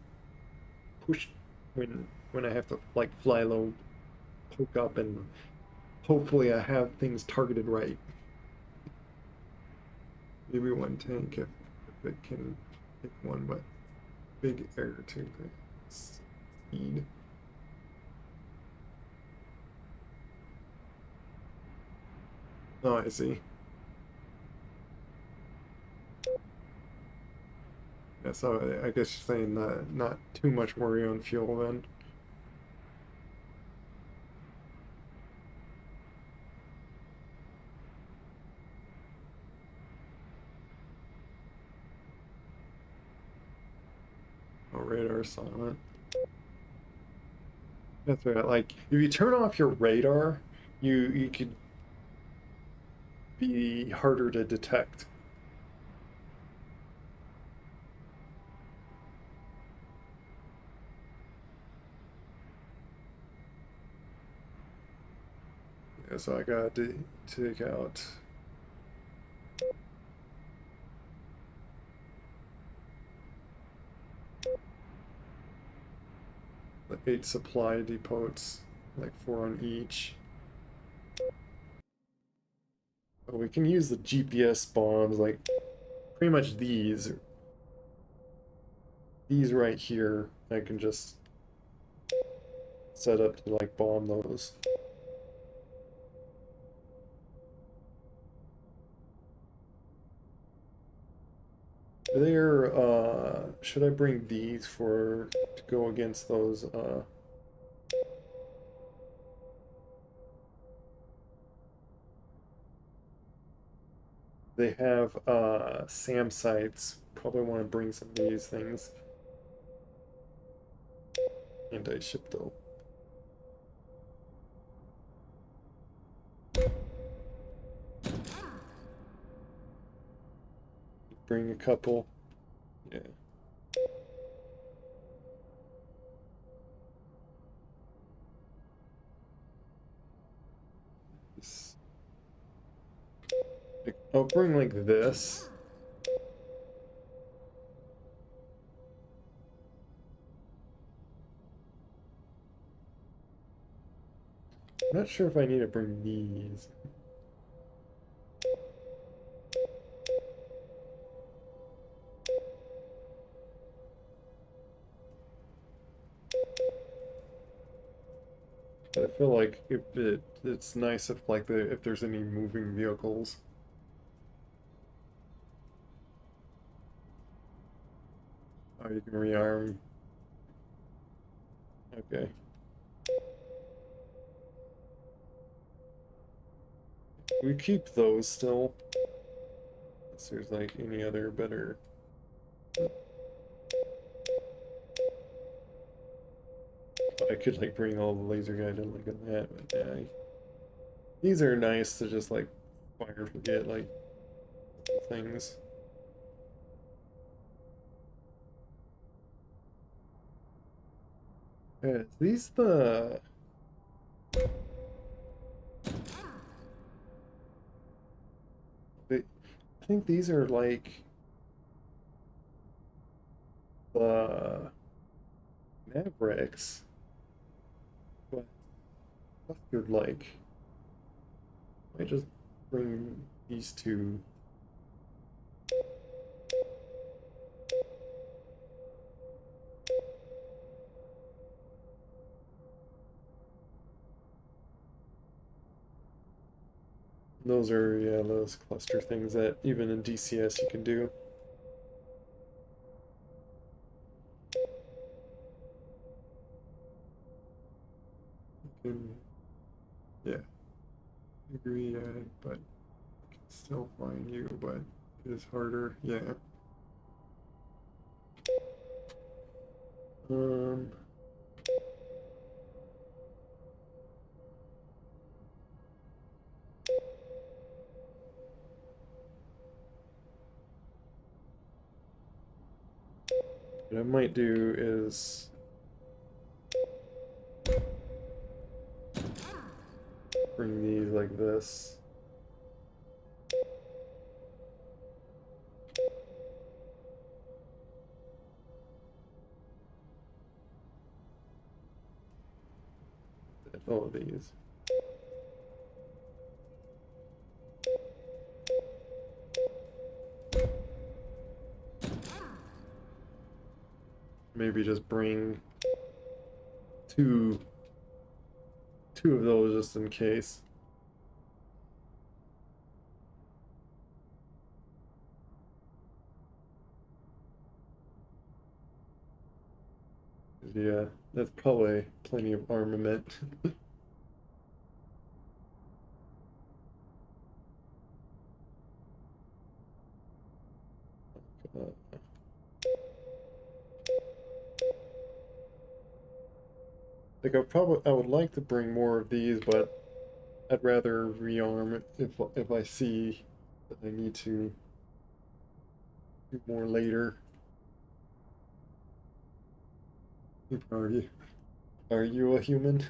pushed when I have to like fly low, poke up, and hopefully I have things targeted right. Maybe one tank if it can pick one, but big air to speed. Oh, I see. Yeah, so I guess you're saying not too much worry on fuel then. Oh, radar silent. That's right. Like if you turn off your radar, you could be harder to detect. Yeah, so I got to take out the 8 supply depots, like 4 on each. But we can use the GPS bombs, like pretty much these right here. I can just set up to like bomb those. There, should I bring these to go against those, they have, SAM sites. Probably want to bring some of these things. Anti-ship though. Bring a couple. Yeah. This. I'll bring like this. I'm not sure if I need to bring these. But I feel like it's nice if like if there's any moving vehicles. Oh, you can rearm. Okay. We keep those still. Unless there's like any other better. I could like bring all the laser guide and look at that, but yeah. These are nice to just like fire forget like things. Yeah, these the think these are like the Mavericks, but clustered like. I just bring these two. Those are, yeah, those cluster things that even in DCS you can do. You can, yeah, agree, but I can still find you, but it is harder, yeah. Um, what I might do is bring these like this. All of these. Maybe just bring two of those just in case. Yeah, that's probably plenty of armament. Like I would like to bring more of these, but I'd rather rearm it if I see that I need to do more later. Are you a human?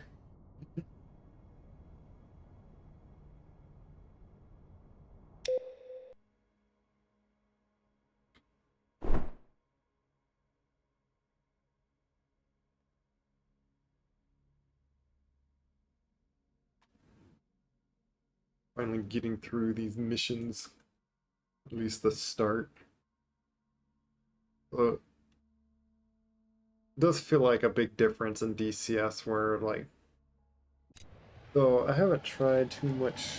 Finally getting through these missions, at least the start. It does feel like a big difference in DCS where like, though I haven't tried too much.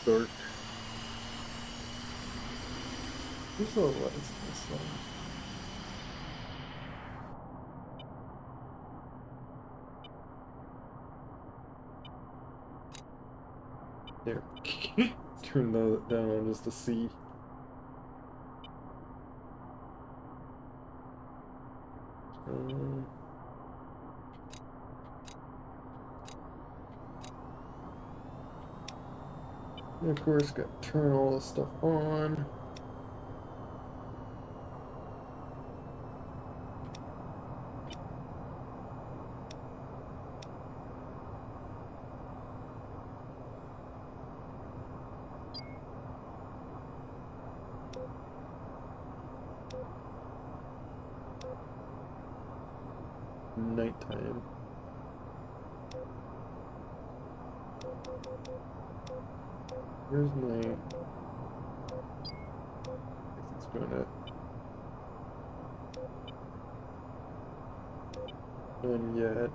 Dark. What's this one? There. Turn those down just to see. And of course, got to turn all this stuff on. Nighttime. Where's my... It's gonna... Done yet.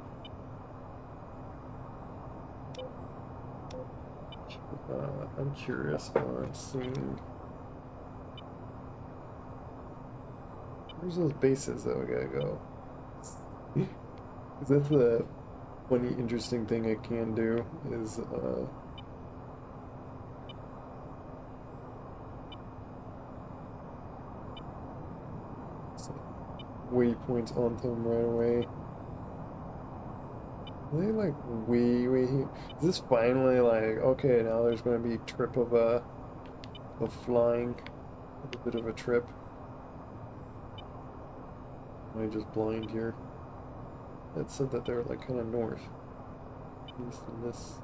I'm curious on seeing... Where's those bases that we gotta go? Is that the funny, interesting thing I can do is, waypoints onto them right away. Are they like way here? Is this finally like, okay, now there's gonna be a trip of flying, a bit of a trip. Am I just blind here? It said that they're like kind of north. East in this.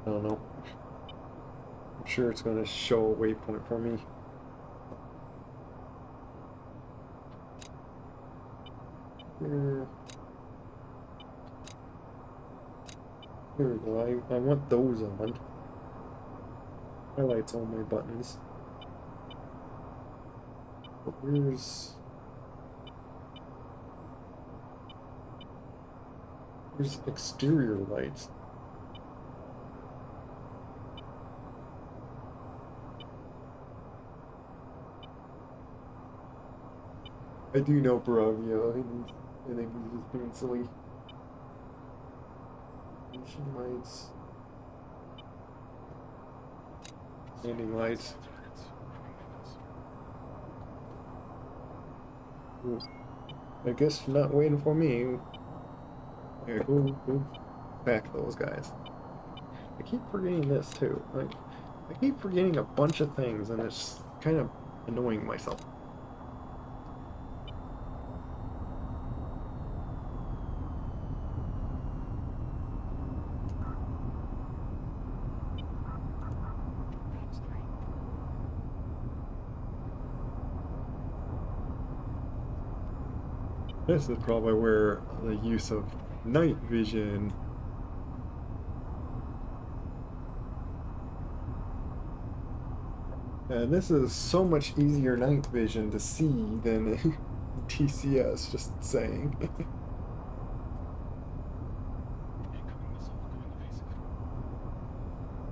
I don't know. I'm sure it's going to show a waypoint for me. Here. Here we go. I want those on. Highlights all my buttons. But where's exterior lights? I do know Bravia. I think he's just being silly. Mission lights. Landing lights. Ooh. I guess you're not waiting for me. Yeah, go back those guys. I keep forgetting this too. Like, I keep forgetting a bunch of things, and it's kind of annoying myself. This is probably where the use of night vision and this is so much easier night vision to see than TCS, just saying.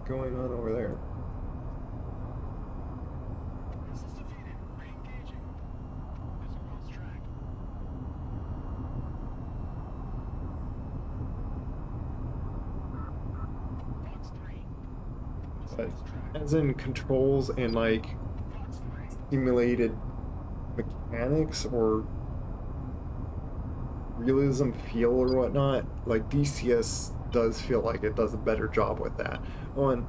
Going on over there? But as in controls and like simulated mechanics or realism feel or whatnot, like DCS does feel like it does a better job with that. Oh, and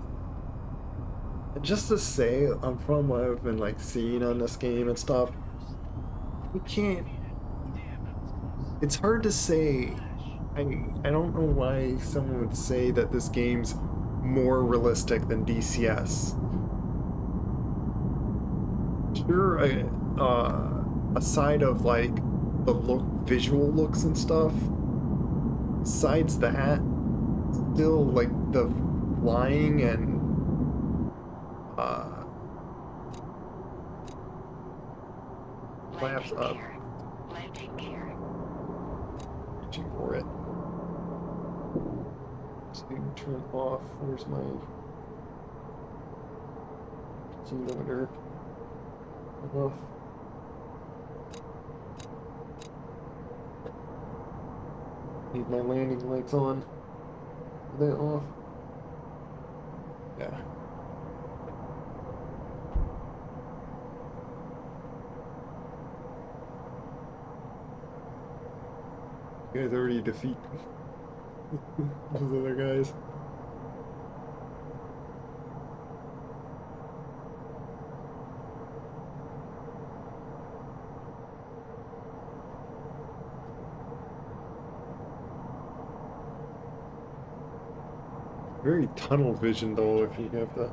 just to say, from what I've been like seeing on this game and stuff, you can't. It's hard to say. I don't know why someone would say that this game's more realistic than DCS. Sure, aside of like the visual looks and stuff, besides that, still like the flying and flaps up. Landing gear. Reaching for it. So turn off. Where's my limiter? Off. Need my landing lights on. Are they off? Yeah. You guys already defeat those other guys. Very tunnel vision though if you have to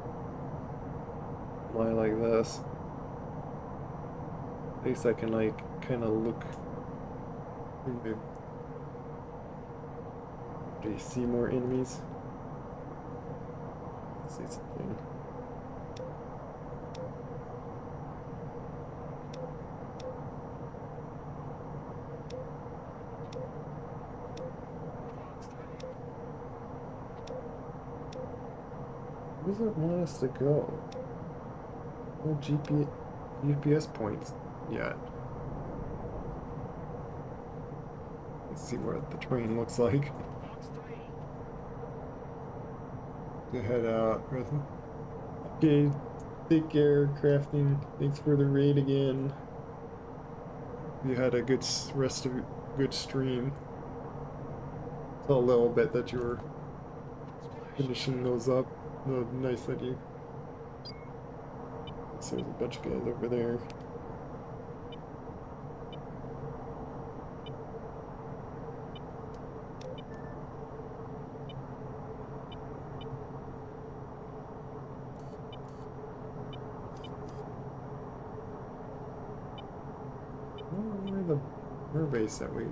fly like this. At least I can like kind of look. Do you see more enemies? Let's see something. Where does it want us to go? No GPS points yet. Let's see what the train looks like. To head out. Okay, take care, crafting. Thanks for the raid again. You had a good rest of good stream. It's a little bit that you were finishing those up. Oh, nice that you So there's a bunch of guys over there. Where the base that we?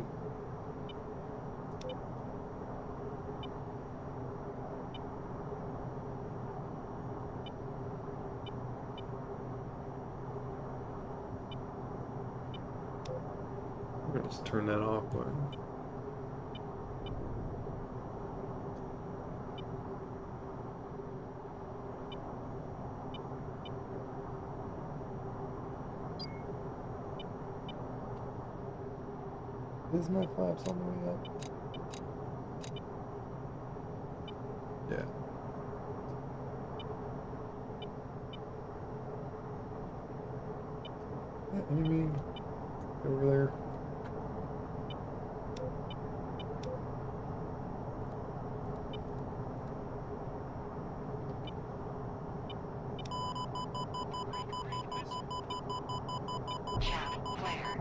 I'm gonna just turn that off. Is my flaps on the way up? Yeah. Enemy over there. Chaff, flare.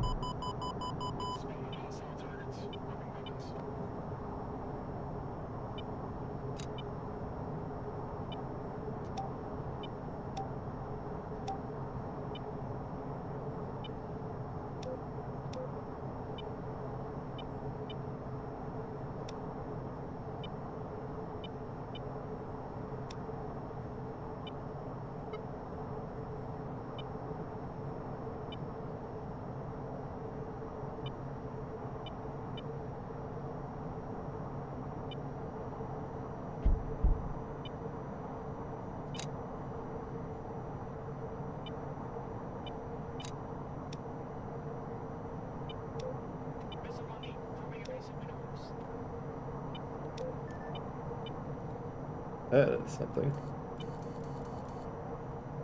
That is something.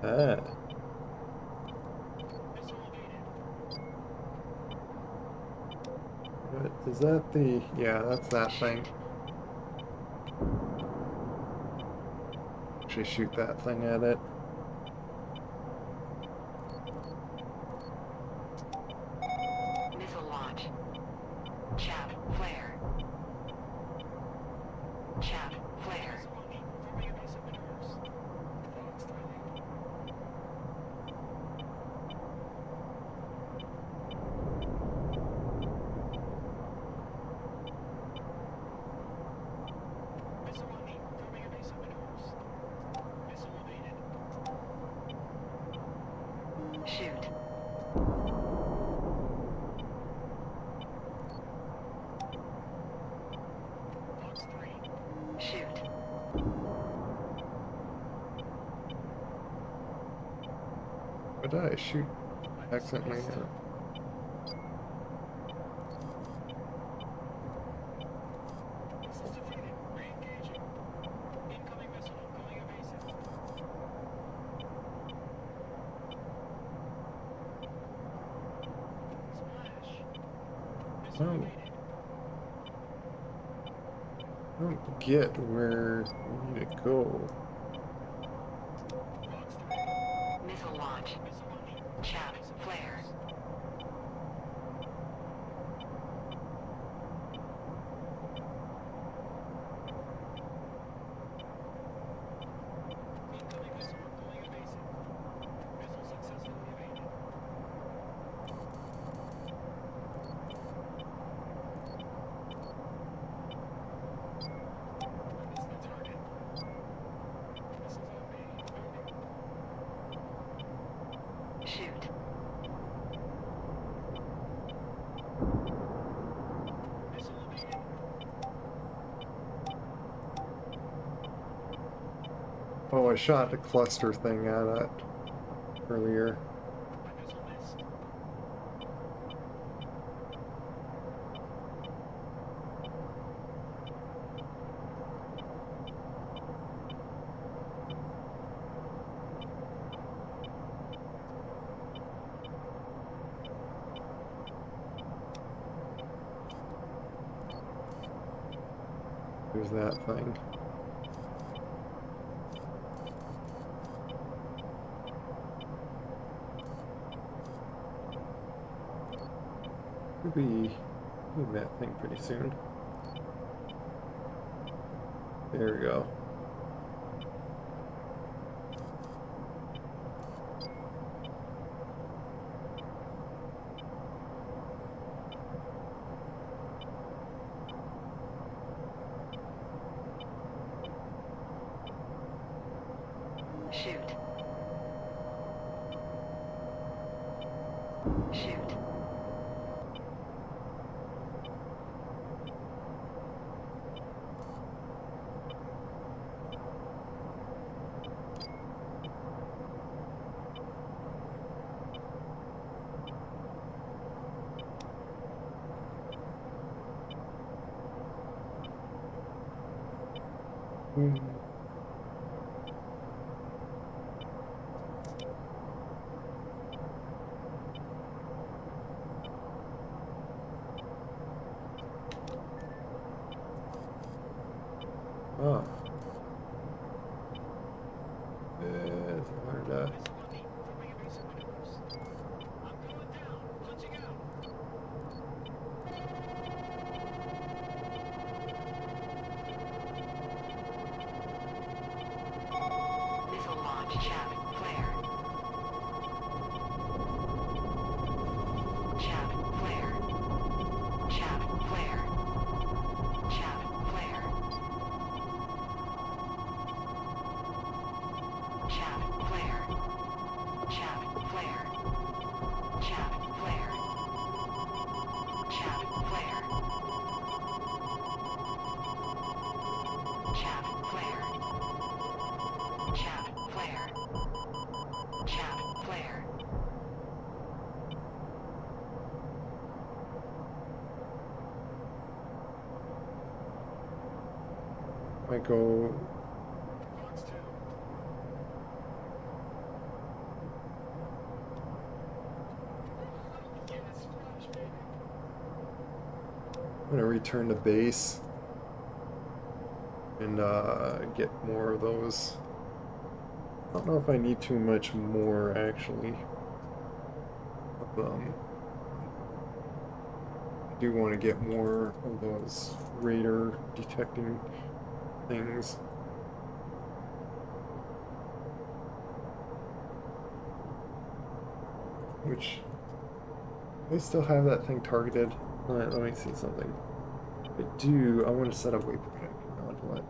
Ah. What, is that the... Yeah, that's that thing. Actually shoot that thing at it. Missile launch. Chaff, flare. Chaff, flare. Shoot. Shoot. What did I shoot accidentally? I don't get where we need to go. Missile launch. Chaff, flare. Shoot. Oh, I shot the cluster thing at it earlier. There's that thing. Should be doing that thing pretty soon. There we go. Shoot. Shoot. Mm. Ah. It's hard to... Missile launch. Chav. Flare. Chav. Flare. Chav. Flare. Chav. Flare. Chav. Flare. Chav. Flare. Chav. Flare. Chav. Flare. Chav. Flare. Chav. Flare. Chav. Flare. I go... I'm gonna return to base and get more of those. I don't know if I need too much more actually of them. I do want to get more of those radar detecting things. Which, they still have that thing targeted. Let me see something. I do, I want to set up waypoint modulate.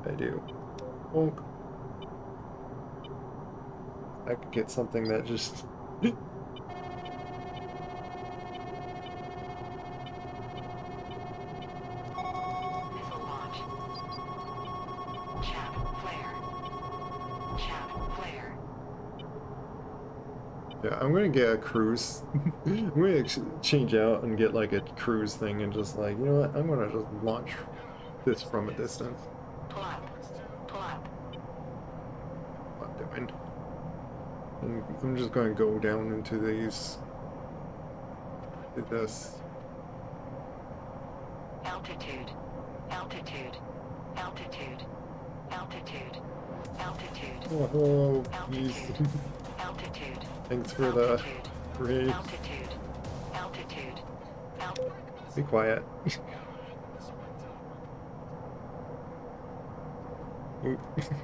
I do. Bonk. I could get something that just... Missile launch. Chav. Flare. Chav. Flare. Yeah, I'm gonna get a cruise. I'm gonna change out and get like a cruise thing and just like, you know what, I'm gonna just launch this from a distance. Pull up. Pull up. What I'm doing. And I'm just gonna go down into these. Do this. Altitude. Altitude. Altitude. Altitude. Altitude. Oh, hello, please. Altitude. Altitude. Thanks for the Altitude. raise. Altitude. Altitude. Be quiet. Oop,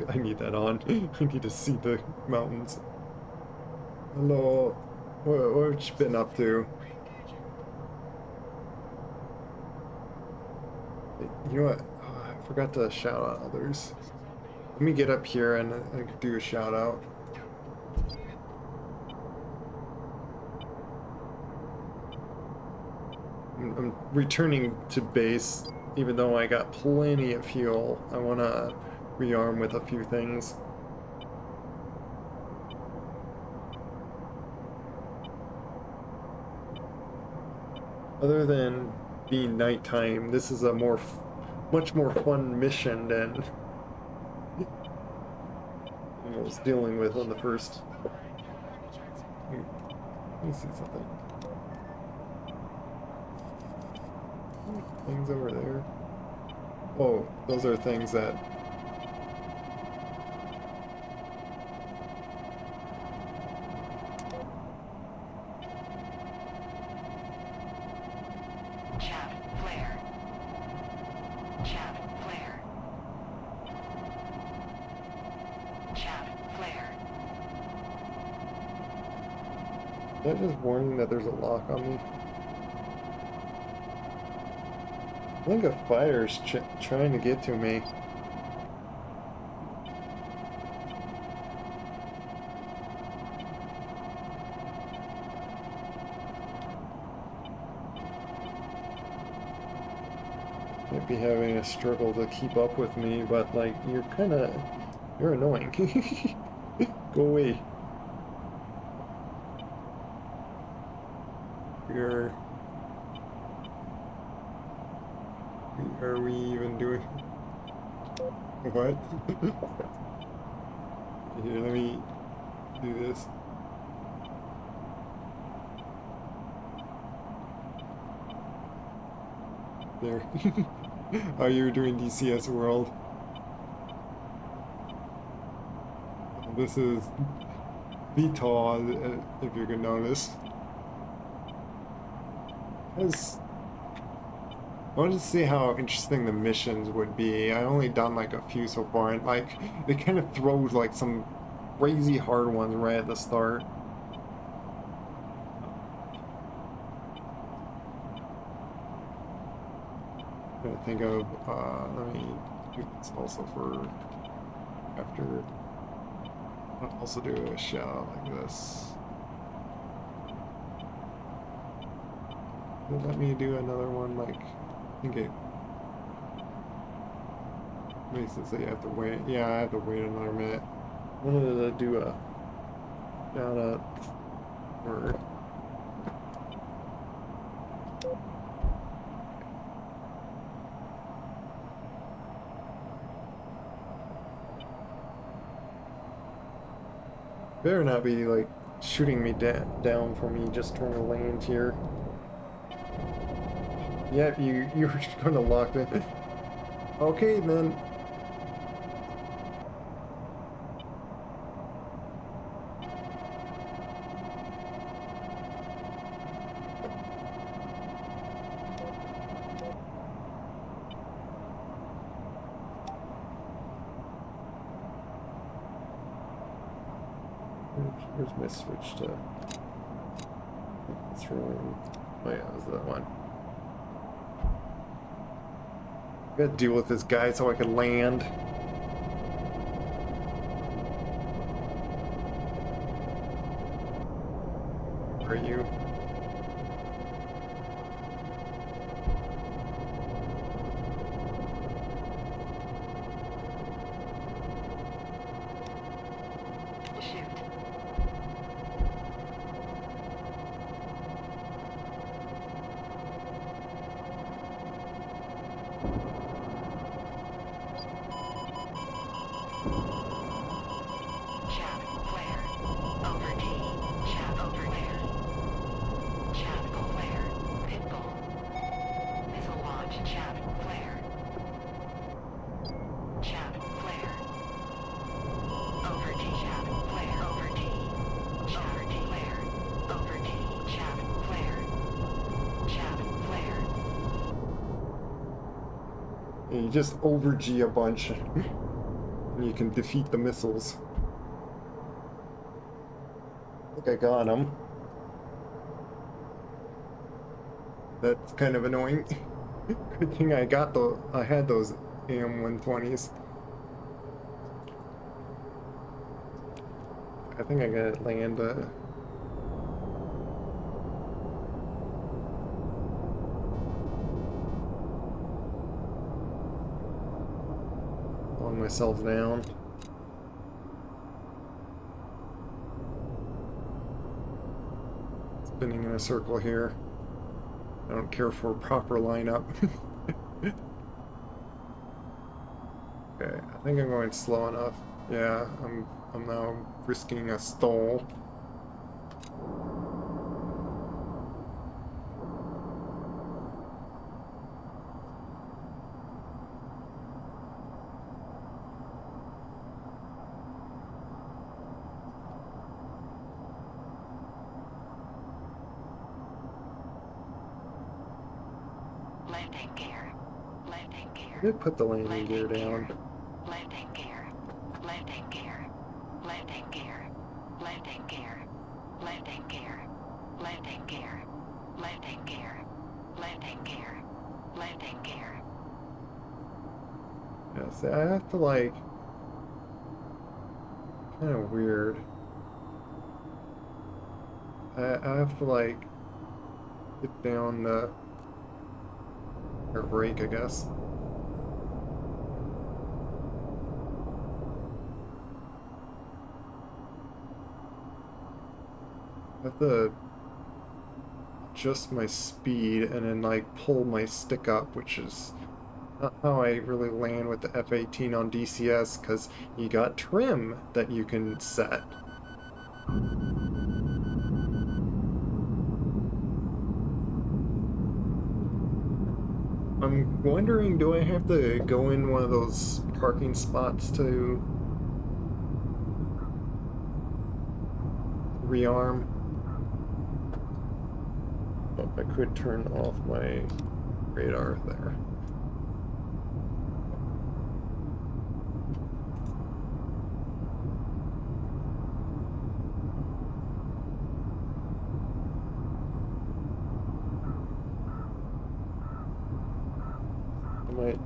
I need that on. I need to see the mountains. Hello. What you been up to? You know what? Oh, I forgot to shout out others. Let me get up here and I could do a shout out. I'm returning to base, even though I got plenty of fuel. I want to rearm with a few things. Other than being nighttime, this is a much more fun mission than I was dealing with on the first. Let me see something. Things over there. Oh, those are things that that just warning that there's a lock on me? I think a fighter's trying to get to me. Might be having a struggle to keep up with me, but like you're annoying. Go away. You're Are we even doing what? Here, let me do this. There. Oh, you're doing DCS World. This is VTOL, if you can notice. I wanted to see how interesting the missions would be. I only done like a few so far, and like they kind of throw like some crazy hard ones right at the start. I'm trying to think of let me do this also for after. I'll also do a shout like this. Let me do another one like. I think it makes it so you have to wait. Yeah, I have to wait another minute. I wanted to do a shout out for better not be like shooting me down for me just trying to land here. Yeah, you're just gonna lock it. Okay, then. Where's my switch to? Throwing. Oh yeah, that's that one. I gotta deal with this guy so I can land. Where are you? Shoot. Chat, flare. Over D. Chat, over there. Chat, flare. Pitbull. Missile launch. Chat, flare. Chat, flare. Over D. Chat, flare. Over D. Chat, flare. Over D. Chat, flare. Chat, flare. And you just over G a bunch, and you can defeat the missiles. I think I got him. That's kind of annoying. Good thing I had those AM-120s. I think I gotta land slowing myself down. Spinning in a circle here. I don't care for a proper lineup. Okay, I think I'm going slow enough. Yeah, I'm now risking a stall. Landing gear. Landing gear. I did put the landing gear down. Landing gear. Landing gear. Landing gear. Landing gear. Landing gear. Landing gear. Landing gear. Landing gear. Landing gear. Yeah, see, I have to like, kind of weird. I have to like get down the or brake, I guess. I have to adjust my speed and then like pull my stick up, which is not how I really land with the F-18 on DCS, because you got trim that you can set. I'm wondering, do I have to go in one of those parking spots to rearm? Oh, I could turn off my radar there. I might.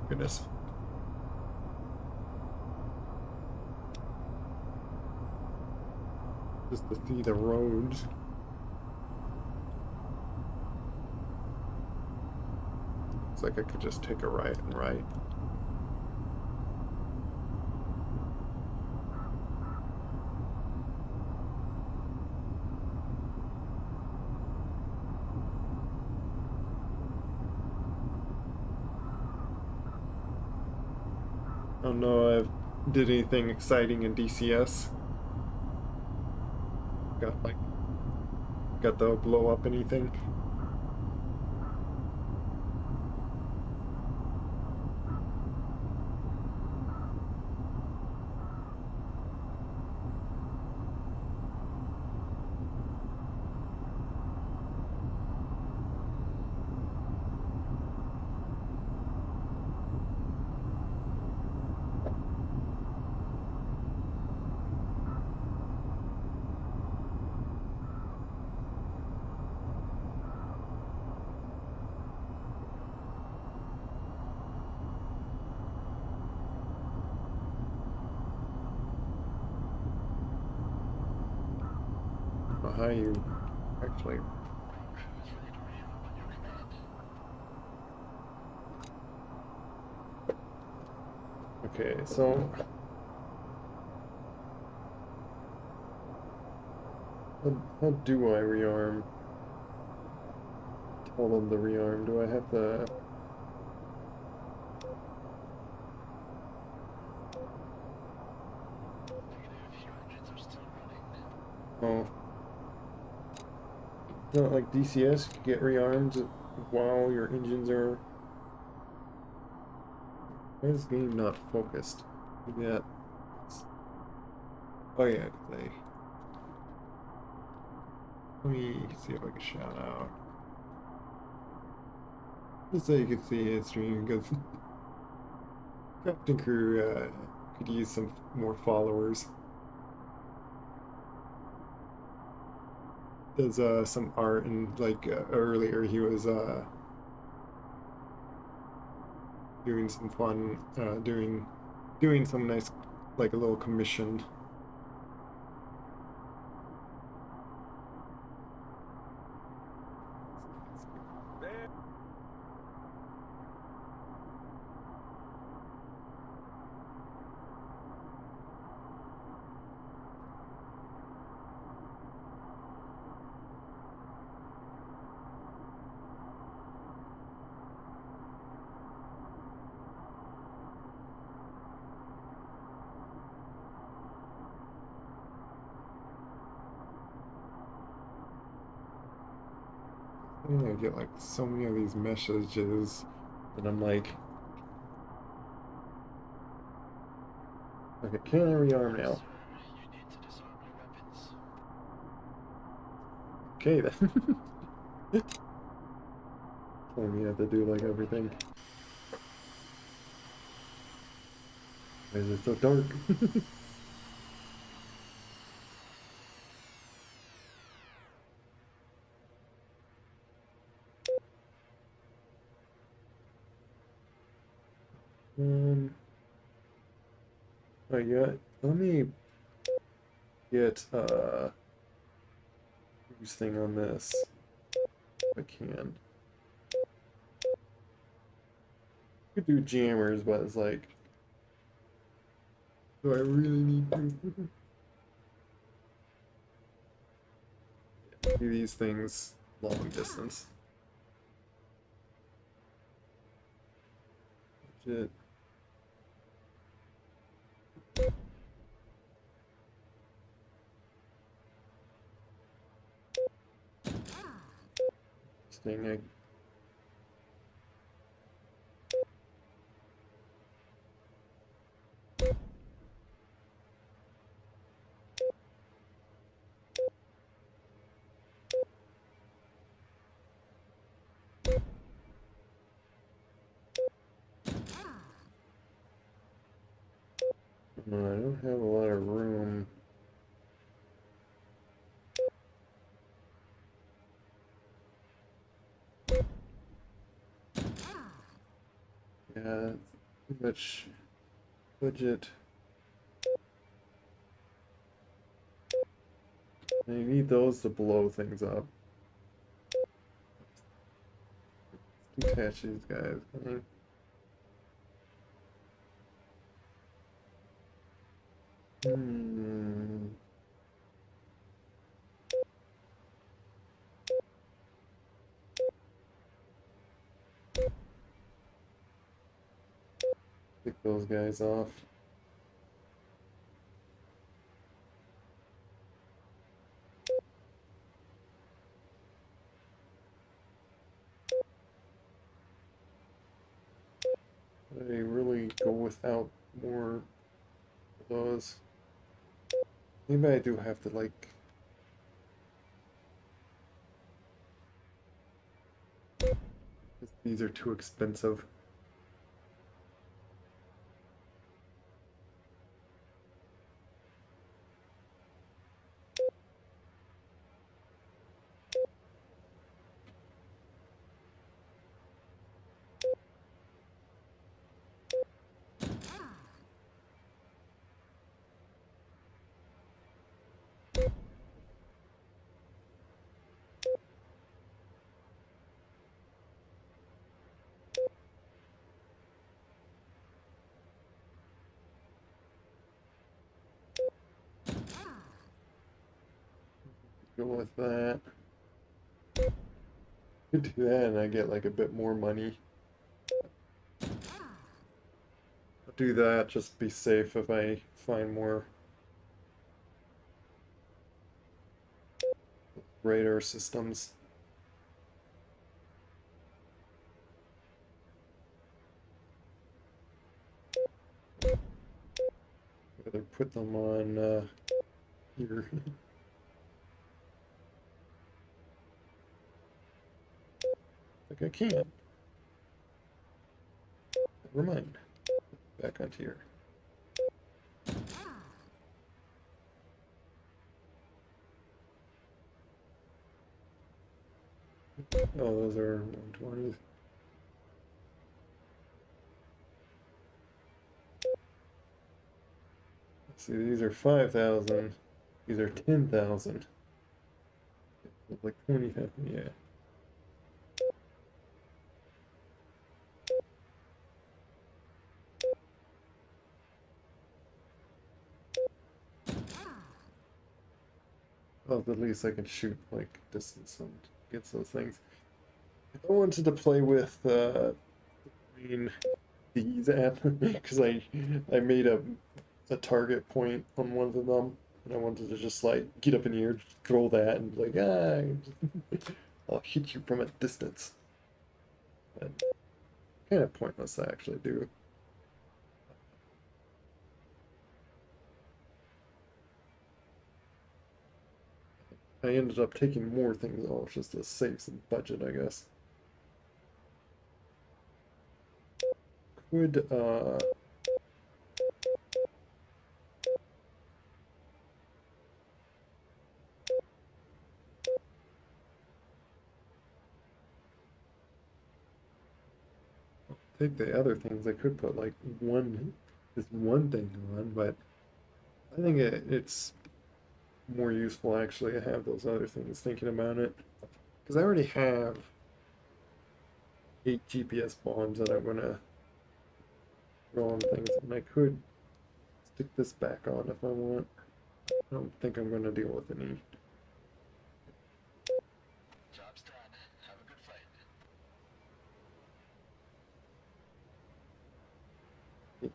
Goodness. Just to see the roads. It's like I could just take a right and right. I don't know if I did anything exciting in DCS. Got to blow up anything. How you actually. Okay, so how do I rearm? Tell them to rearm. Do I have to? Oh, not like DCS. You get rearmed while your engines are. Why is this game not focused? Yeah. Oh yeah, they. Let me see if I can shout out. Just so you can see his stream, because Captain Crew could use some more followers. Does some art, and like earlier he was doing some fun, doing some nice, like a little commission. I get like so many of these messages, and I'm like, okay, can I rearm now? You need to disarm your weapons. Okay then. Telling me I have to do like everything. Why is it so dark? Oh yeah. Let me get whose thing on this. If I can. Could do jammers, but it's like, do I really need to? Do these things long distance. Legit. Interesting. No, I don't have a lot of room. Yeah, too much budget. I need those to blow things up. Detach these guys. Hmm. Pick those guys off. I really go without more of those. Maybe I do have to like. These are too expensive. Go with that. Could do that and I get like a bit more money. I'll do that, just be safe if I find more radar systems. Either put them on here. Like I can. Never mind. Back onto here. Oh, those are 120s. See, these are 5,000. These are 10,000. Like 20,000, yeah. Well, at least I can shoot like distance and get those things. I wanted to play with between these at because I made a target point on one of them and I wanted to just like get up in the air, just throw that and like I'll hit you from a distance. But kind of pointless to actually do. I ended up taking more things off just to save some budget, I guess. Could think the other things I could put like just one thing on, but I think it's more useful actually to have those other things thinking about it. Because I already have 8 GPS bombs that I'm gonna throw on things, and I could stick this back on if I want. I don't think I'm gonna deal with any. Job's done. Have a good flight.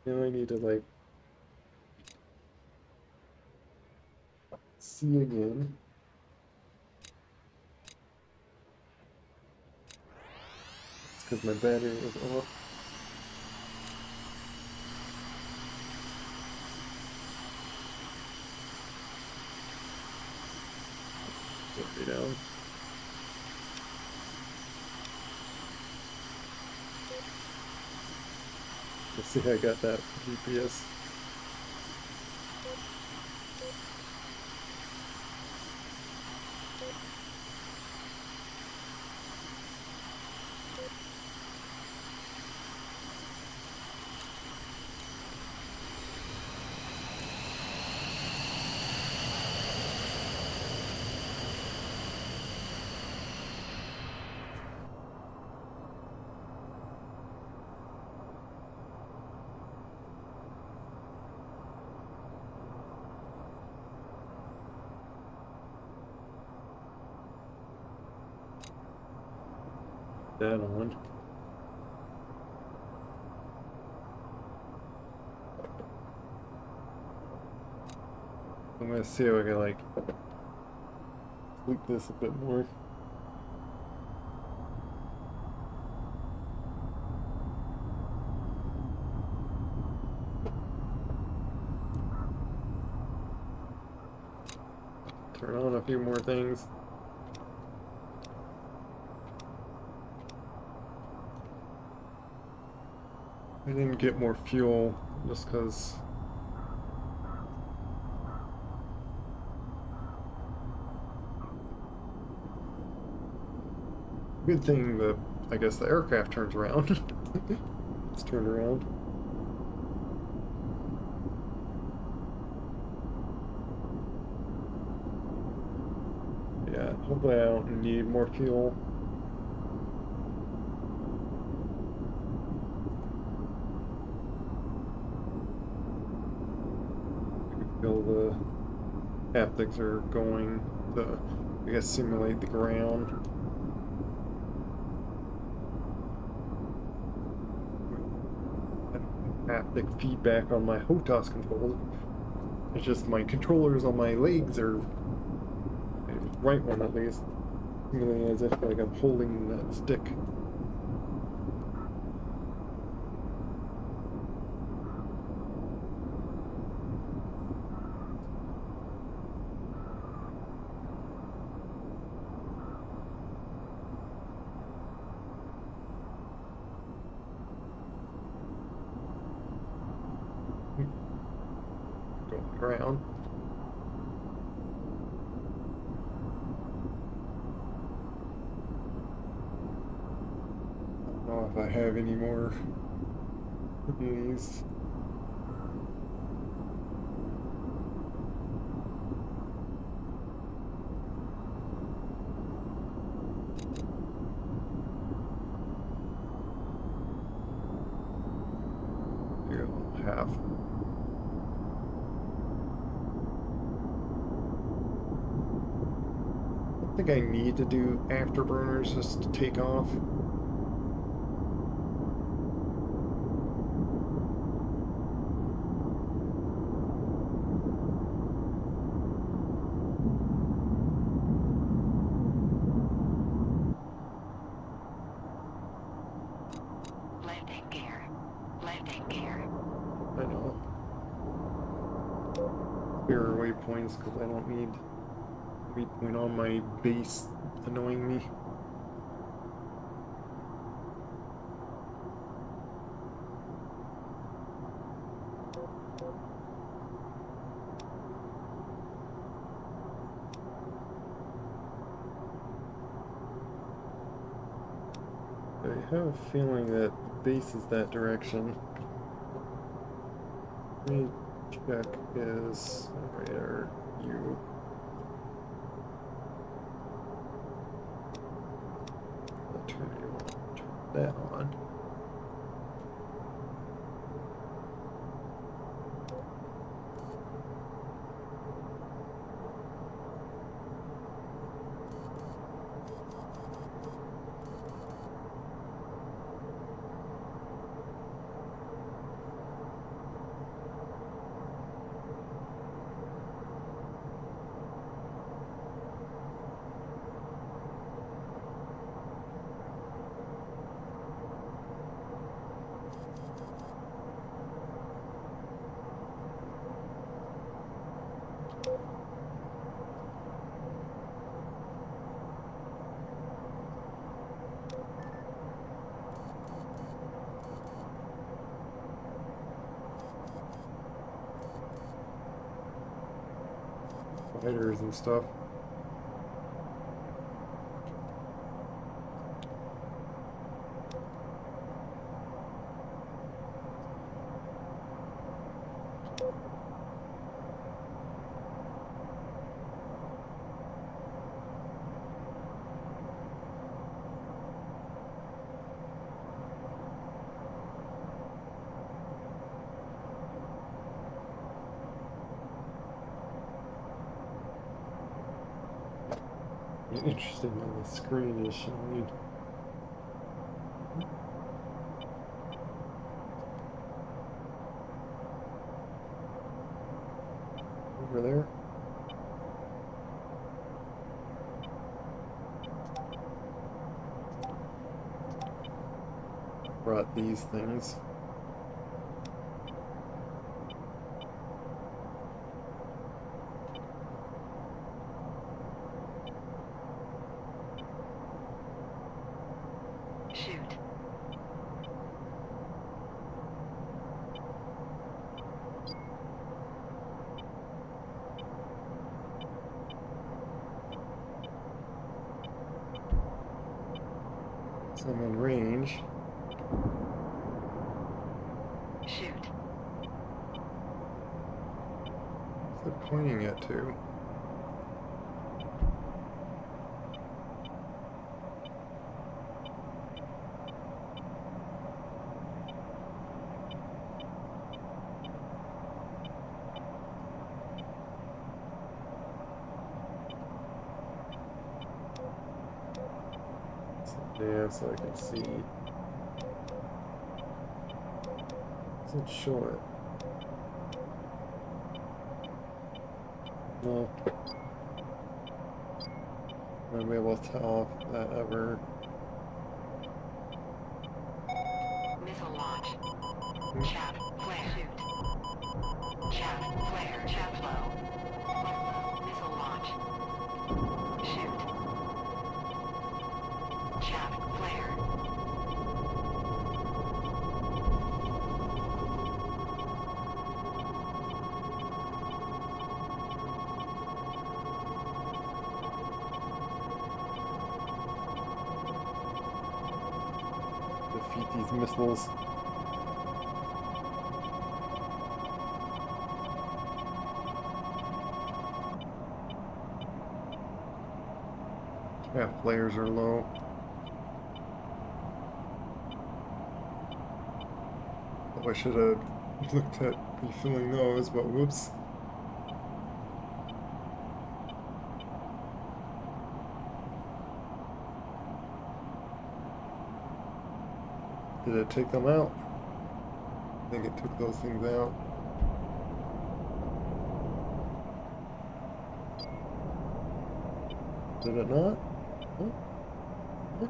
Now I need to like see again. It's because my battery was off. Put me down. Let's see how I got that GPS. That on. I'm gonna see if I can like tweak this a bit more. Turn on a few more things. I didn't get more fuel just because good thing that I guess the aircraft turns around. It's turned around. Yeah, hopefully I don't need more fuel. I can feel the haptics are going to, I guess, simulate the ground. Haptic feedback on my HOTAS controller. It's just my controllers on my legs are right one at least, feeling as if like I'm holding that stick. Going around. I don't know if I have any more of these. Here, half. I think I need to do afterburners just to take off. Landing gear. Landing gear. I know. Clear waypoints because I don't need waypoint on my base annoying me. have a feeling that the base is that direction. Let me check his radar view. I'll turn that on. Fighters and stuff. Interesting on the screen is showing. Over there. Brought these things. Shoot. So I'm in range. Shoot. What's it pointing at to? Yeah, so I can see. Doesn't show it. No. I'm gonna be able to tell if that ever. Missile launch. Chaff. Flare. Shoot. Chaff. Flare. Chaff flow. Missile launch. Shoot. Chaff. Flare. Defeat these missiles. Yeah, flares are low. Oh, I should have looked at refilling those, but whoops. Did it take them out? I think it took those things out. Did it not? Huh? Huh?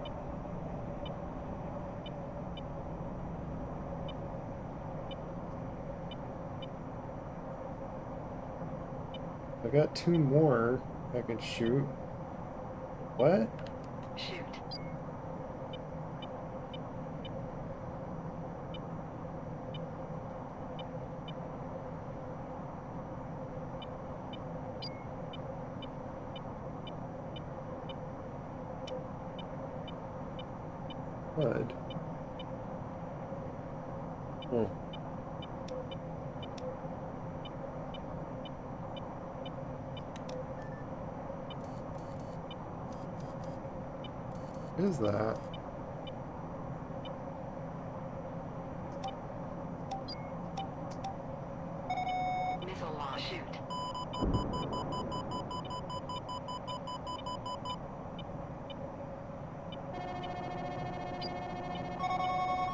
I got 2 more I can shoot. What? Shoot. Good. Oh. What is that? Missile launch. Shoot.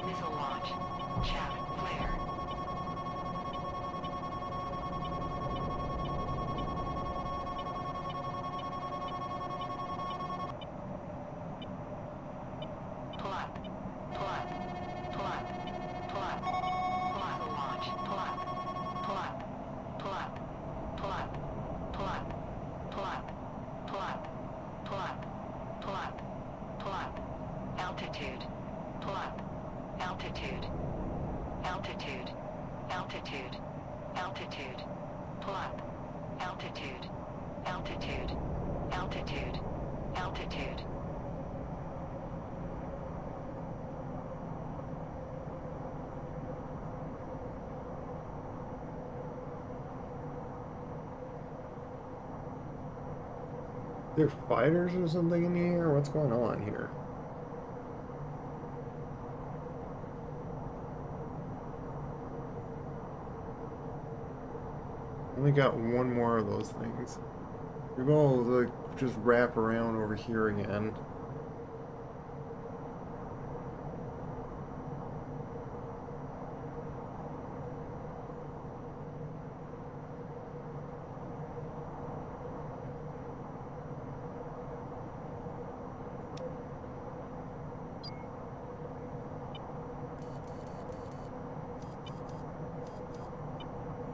Missile launch. Chaff. Flare. Pull up. Pull up. Pull up. Pull up. Pull up. Launch. Pull up. Pull up. Pull up. Pull up. Pull up. Pull up. Pull up. Pull up. Pull up. Pull up. Altitude. Pull up. Altitude. Altitude. Altitude. Altitude. Pull up. Altitude. Altitude. Altitude. Altitude. There fighters or something in the air? What's going on here? Only got one more of those things. We're gonna like just wrap around over here again.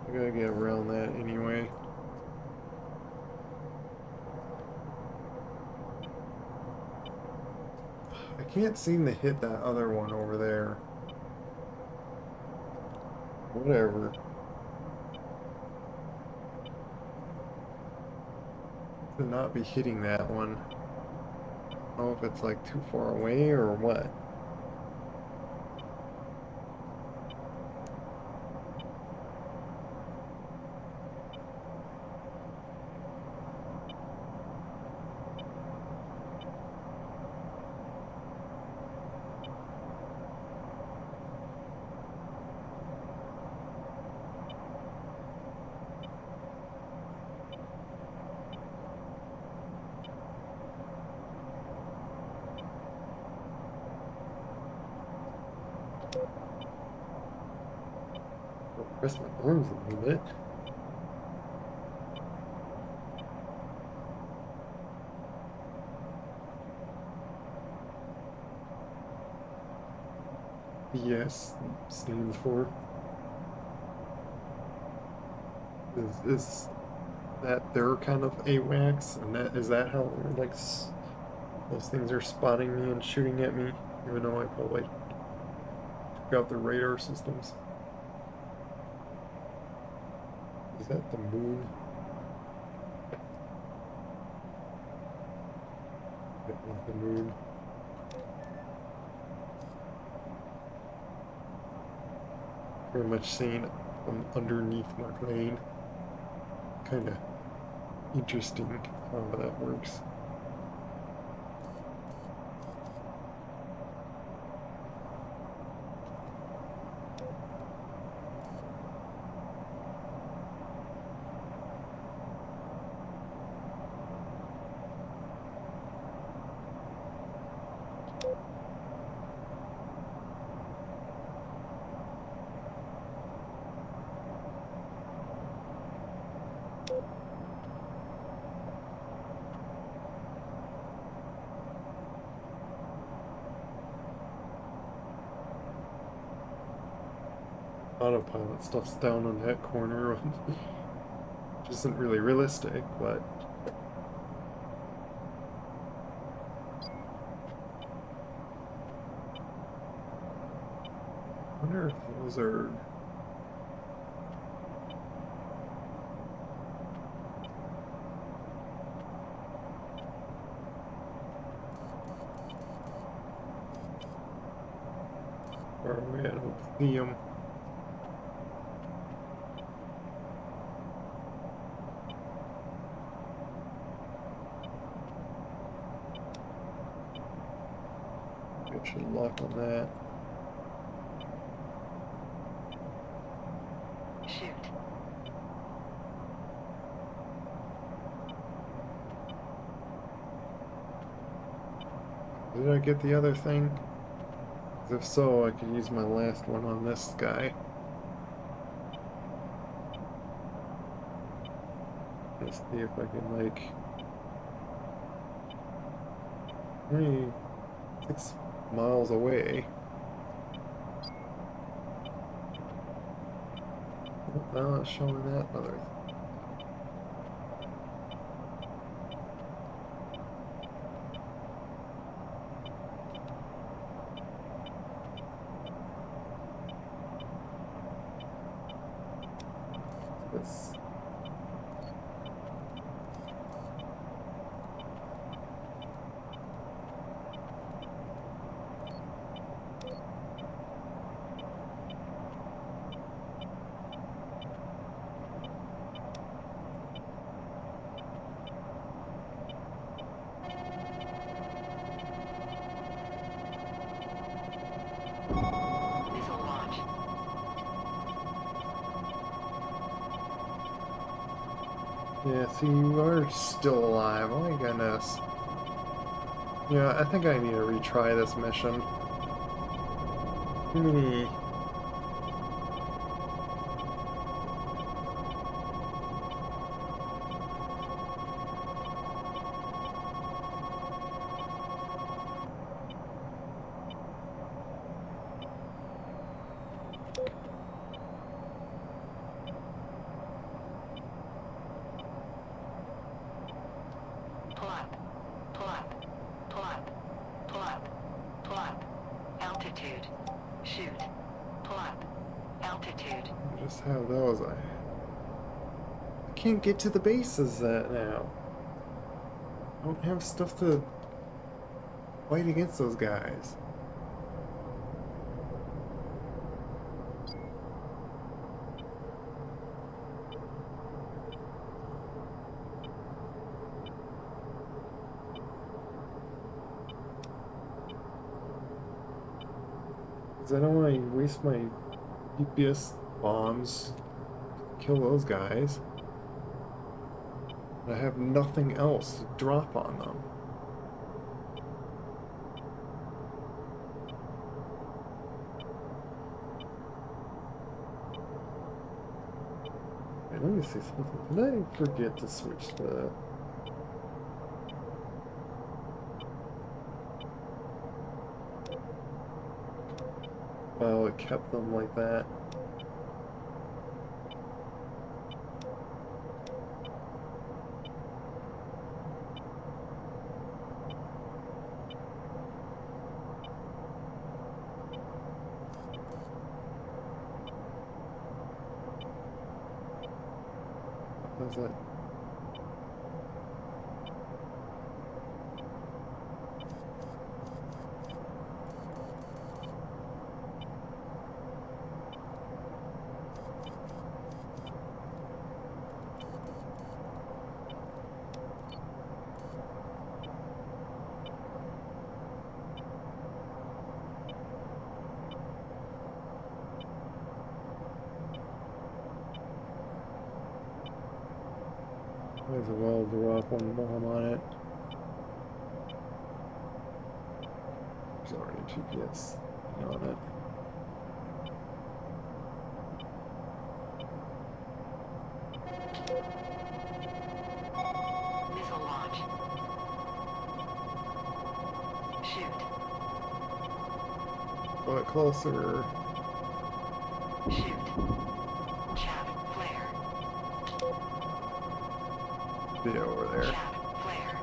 I gotta get around that anyway. I can't seem to hit that other one over there. Whatever. To not be hitting that one. I don't know if it's like too far away or what. Press my arms a little bit. BS stands for. Is that their kind of AWACS? And that is that how like those things are spotting me and shooting at me? Even though I probably took out the radar systems. Is that the moon? That was the moon. Very much seen from underneath my plane. Kind of interesting how that works. Autopilot stuff's down on that corner, which isn't really realistic, but I wonder if those are far away. I don't see them. Should lock on that. Shoot. Did I get the other thing? 'Cause if so, I could use my last one on this guy. Let's see if I can, like... Only 6 miles away. Oh, now it's showing that other. This. Missile launch. Yeah, see, you are still alive. Oh my goodness. Yeah, I think I need to retry this mission. Too many. Pull up. Pull up. Pull up. Pull up. Pull up. Altitude. Shoot. Pull up. Altitude. Just have those. I can't get to the bases now. I don't have stuff to fight against those guys. Because I don't want to waste my GPS bombs to kill those guys. I have nothing else to drop on them. Wait, let me see something. Did I forget to switch the... Oh, it kept them like that. How's that? Might as well drop one bomb on it. There's already a GPS on it. Missile launch. Shoot. But closer. Shoot. Chaff flare. Yeah, over there. Chaff flare.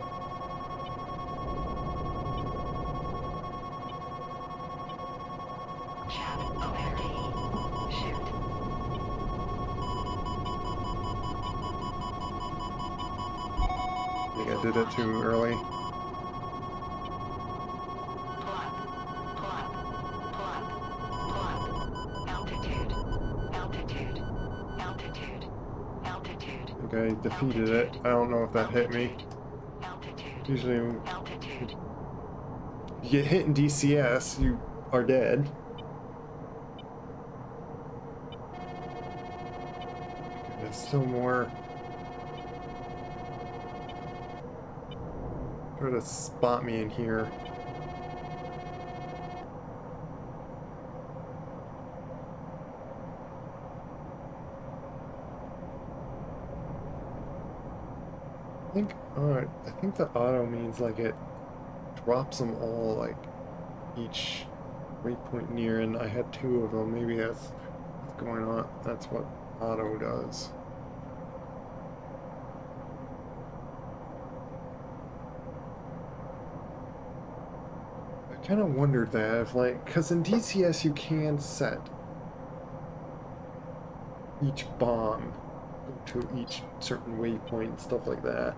Chaff OMD. Shoot. I think I did it too early. Pull up. Pull up. Pull up. Pull up. Altitude. Altitude. Altitude. Altitude. I think I defeated it. I don't know if that hit me. Altitude. Usually Altitude. get hit in DCS, you are dead. There's still more. Try to spot me in here. I think the auto means like it drops them all like each waypoint near, and I had 2 of them. Maybe that's what's going on. That's what auto does. I kind of wondered that if like, because in DCS you can set each bomb to each certain waypoint and stuff like that.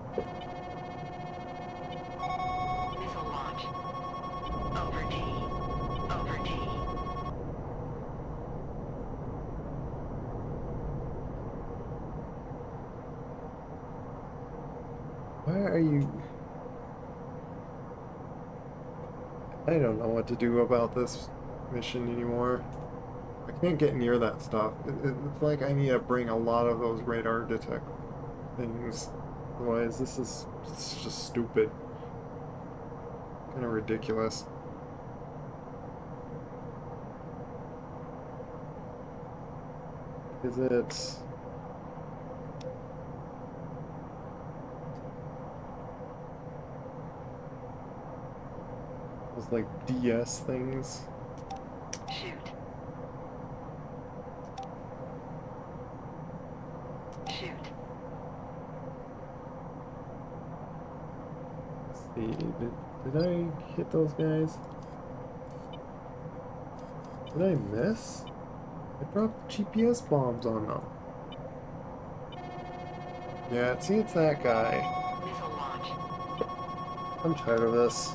Missile launch. Over T. Over T. Why are you... I don't know what to do about this mission anymore. I can't get near that stuff. It's like I need to bring a lot of those radar detect things. Otherwise, it's just stupid. Kind of ridiculous. Is it... Those like DS things? Shoot. Shoot. Let's see, did I hit those guys? Did I miss? I dropped GPS bombs on them. Yeah, see, it's that guy. Missile launch. I'm tired of this.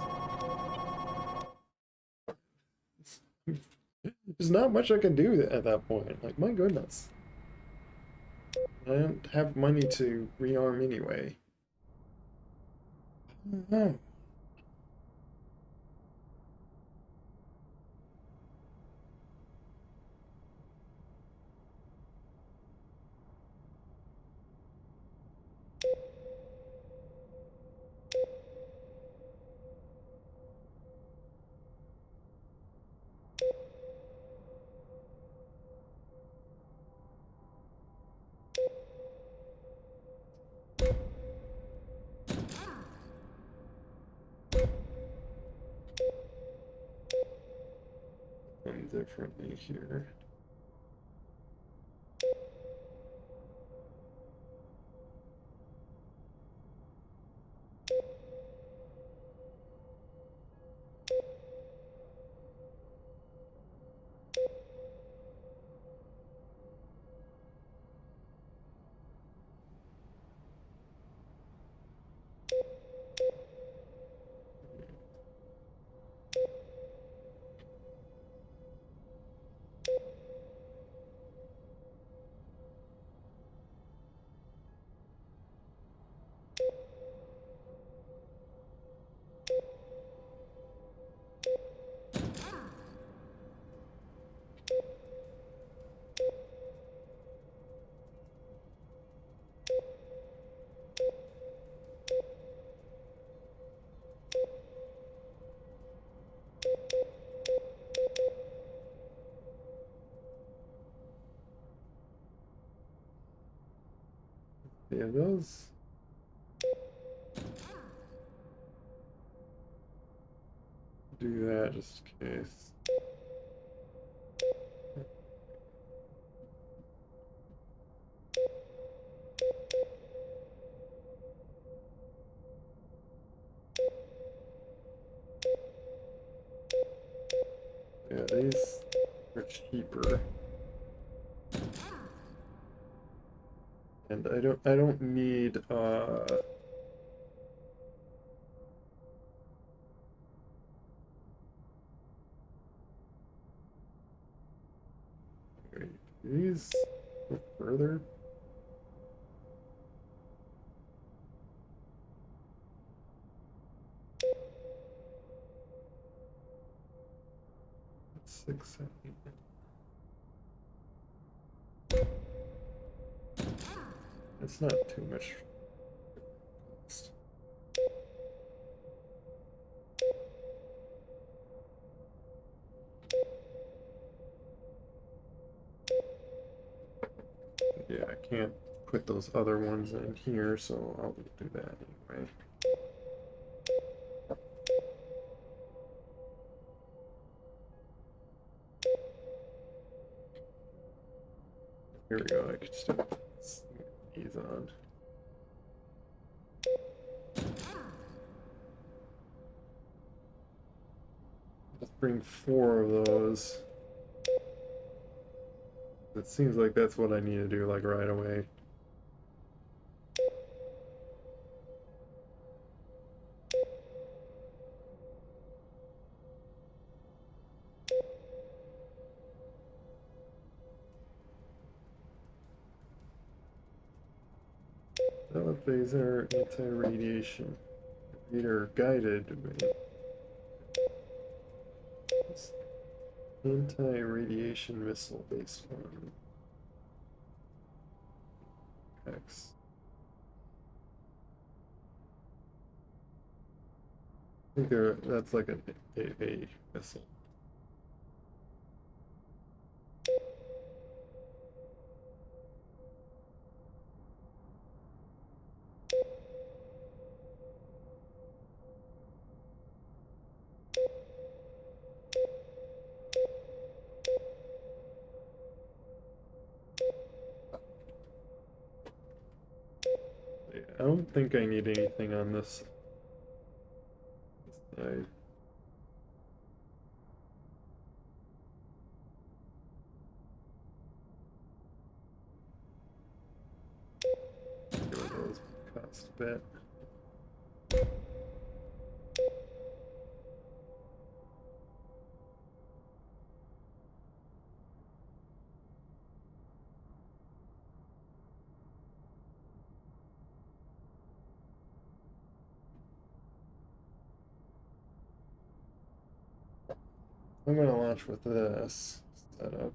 There's not much I can do at that point. Like, my goodness. I don't have money to rearm anyway. I don't know. Differently here. Yeah, those. Do that just in case. Yeah, these are cheaper. And I don't need wait, these go further? 6, 7, 8. It's not too much. Yeah, I can't put those other ones in here, so I'll do that anyway. Here we go, I could still put these on. Let's bring 4 of those. It seems like that's what I need to do, like, right away. These are anti-radiation. Reader guided. Anti-radiation missile based on X. I think that's like an AA missile. I don't think I need anything on this side. Those cost a bit. I'm gonna launch with this setup.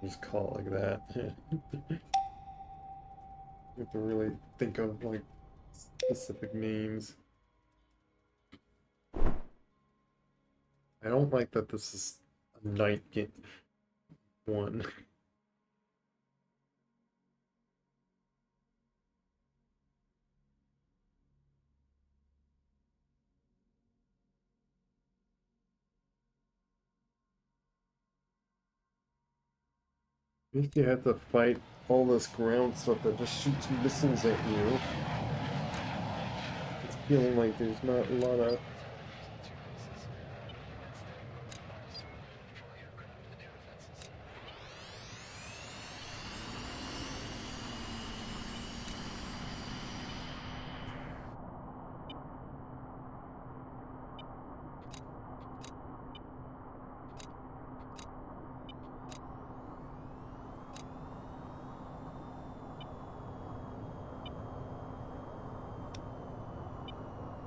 Just call it like that. You have to really think of like specific names. I don't like that this is a night game one. If you have to fight all this ground stuff that just shoots missiles at you, it's feeling like there's not a lot of.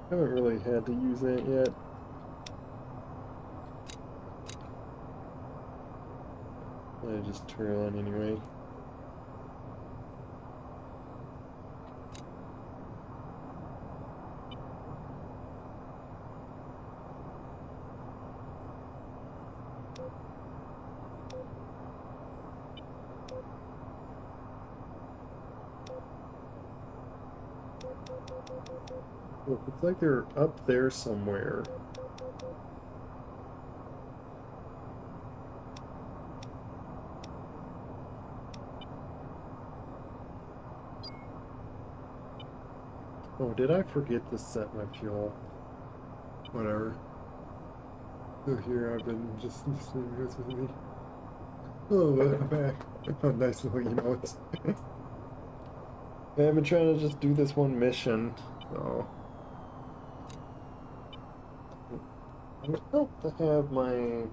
I haven't really had to use that yet. I just turn it on anyway. Look, it's like they're up there somewhere. Oh, did I forget to set my fuel? Whatever. So here I've been just listening to this with me. Oh, I'm back. Oh, nice little emotes. I've been trying to just do this one mission, so it would help to have my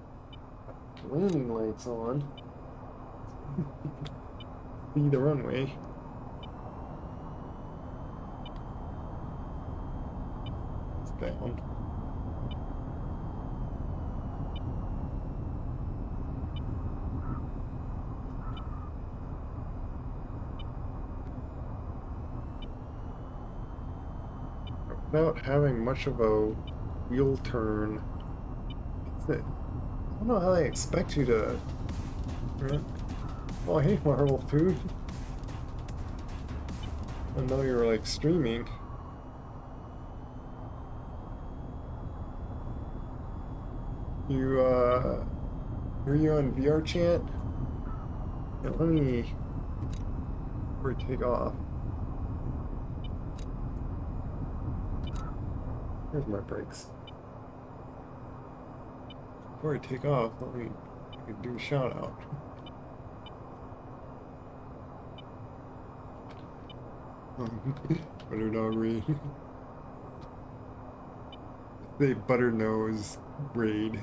landing lights on. See the runway. It's down. Without having much of a wheel turn, I don't know how they expect you to. Oh, hey, Marvel Food. I know you were like streaming. You, were you on VR chat? Yeah, let me. Before we take off. Here's my brakes. Before I take off, let me do a shout out. Butter dog raid. Say butter nose raid.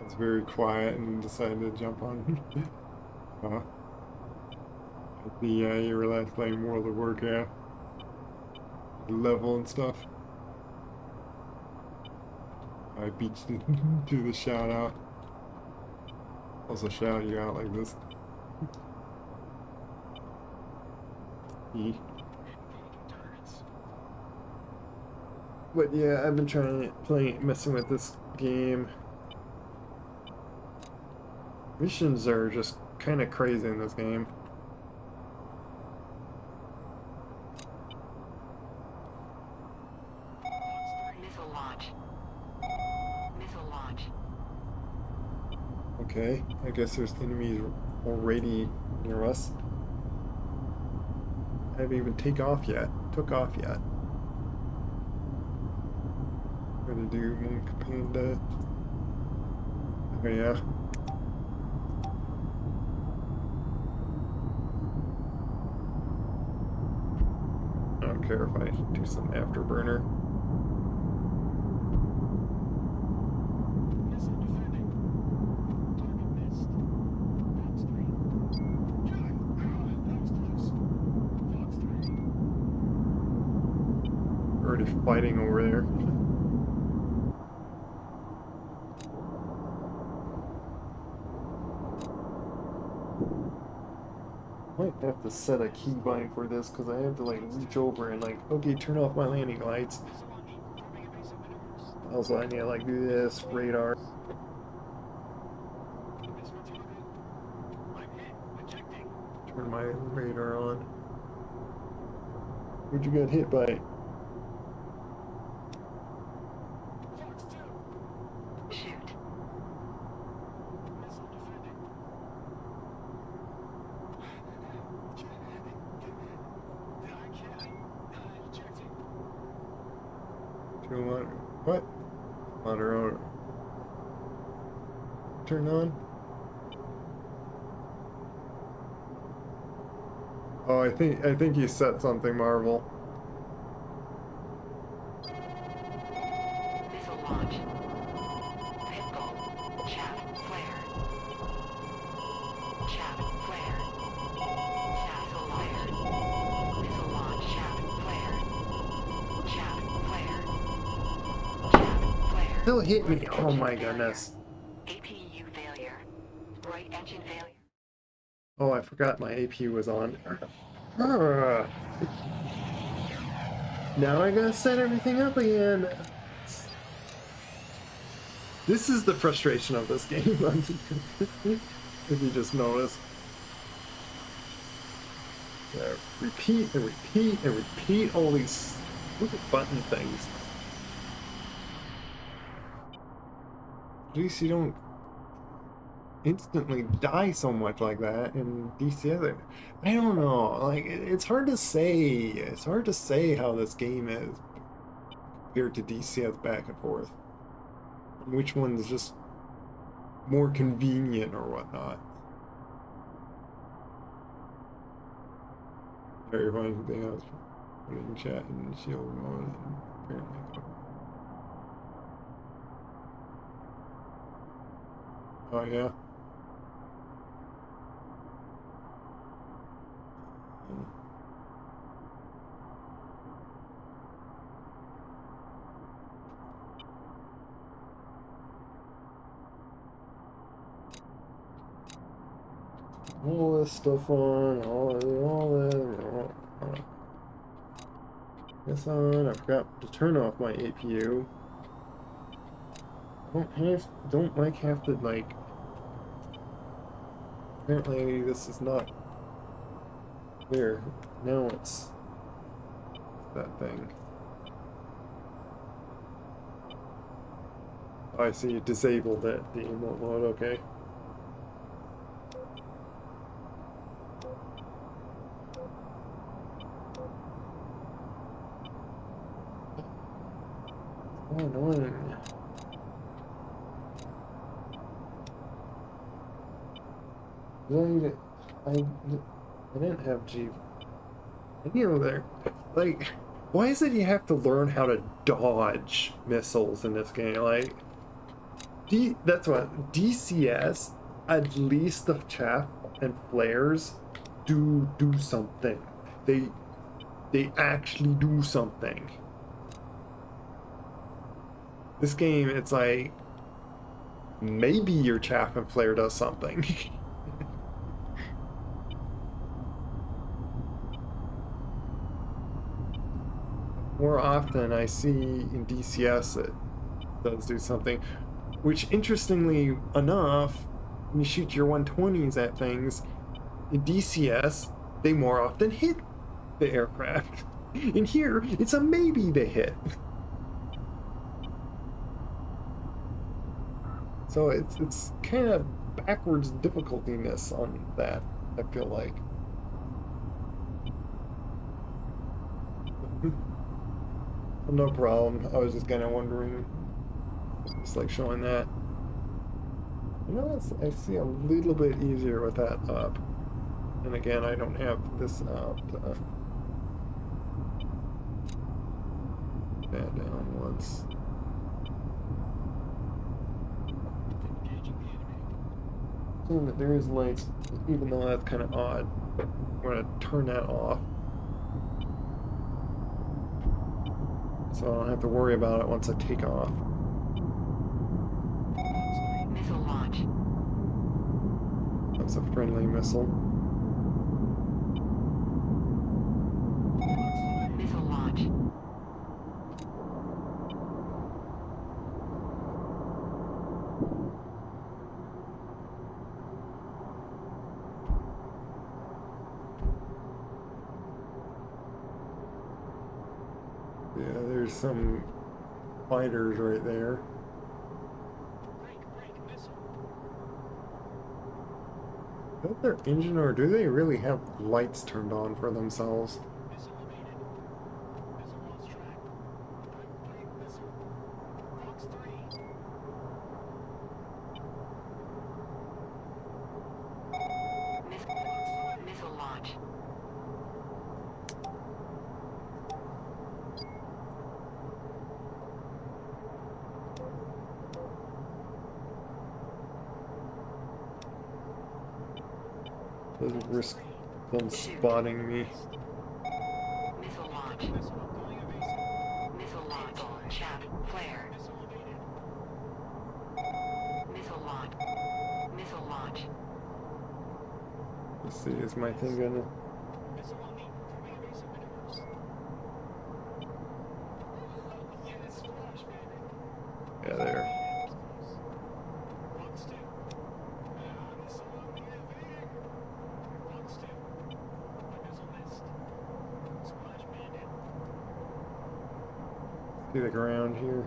It's very quiet and decided to jump on. You realize playing World of Warcraft. Level and stuff. I beat you to the shout out. Also shout you out like this. But yeah, I've been messing with this game. Missions are just kind of crazy in this game. Missile launch. Missile launch. Okay, I guess there's enemies already near us. I haven't even took off yet. Gonna do Monk Panda. Oh yeah. I don't care if I do some afterburner. Already fighting over there. Might have to set a keybind for this because I have to like reach over and like, okay, turn off my landing lights. Also, I need to like do this radar. Turn my radar on. What'd you get hit by? Shoot. What? Auto. Turn on. Oh, I think you set something, Marvel. Missile launch. Hit goal. Chaff flare. Chaff flare. Missile flare. Missile launch. Chaff flare. Chaff flare. Chaff flare. Still hit me. Oh my goodness. APU failure. Right engine failure. Oh, I forgot my AP was on. Now I gotta set everything up again. This is the frustration of this game. If you just noticed. repeat and repeat and repeat all these stupid button things. At least you don't instantly die so much like that in DCS. I don't know. Like it's hard to say. It's hard to say how this game is compared to DCS back and forth. Which one's just more convenient or whatnot. Very funny thing I was putting in chat and shield mode and apparently. Oh yeah. All this stuff on, all that. This on. I forgot to turn off my APU. Don't like have to like. Apparently this is not clear. Now it's that thing. Oh, I see you disabled it, the emote mode, okay. Oh, annoying. I didn't have G. You know, there, like, why is it you have to learn how to dodge missiles in this game? Like, that's what DCS. At least the chaff and flares do something. They actually do something. This game, it's like maybe your chaff and flare does something. More often I see in DCS it does do something, which interestingly enough, when you shoot your 120s at things, in DCS, they more often hit the aircraft. In here, it's a maybe they hit. So it's kind of backwards difficultiness on that, I feel like. No problem. I was just kind of wondering. Just like showing that. You know, I see a little bit easier with that up. And again, I don't have this out. That down once. Seeing that there is lights, even though that's kind of odd. I'm going to turn that off. So I don't have to worry about it once I take off. Missile launch. That's a friendly missile. Missile launch. Yeah, there's some fighters right there. Is that their engine, or do they really have lights turned on for themselves? Missile launch. Doesn't risk them spotting me. Missile launch. Missile launch. Chaff. Flare. Missile launch. Missile launch. Let's see, is my thing gonna... Yeah, there. See the ground here?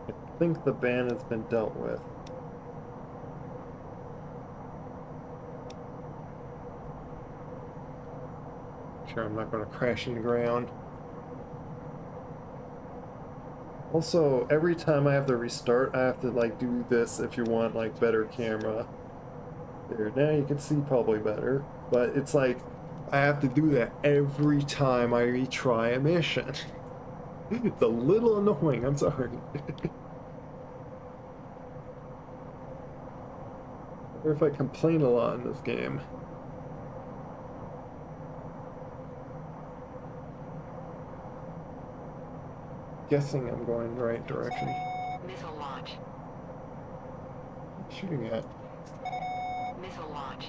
I think the ban has been dealt with. Sure, I'm not going to crash into the ground. Also, every time I have to restart, I have to like do this if you want like better camera. There, now you can see probably better, but it's like I have to do that every time I retry a mission. It's a little annoying, I'm sorry. Or if I complain a lot in this game. Guessing I'm going the right direction. Missile launch. Shooting at. Missile launch.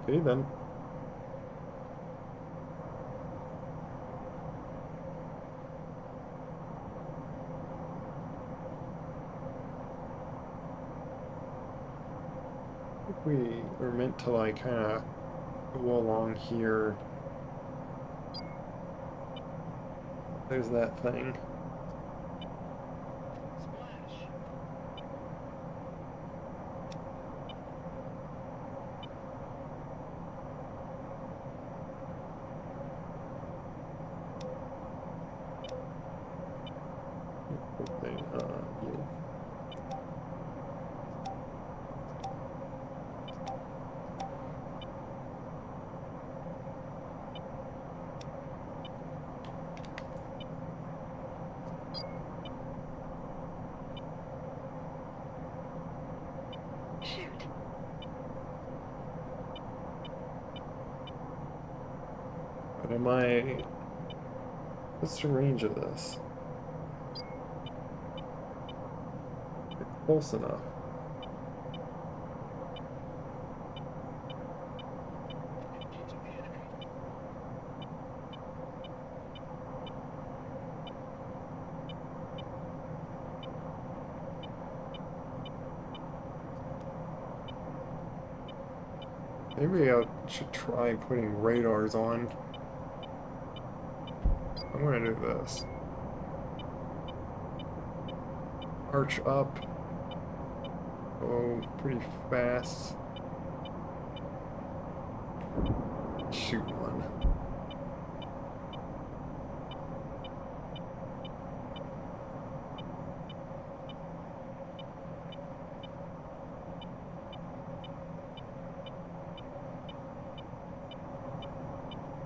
Okay then. I think we were meant to like kind of go along here. There's that thing. Thing, yeah. Shoot. But am I... What's the range of this? Close enough. Maybe I should try putting radars on. I'm gonna do this. Arch up. Go pretty fast. Shoot one.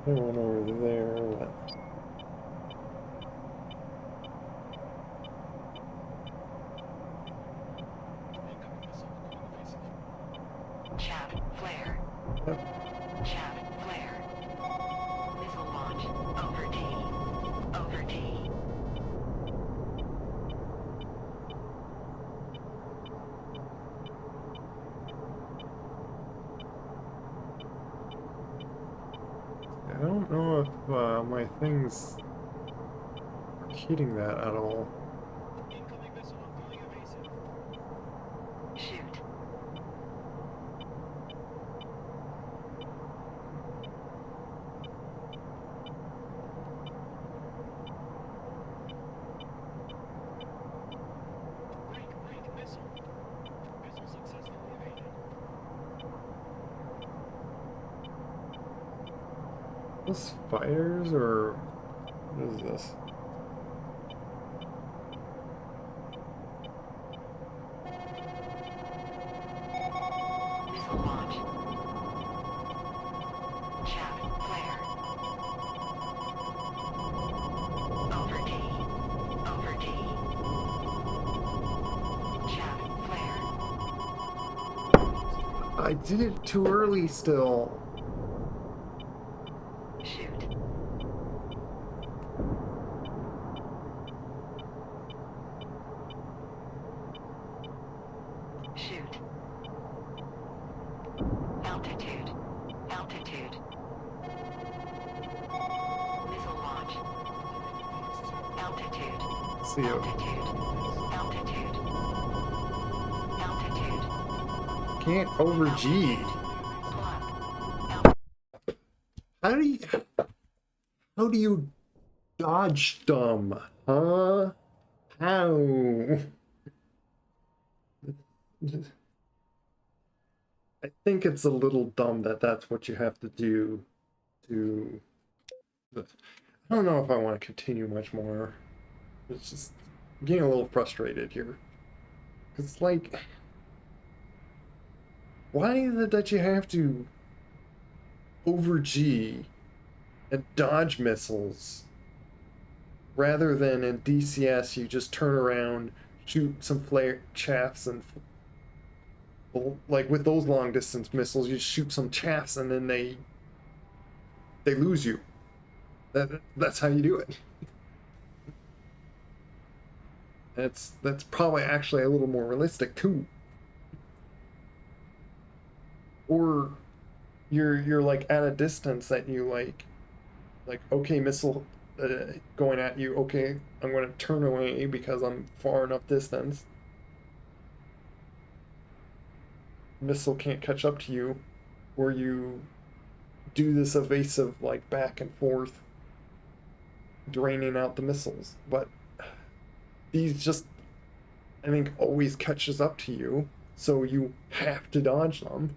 One over there. What? Chaff flare. Yep. Chaff flare. Missile launch. Over D. Over D. I don't know if my things are hitting that at all. Shoot. This fighters or what is this? Missile launch. Chaff flare. Over D. Over D. Chaff flare. I did it too early still. Shoot. Shoot. Altitude. Altitude. Missile launch. Altitude. See you. Altitude. Altitude. Altitude. Can't over G. Plug. How do you dodged them, huh? How? I think it's a little dumb that that's what you have to do to. I don't know if I want to continue much more. It's just I'm getting a little frustrated here. It's like, why is it that you have to over G and dodge missiles rather than in DCS you just turn around, shoot some flare chaffs, and like with those long distance missiles, you shoot some chaffs and then they lose you. That's how you do it. That's probably actually a little more realistic too. Or you're like at a distance that you like okay, missile going at you, okay, I'm going to turn away because I'm far enough distance, missile can't catch up to you, or you do this evasive like back and forth draining out the missiles. But these just, I think, always catches up to you, so you have to dodge them.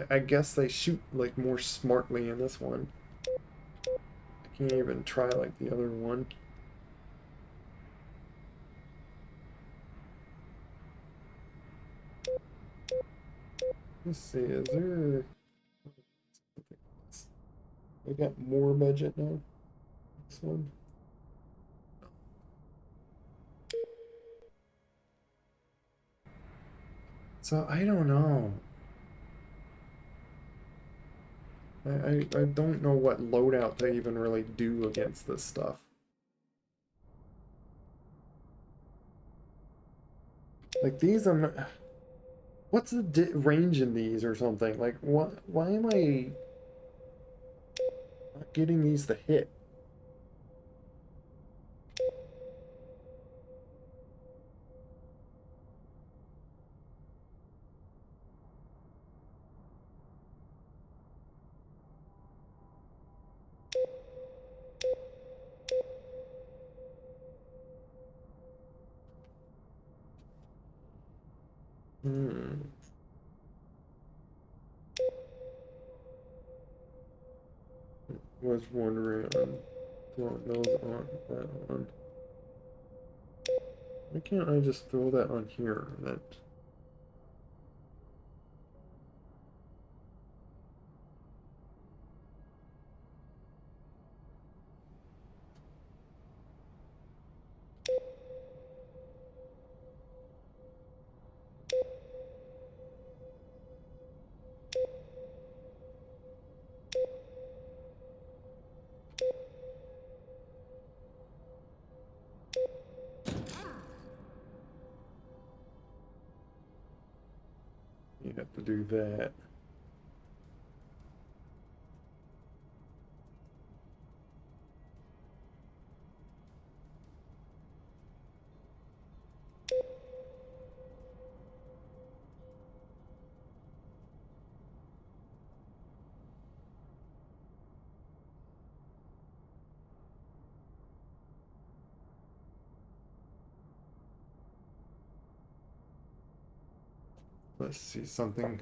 I guess they shoot like more smartly in this one. I can't even try like the other one. Let's see, is there... I got more budget now. This one. So I don't know. I don't know what loadout they even really do against this stuff. Like these, I'm not... What's the range in these or something? Like, what? Why am I not getting these to hit? Hmm. Was wondering on throwing those on that on. Why can't I just throw that on here? That. You have to do that. Let's see something.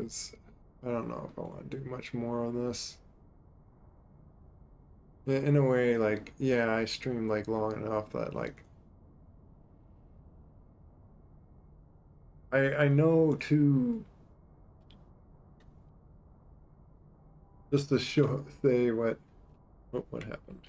It's, I don't know if I want to do much more on this. In a way, like, yeah, I streamed like long enough that like I know to just to show say what happened.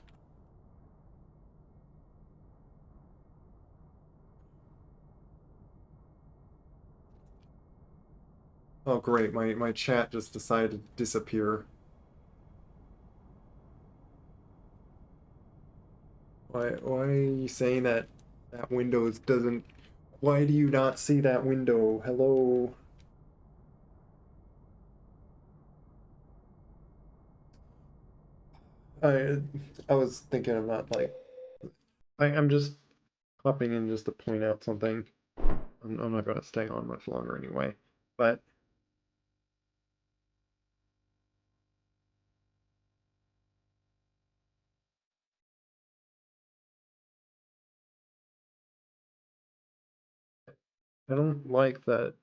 Oh great, my chat just decided to disappear. Why are you saying that that Windows doesn't, why do you not see that window? Hello? I I was thinking of not like I'm just hopping in just to point out something. I'm not gonna stay on much longer anyway. But I don't like that.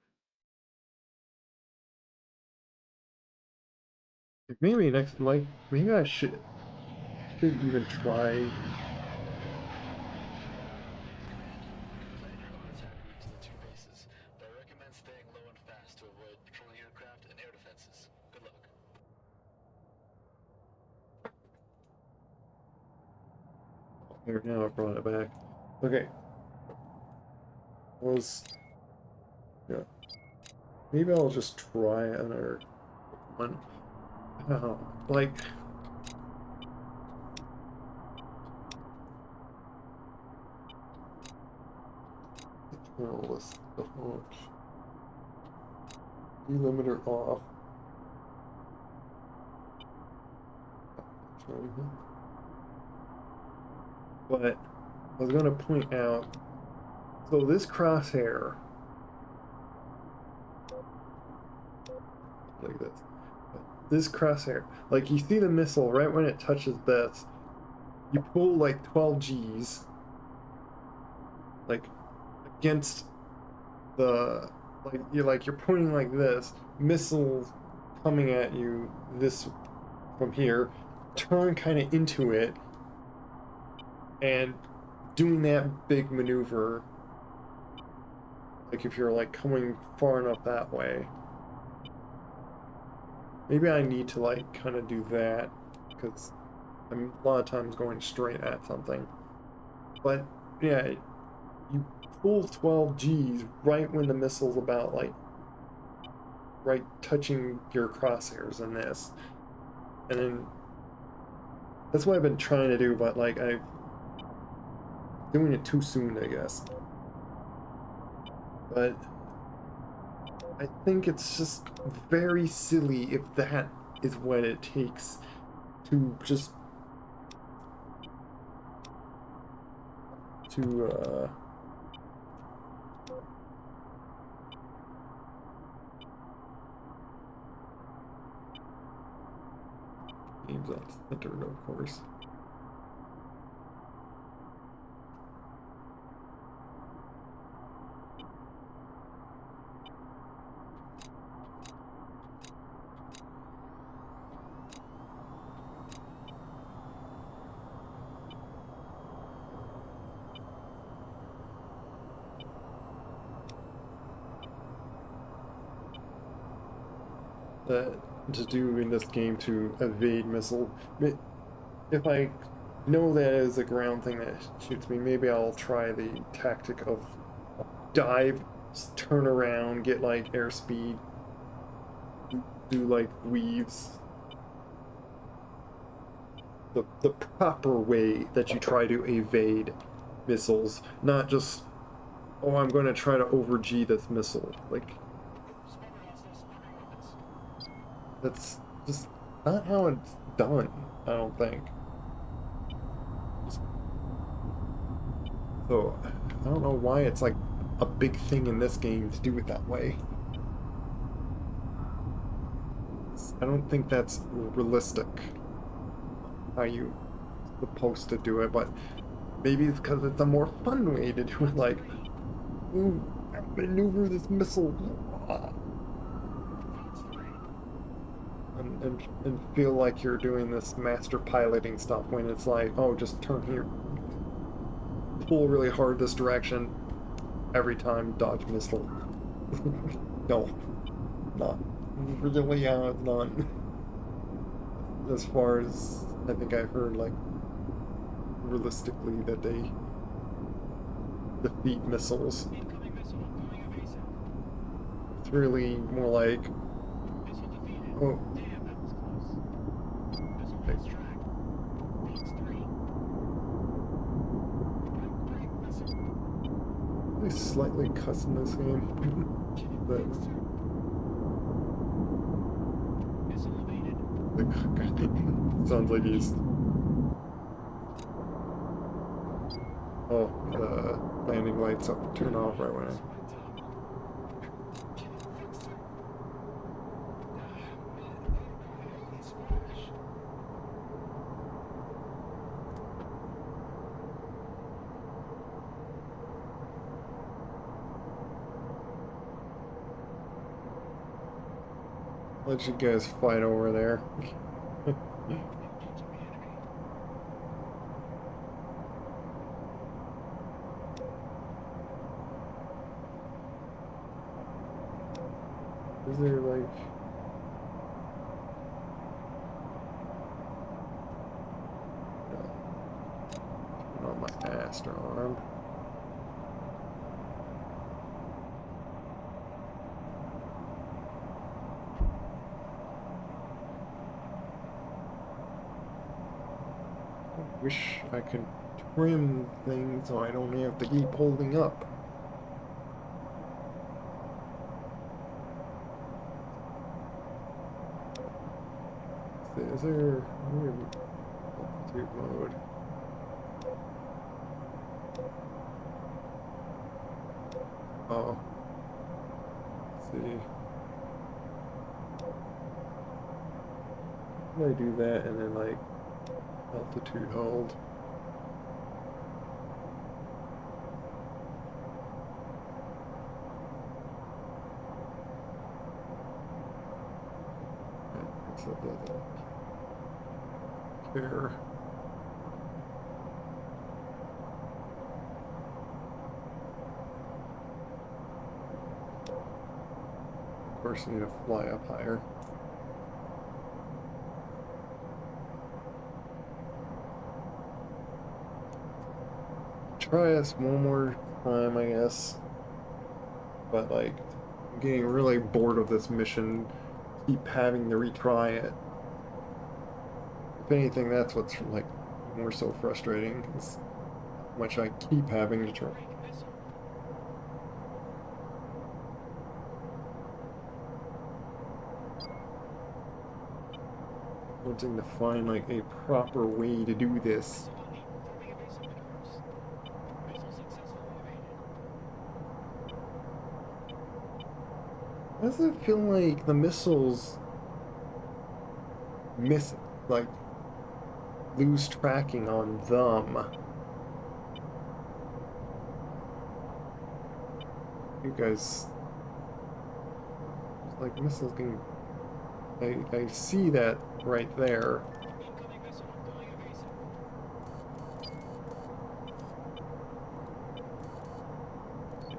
Maybe next, like, maybe I should even try. Plan your auto attack route to the two bases, but I recommend staying low and fast to avoid patrolling aircraft and air defenses. Good luck. There, now I brought it back. Okay. Yeah. Maybe I'll just try another one. Like, internal list the launch. Delimiter off. But I was going to point out, so this crosshair, like this, this crosshair, like you see the missile right when it touches this, you pull like 12 G's, like against the, you're pointing like this, missile coming at you this from here, turn kind of into it, and doing that big maneuver, like if you're like coming far enough that way. Maybe I need to like kind of do that because I'm a lot of times going straight at something. But yeah, you pull 12 G's right when the missile's about like right touching your crosshairs in this. And then that's what I've been trying to do, but like I'm doing it too soon, I guess. But I think it's just very silly if that is what it takes to just games on center, of course. To do in this game to evade missile. If I know that is a ground thing that shoots me, maybe I'll try the tactic of dive, turn around, get like airspeed, do like weaves. The proper way that you try to evade missiles, not just, oh, I'm going to try to over G this missile. Like, that's just not how it's done, I don't think. So, I don't know why it's like a big thing in this game to do it that way. I don't think that's realistic how you supposed to do it, but maybe it's because it's a more fun way to do it, like, ooh, maneuver this missile. And feel like you're doing this master piloting stuff when it's like, oh, just turn here, pull really hard this direction, every time dodge missile. No, not really. It's not. As far as I think I've heard, like realistically, that they defeat missiles. It's really more like, oh. Slightly custom this game, but sounds like he's the landing lights up turn off right when Let you guys fight over there. Is there like... No. On my master arm. I wish I could trim things so I don't have to keep holding up. Is there altitude mode? Oh. Let's see. How do I do that and then like altitude hold? So it doesn't care. Of course, you need to fly up higher. Try this one more time, I guess. But like, I'm getting really bored of this mission. Keep having to retry it. If anything, that's what's like more so frustrating, is how much I keep having to try. Wanting to find like a proper way to do this. Why does it feel like the missiles lose tracking on them? You guys, it's like missiles being, I see that right there.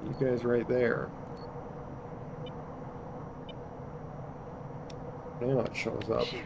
You guys right there. Now it shows up. Shoot.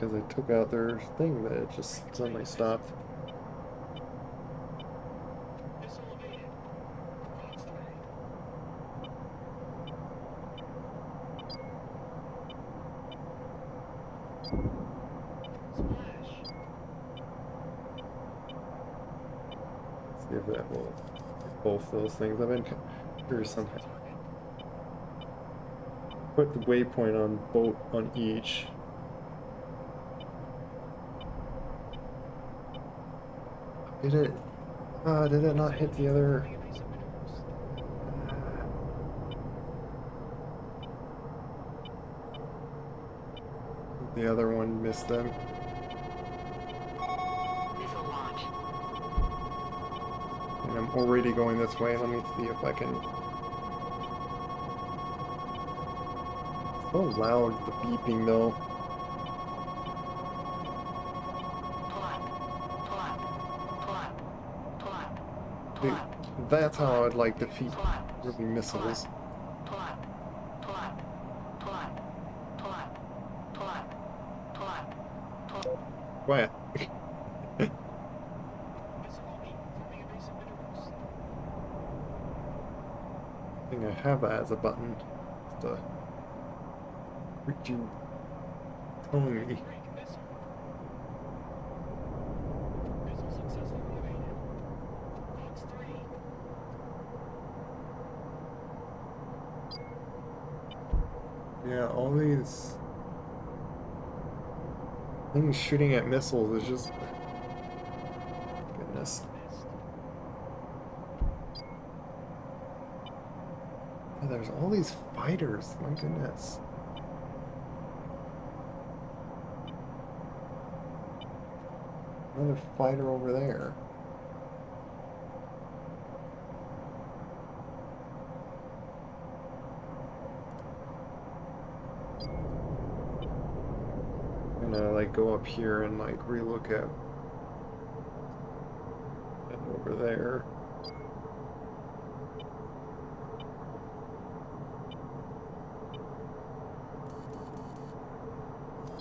Because I took out their thing that it just suddenly stopped. See if that will get both those things. I've been curious somehow. Put the waypoint on each. Did it not hit the other? The other one missed them. Missile launch. And I'm already going this way. Let me see if I can. So loud, the beeping though. That's how I'd like to defeat really missiles. Quiet. have that as a button. The what you telling me? Missile successfully evaded. Fox 3. Yeah, all these things shooting at missiles is just goodness. Yeah, there's all these fighters. My goodness. Another fighter over there. I'm gonna like go up here and like relook at over there.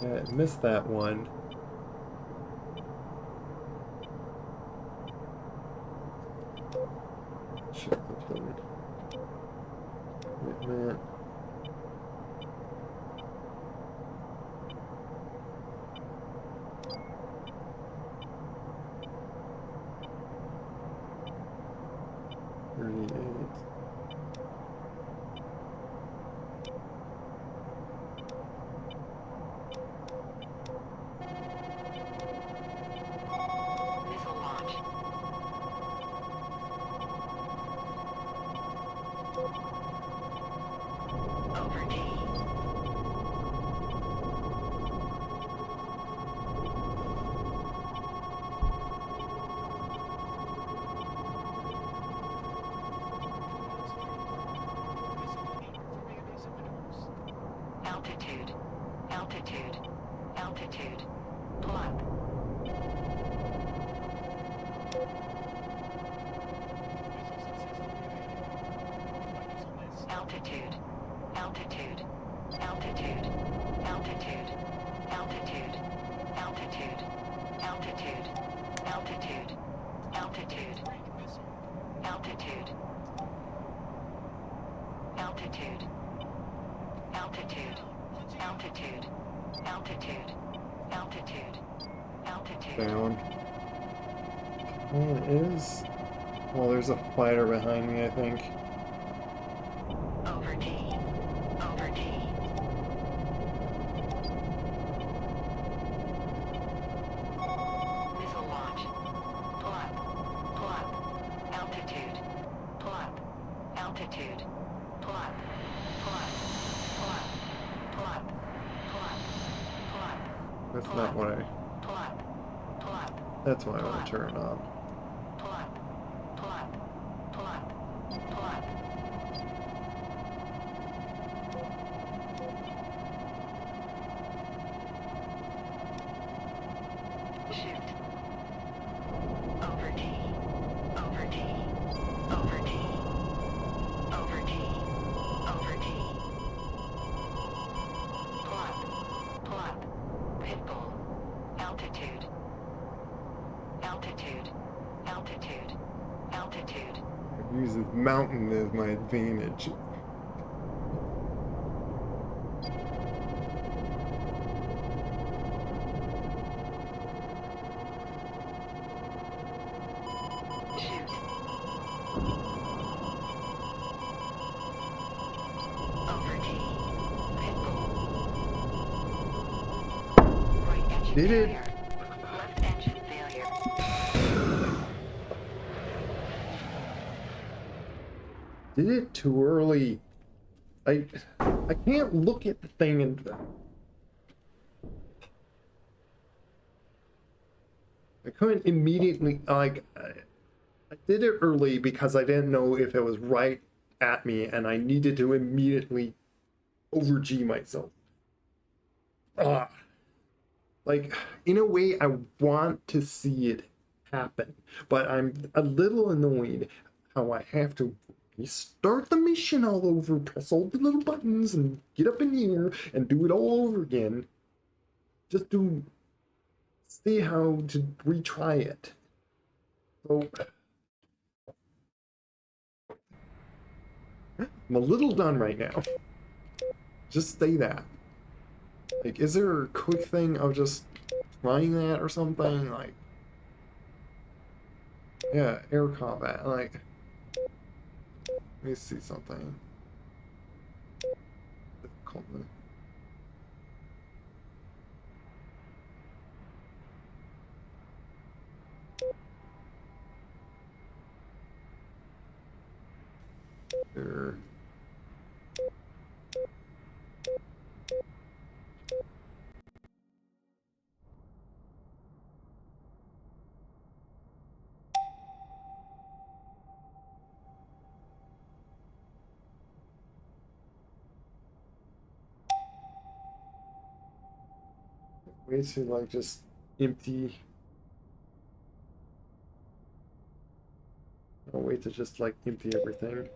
Yeah, I missed that one. Should have done equipment. Missile launch. Over T. Altitude. Altitude. Altitude. Plot. Altitude. Altitude. Altitude. Altitude. Altitude. Altitude. Altitude. Altitude. Altitude. Altitude. Altitude. Altitude. Altitude. Altitude. Altitude. Altitude. Down. One is. Well, there's a fighter behind me, I think. Over T. Over T. Missile launch. Plot. Plot. Altitude. Plot. Altitude. Plot. Plot. Plot. Plot. Plot. Plot. That's not what I. Plot. Plot. That's what I want to turn on. Plot. Plot. Plot. Plot. Shoot. Over T. Over T. Over T. Over T. Over T. Plot. Plot. Pitbull. Altitude. Altitude. Altitude. Altitude. It uses mountain as my advantage. Shoot. Over T. Pitbull. Right engine Did it? failure. Left engine failure. Did it too early. I can't look at the thing and I couldn't immediately like I did it early because I didn't know if it was right at me and I needed to immediately over G myself. Like in a way I want to see it happen, but I'm a little annoyed how I have to restart the mission all over, press all the little buttons and get up in the air and do it all over again just to see how to retry it. So I'm a little done right now. Just say that. Like, is there a quick thing of just trying that or something? Like, yeah, air combat. Like, let me see something. Difficulty. There. Way to like just empty. A way to just like empty everything.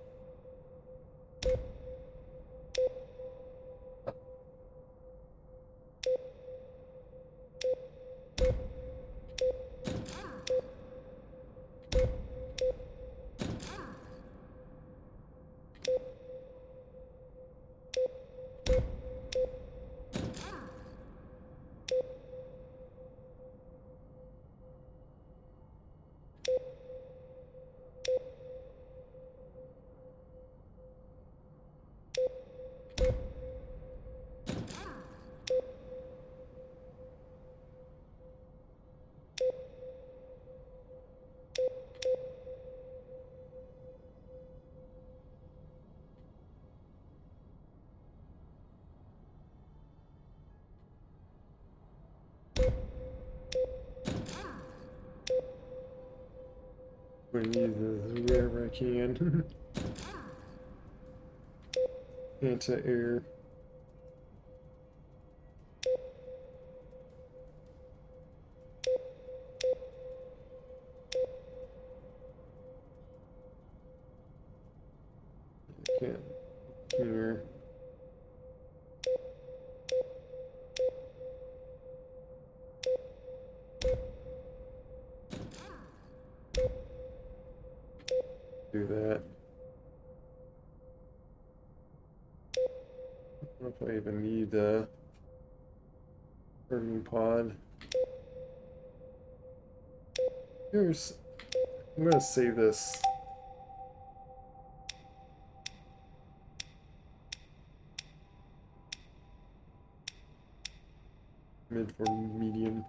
Breathe wherever I can. Into air. Can't. Here. Do that. I don't know if I even need a herding pod. Here's. I'm gonna save this. Mid for medium.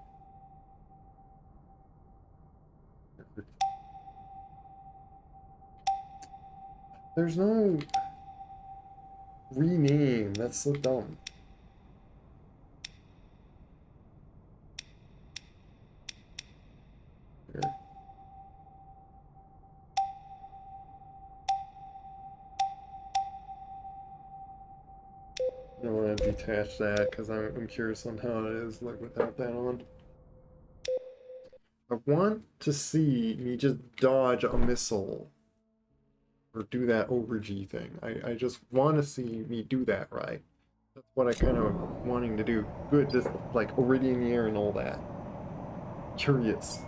There's no rename. That's so dumb. Here. I don't want to detach that because I'm curious on how it is like without that on. I want to see me just dodge a missile or do that over G thing. I just want to see me do that right. That's what I kind of wanting to do. Good, this like already in the air and all that. Curious.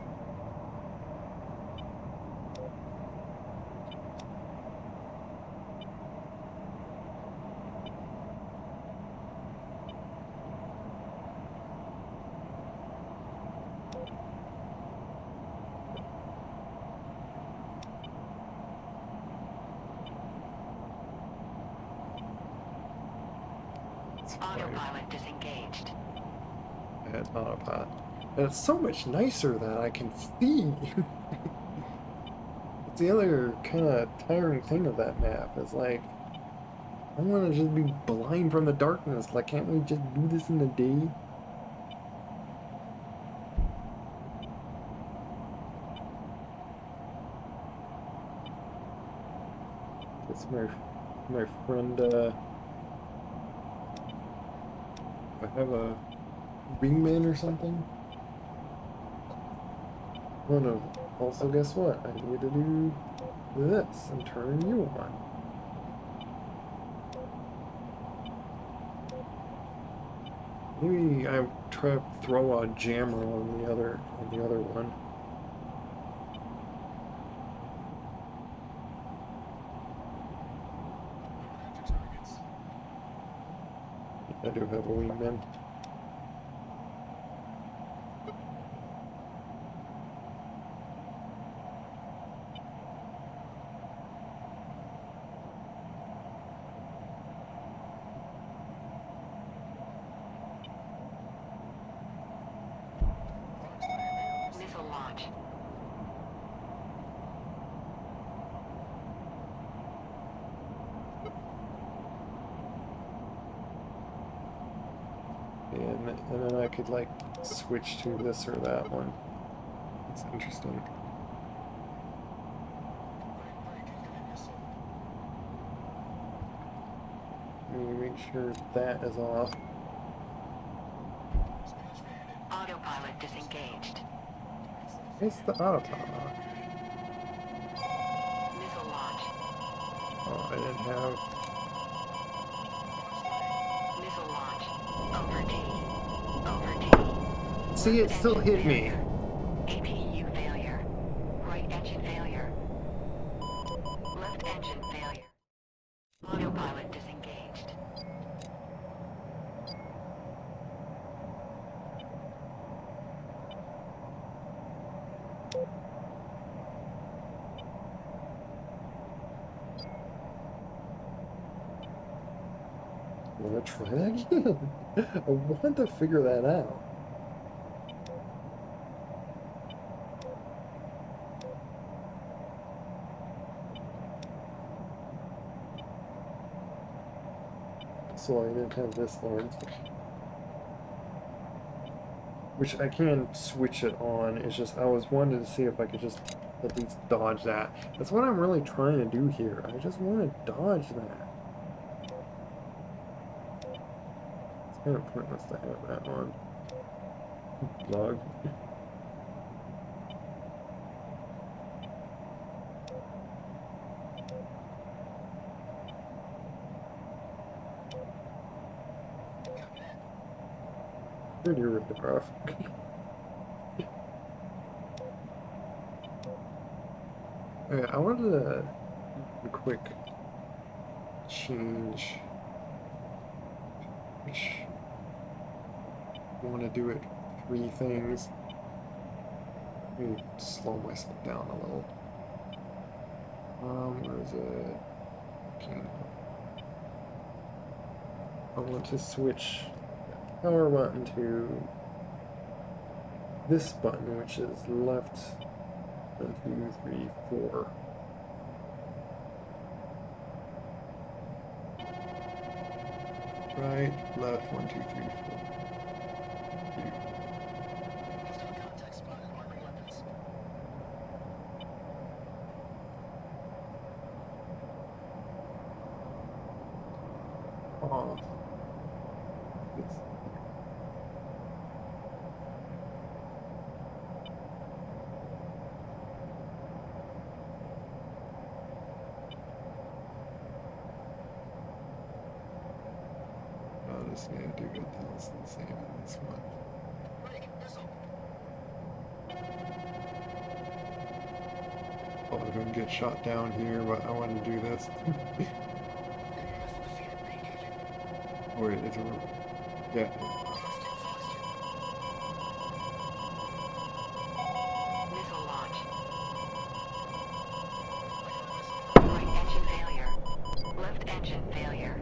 Autopilot disengaged. At autopilot. And it's so much nicer that I can see. It's the other kind of tiring thing of that map. Is like, I want to just be blind from the darkness. Like, can't we just do this in the day? It's my friend. I have a wingman or something. Oh no. Also, guess what? I need to do this and turn you on. Maybe I try to throw a jammer on the other one. do have a wingman. Missile launch. And then I could like switch to this or that one. It's interesting. Let me make sure that is off. Autopilot disengaged. It's the autopilot. Missile launch. Oh, I didn't have. Missile launch. Over T. Over T. See, it still Engine hit me. failure. APU failure. Right engine failure. Left engine failure. Autopilot disengaged. Want to try that again? I want to figure that out. So I didn't have this on. Which I can switch it on. It's just I was wanting to see if I could just at least dodge that. That's what I'm really trying to do here. I just want to dodge that. It's kind of pointless to have that on. Log. Pretty rough. Okay, I wanted to do a quick change. I want to do it 3 things. Let me slow myself down a little. Where is it? Okay. I want to switch power button to this button, which is left 1, 2, 3, 4. Right, left, 1, 2, 3, 4. Off. It's oh, this is gonna do good deals the same as this one. Oh, I'm gonna get shot down here, but I want to do this. Wait, it's a yeah. Missile launch. Right engine failure. Left engine failure.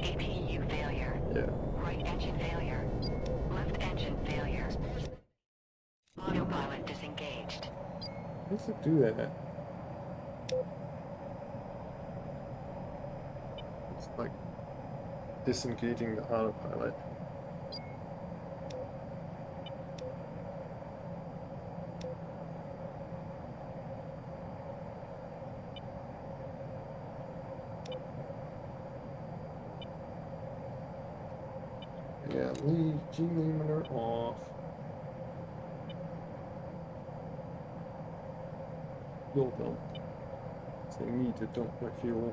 APU failure. Yeah. Right engine failure. Left engine failure. Autopilot disengaged. How does it do that? It's like disengaging the autopilot. Yeah, leave G-limiter off. Fuel dump. So I need to dump my fuel.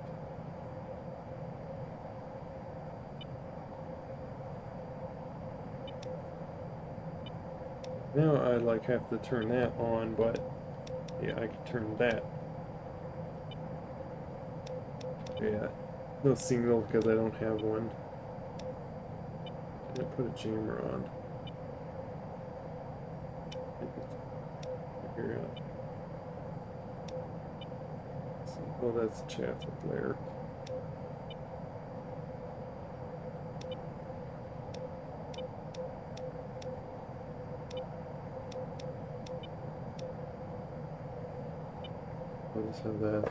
Now I like have to turn that on, but yeah, I can turn that. Yeah, no signal because I don't have one. I'm gonna put a jammer on. Figure out. Oh, that's chaff up there. I'll just have that.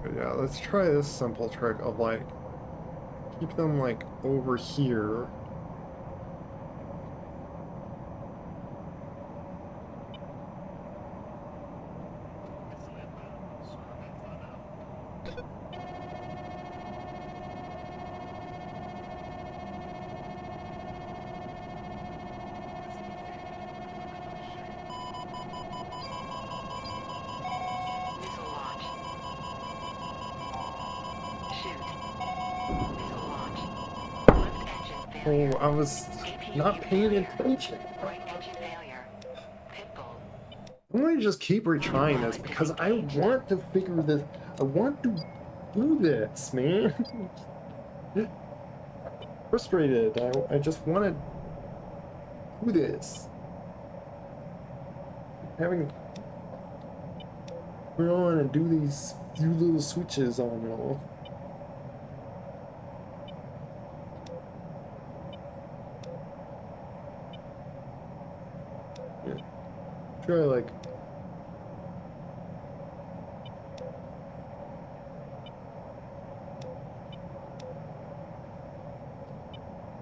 But yeah, let's try this simple trick of like keep them like over here. Missile launch. Shoot. Missile launch. Left engine failure. Oh, I was not paying attention. Right engine failure. Pit bull. I'm gonna just keep retrying this because I want to figure this. I want to do this, man. Frustrated. I just want to do this. Having we're on and do these few little switches on and all. Yeah. Try like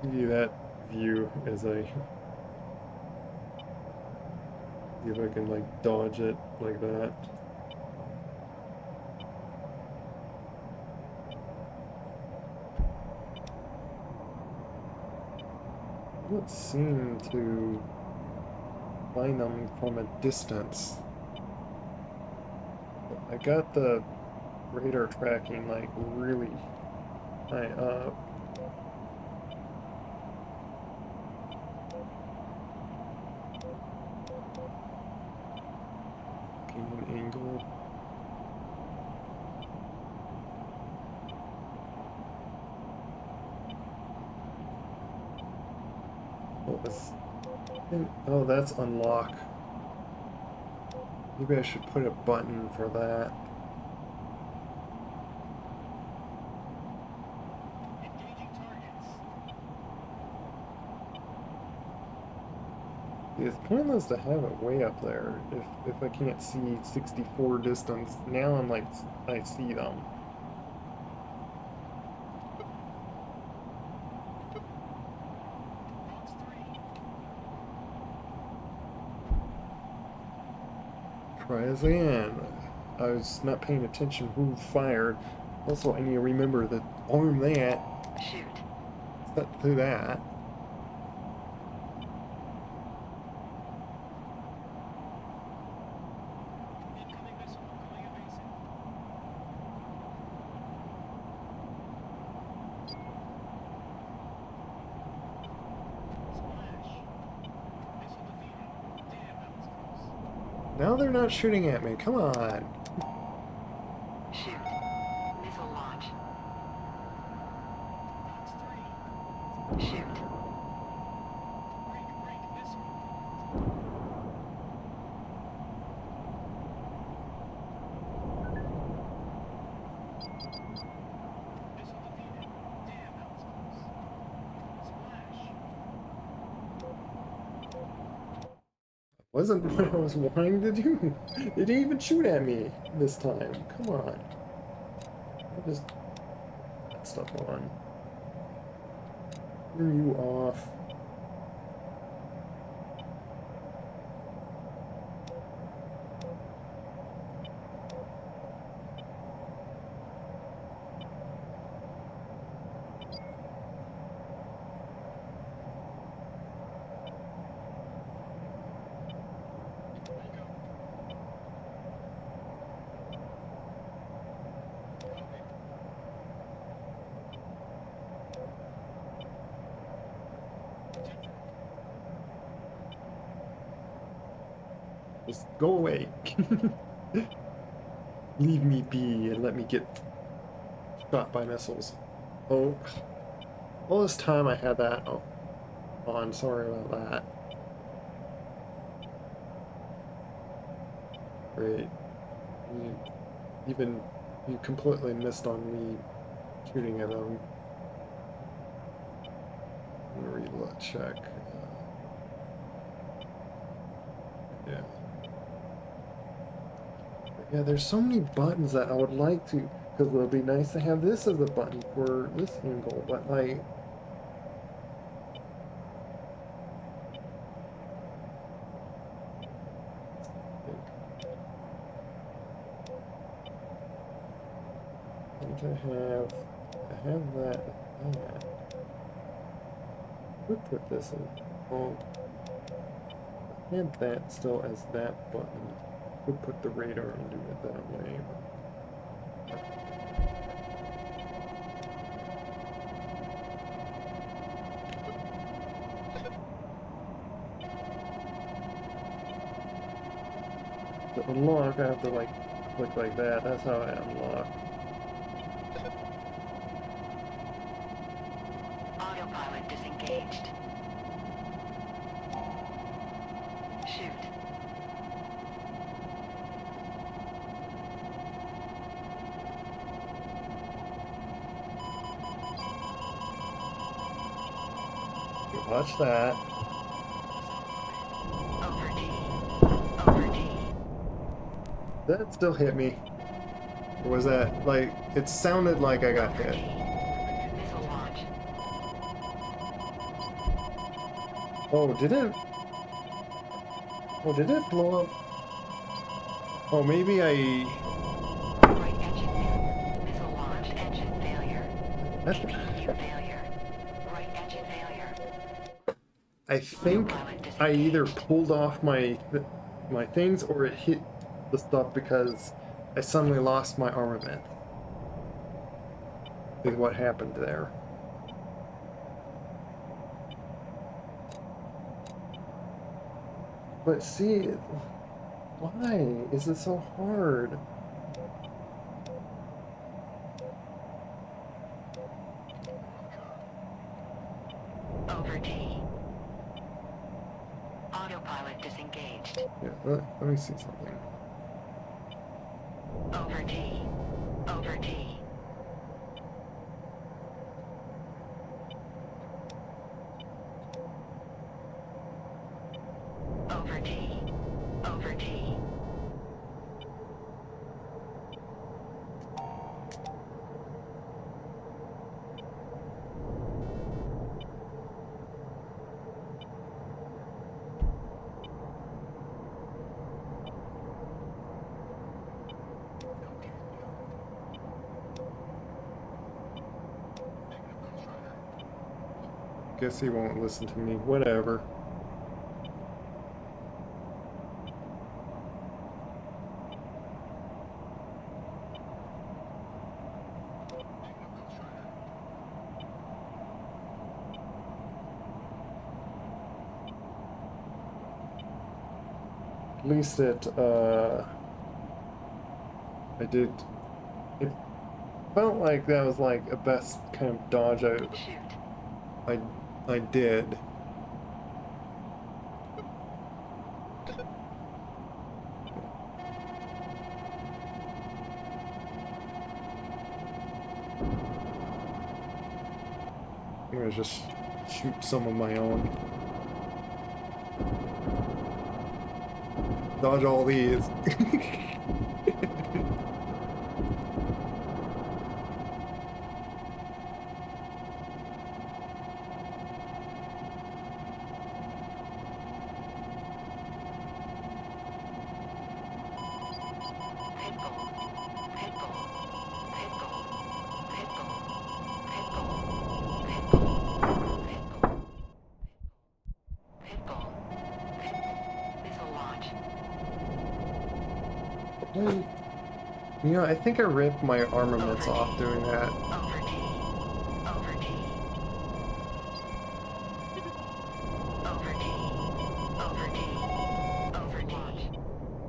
give you that view as I see if I can like dodge it like that. Don't seem to find them from a distance. I got the radar tracking like really high up. Gain angle. Oh, that's unlock. Maybe I should put a button for that. It's pointless to have it way up there if I can't see 64 distance. Now I'm like, I see them. Try as again. I was not paying attention who fired. Also, I need to remember that arm that. Shoot. Set through that. Now they're not shooting at me. Come on. Shoot. Missile launch. Shoot. Wasn't what I was wanting to do. It didn't even shoot at me this time. Come on. I'll just put that stuff on. Turn you off. Just go away. Leave me be and let me get shot by missiles. Oh, all this time I had that on. Sorry about that. Great. You completely missed on me shooting at them. I'm gonna reload check. Yeah. Yeah, there's so many buttons that I would like to, because it would be nice to have this as a button for this angle, but like, I think I have that. Who put this in? Oh, I had that still as that button. Who put the radar and do it that way? To unlock, I have to like click like that. That's how I unlock. Autopilot disengaged. Shoot. Watch that. Over D. Over D. That still hit me. Or was that like? It sounded like I got Over hit. D. Missile launch. Oh, did it? Oh, did it blow up? Oh, maybe I. Right engine failure. Missile launch engine failure. APU failure. Right engine failure. I think I either pulled off my things or it hit the stuff because I suddenly lost my armament. Is what happened there. But see, why is it so hard? Over D. Autopilot disengaged. Yeah, let me see something. Over D. Over D. Over D. Over D. Guess he won't listen to me. Whatever. At least I did. It felt like that was like a best kind of dodge Shoot. I did. I'm gonna just shoot some of my own. dodge all these. You know, I think I ripped my armaments off doing that.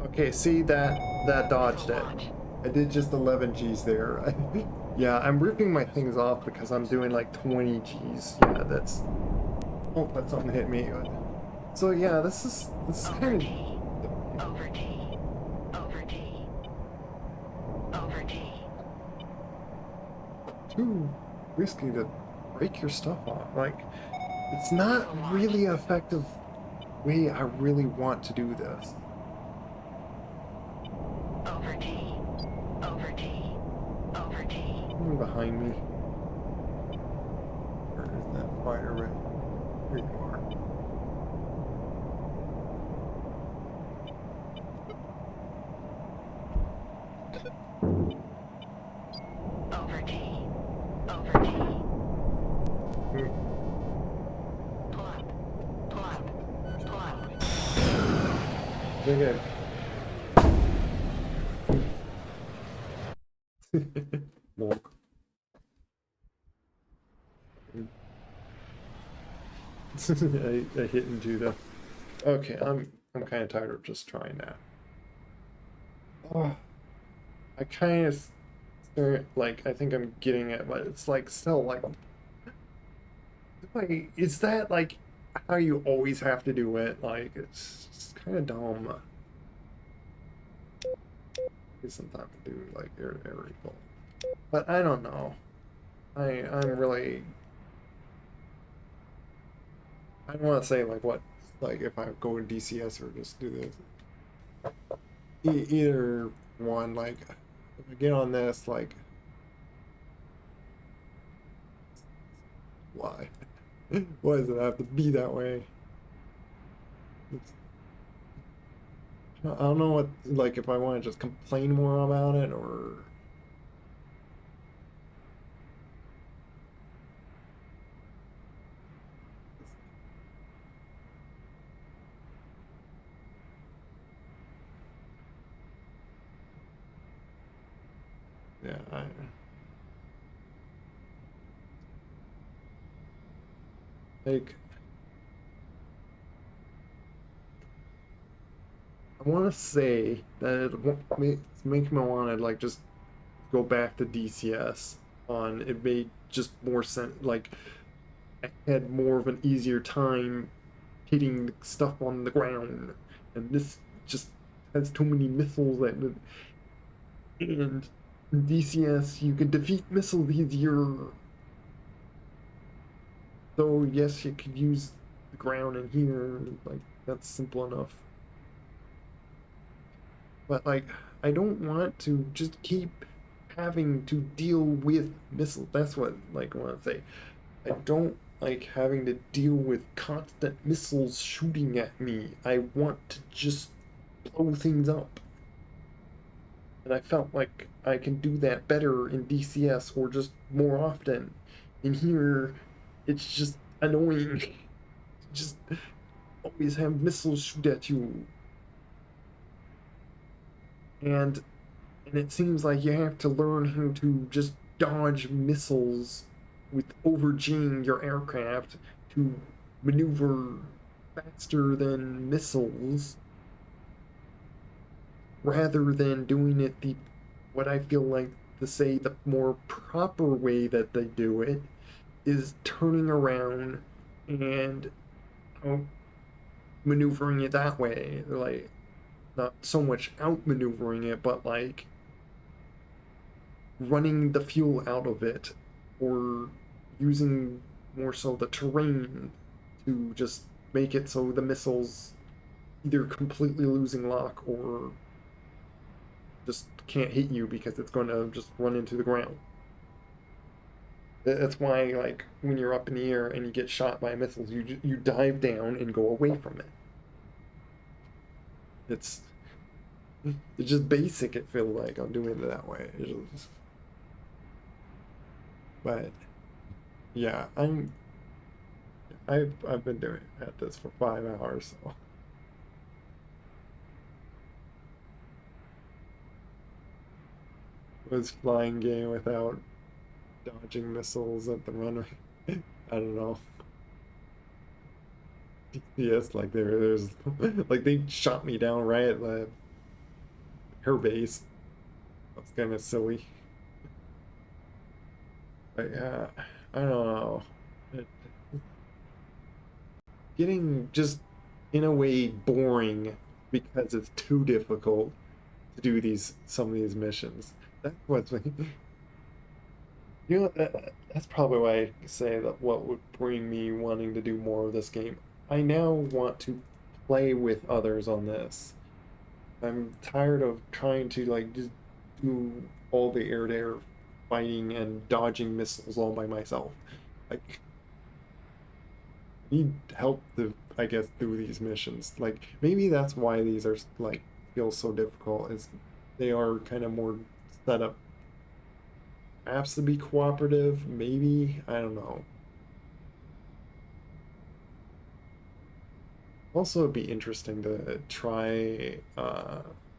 Okay, see that dodged it. I did just 11 Gs there. Yeah, I'm ripping my things off because I'm doing like 20 Gs. Yeah, that's. Oh, that's something hit me. So yeah, this is kind of. Too risky to break your stuff off. Like, it's not really an effective way I really want to do this. Someone behind me. Where is that fire red? Here you are. Okay. Walk. I hit into the. Okay, I'm kind of tired of just trying that. Oh, I kind of like I think I'm getting it, but it's like still like. Is that like how you always have to do it? Like it's kind of dumb. Sometimes I do like air recall, but I don't know. I'm really. I don't want to say like what, like if I go to DCS or just do this. Either one, like if I get on this, like why? Why does it have to be that way? I don't know what, like if I want to just complain more about it or. Yeah, like I want to say that it's making me want to like just go back to DCS on it made just more sense. Like I had more of an easier time hitting stuff on the ground, and this just has too many missiles that. And in DCS, you can defeat missiles easier. So yes, you could use the ground in here, like that's simple enough. But like, I don't want to just keep having to deal with missiles. That's what like I want to say. I don't like having to deal with constant missiles shooting at me. I want to just blow things up. And I felt like I can do that better in DCS or just more often. In here, it's just annoying. Just always have missiles shoot at you. And it seems like you have to learn how to just dodge missiles with overging your aircraft to maneuver faster than missiles rather than doing it the what I feel like to say the more proper way that they do it is turning around and maneuvering it that way. Like not so much outmaneuvering it, but like running the fuel out of it or using more so the terrain to just make it so the missiles either completely losing lock or just can't hit you because it's going to just run into the ground. That's why, like, when you're up in the air and you get shot by missiles, you dive down and go away from it. It's just basic. It feels like I'm doing it that way. But yeah, I've been doing at this for 5 hours, so it was flying game without dodging missiles at the runway. I don't know. Yes, like there's like they shot me down right at the air base. That's kind of silly. But yeah, I don't know. It, getting just in a way boring because it's too difficult to do some of these missions. That's what's you know that's probably why I say that what would bring me wanting to do more of this game. I now want to play with others on this. I'm tired of trying to like just do all the air-to-air fighting and dodging missiles all by myself. Like, I need help to, I guess, do these missions. Like, maybe that's why these are like feel so difficult. Is they are kind of more set up, perhaps to be cooperative. Maybe I don't know. Also, it'd be interesting to try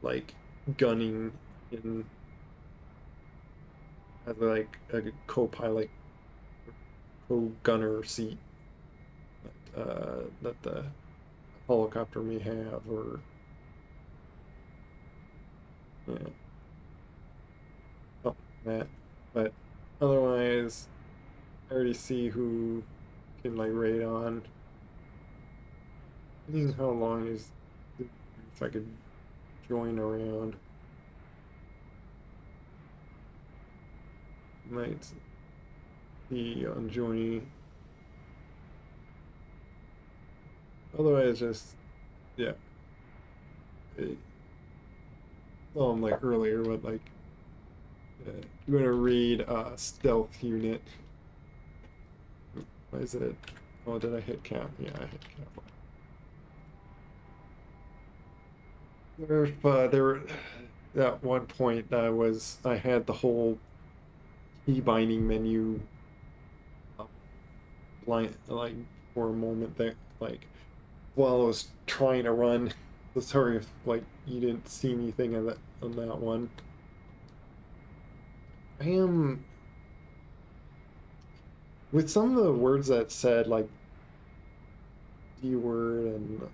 like gunning in as like a co-pilot, co-gunner seat that the helicopter may have, or yeah, something like that. But otherwise, I already see who can like raid on. Seeing how long is if I could join around. Might be on joining. Otherwise, just yeah. It, well, I'm like earlier, but like I'm gonna read stealth unit. Why is it? Oh, did I hit cap? Yeah, I hit cap. There, at one point I had the whole key binding menu blind like for a moment that like while I was trying to run. So sorry if like you didn't see anything of that on that one. I am with some of the words that said like D word and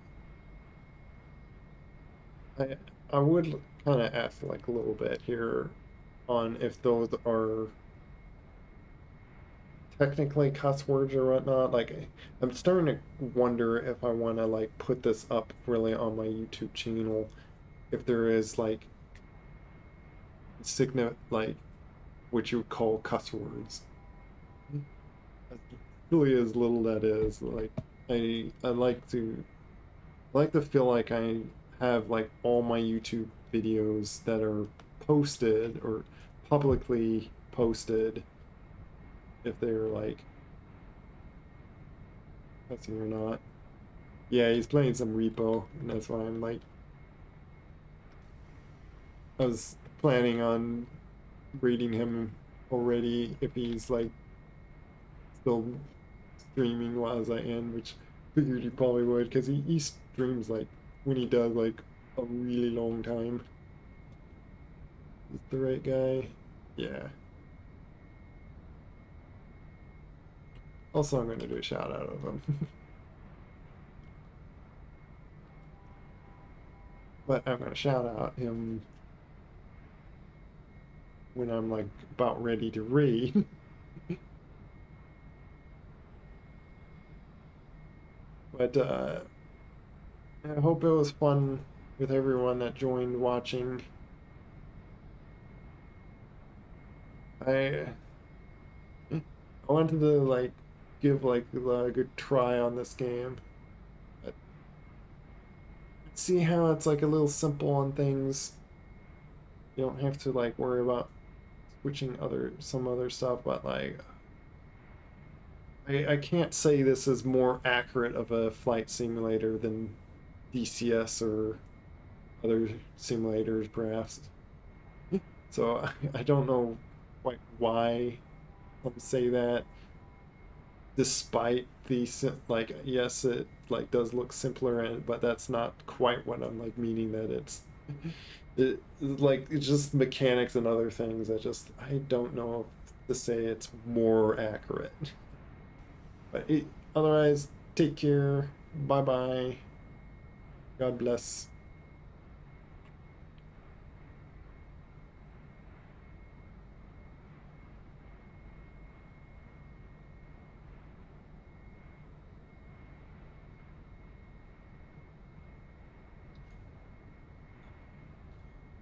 I I would kind of ask like a little bit here on if those are technically cuss words or whatnot. Like I'm starting to wonder if I want to like put this up really on my YouTube channel, if there is like significant like what you would call cuss words. As really as little that is, like I like to feel like I have like all my YouTube videos that are posted or publicly posted, if they're like cussing or not. Yeah, he's playing some repo, and that's why I'm like I was planning on reading him already if he's like still streaming while as I end, which figured he probably would because he streams like when he does like a really long time. Is the right guy? Yeah. Also, I'm going to do a shout out of him. But I'm going to shout out him when I'm like about ready to read. But I hope it was fun with everyone that joined watching. I I wanted to like give like a good try on this game. But see how it's like a little simple on things. You don't have to like worry about switching some other stuff, but like I can't say this is more accurate of a flight simulator than DCS or other simulators perhaps. So I don't know quite why some say that, despite the like, yes, it like does look simpler, and but that's not quite what I'm like meaning, that it's just mechanics and other things that just I don't know to say it's more accurate. But otherwise, take care. Bye bye. God bless.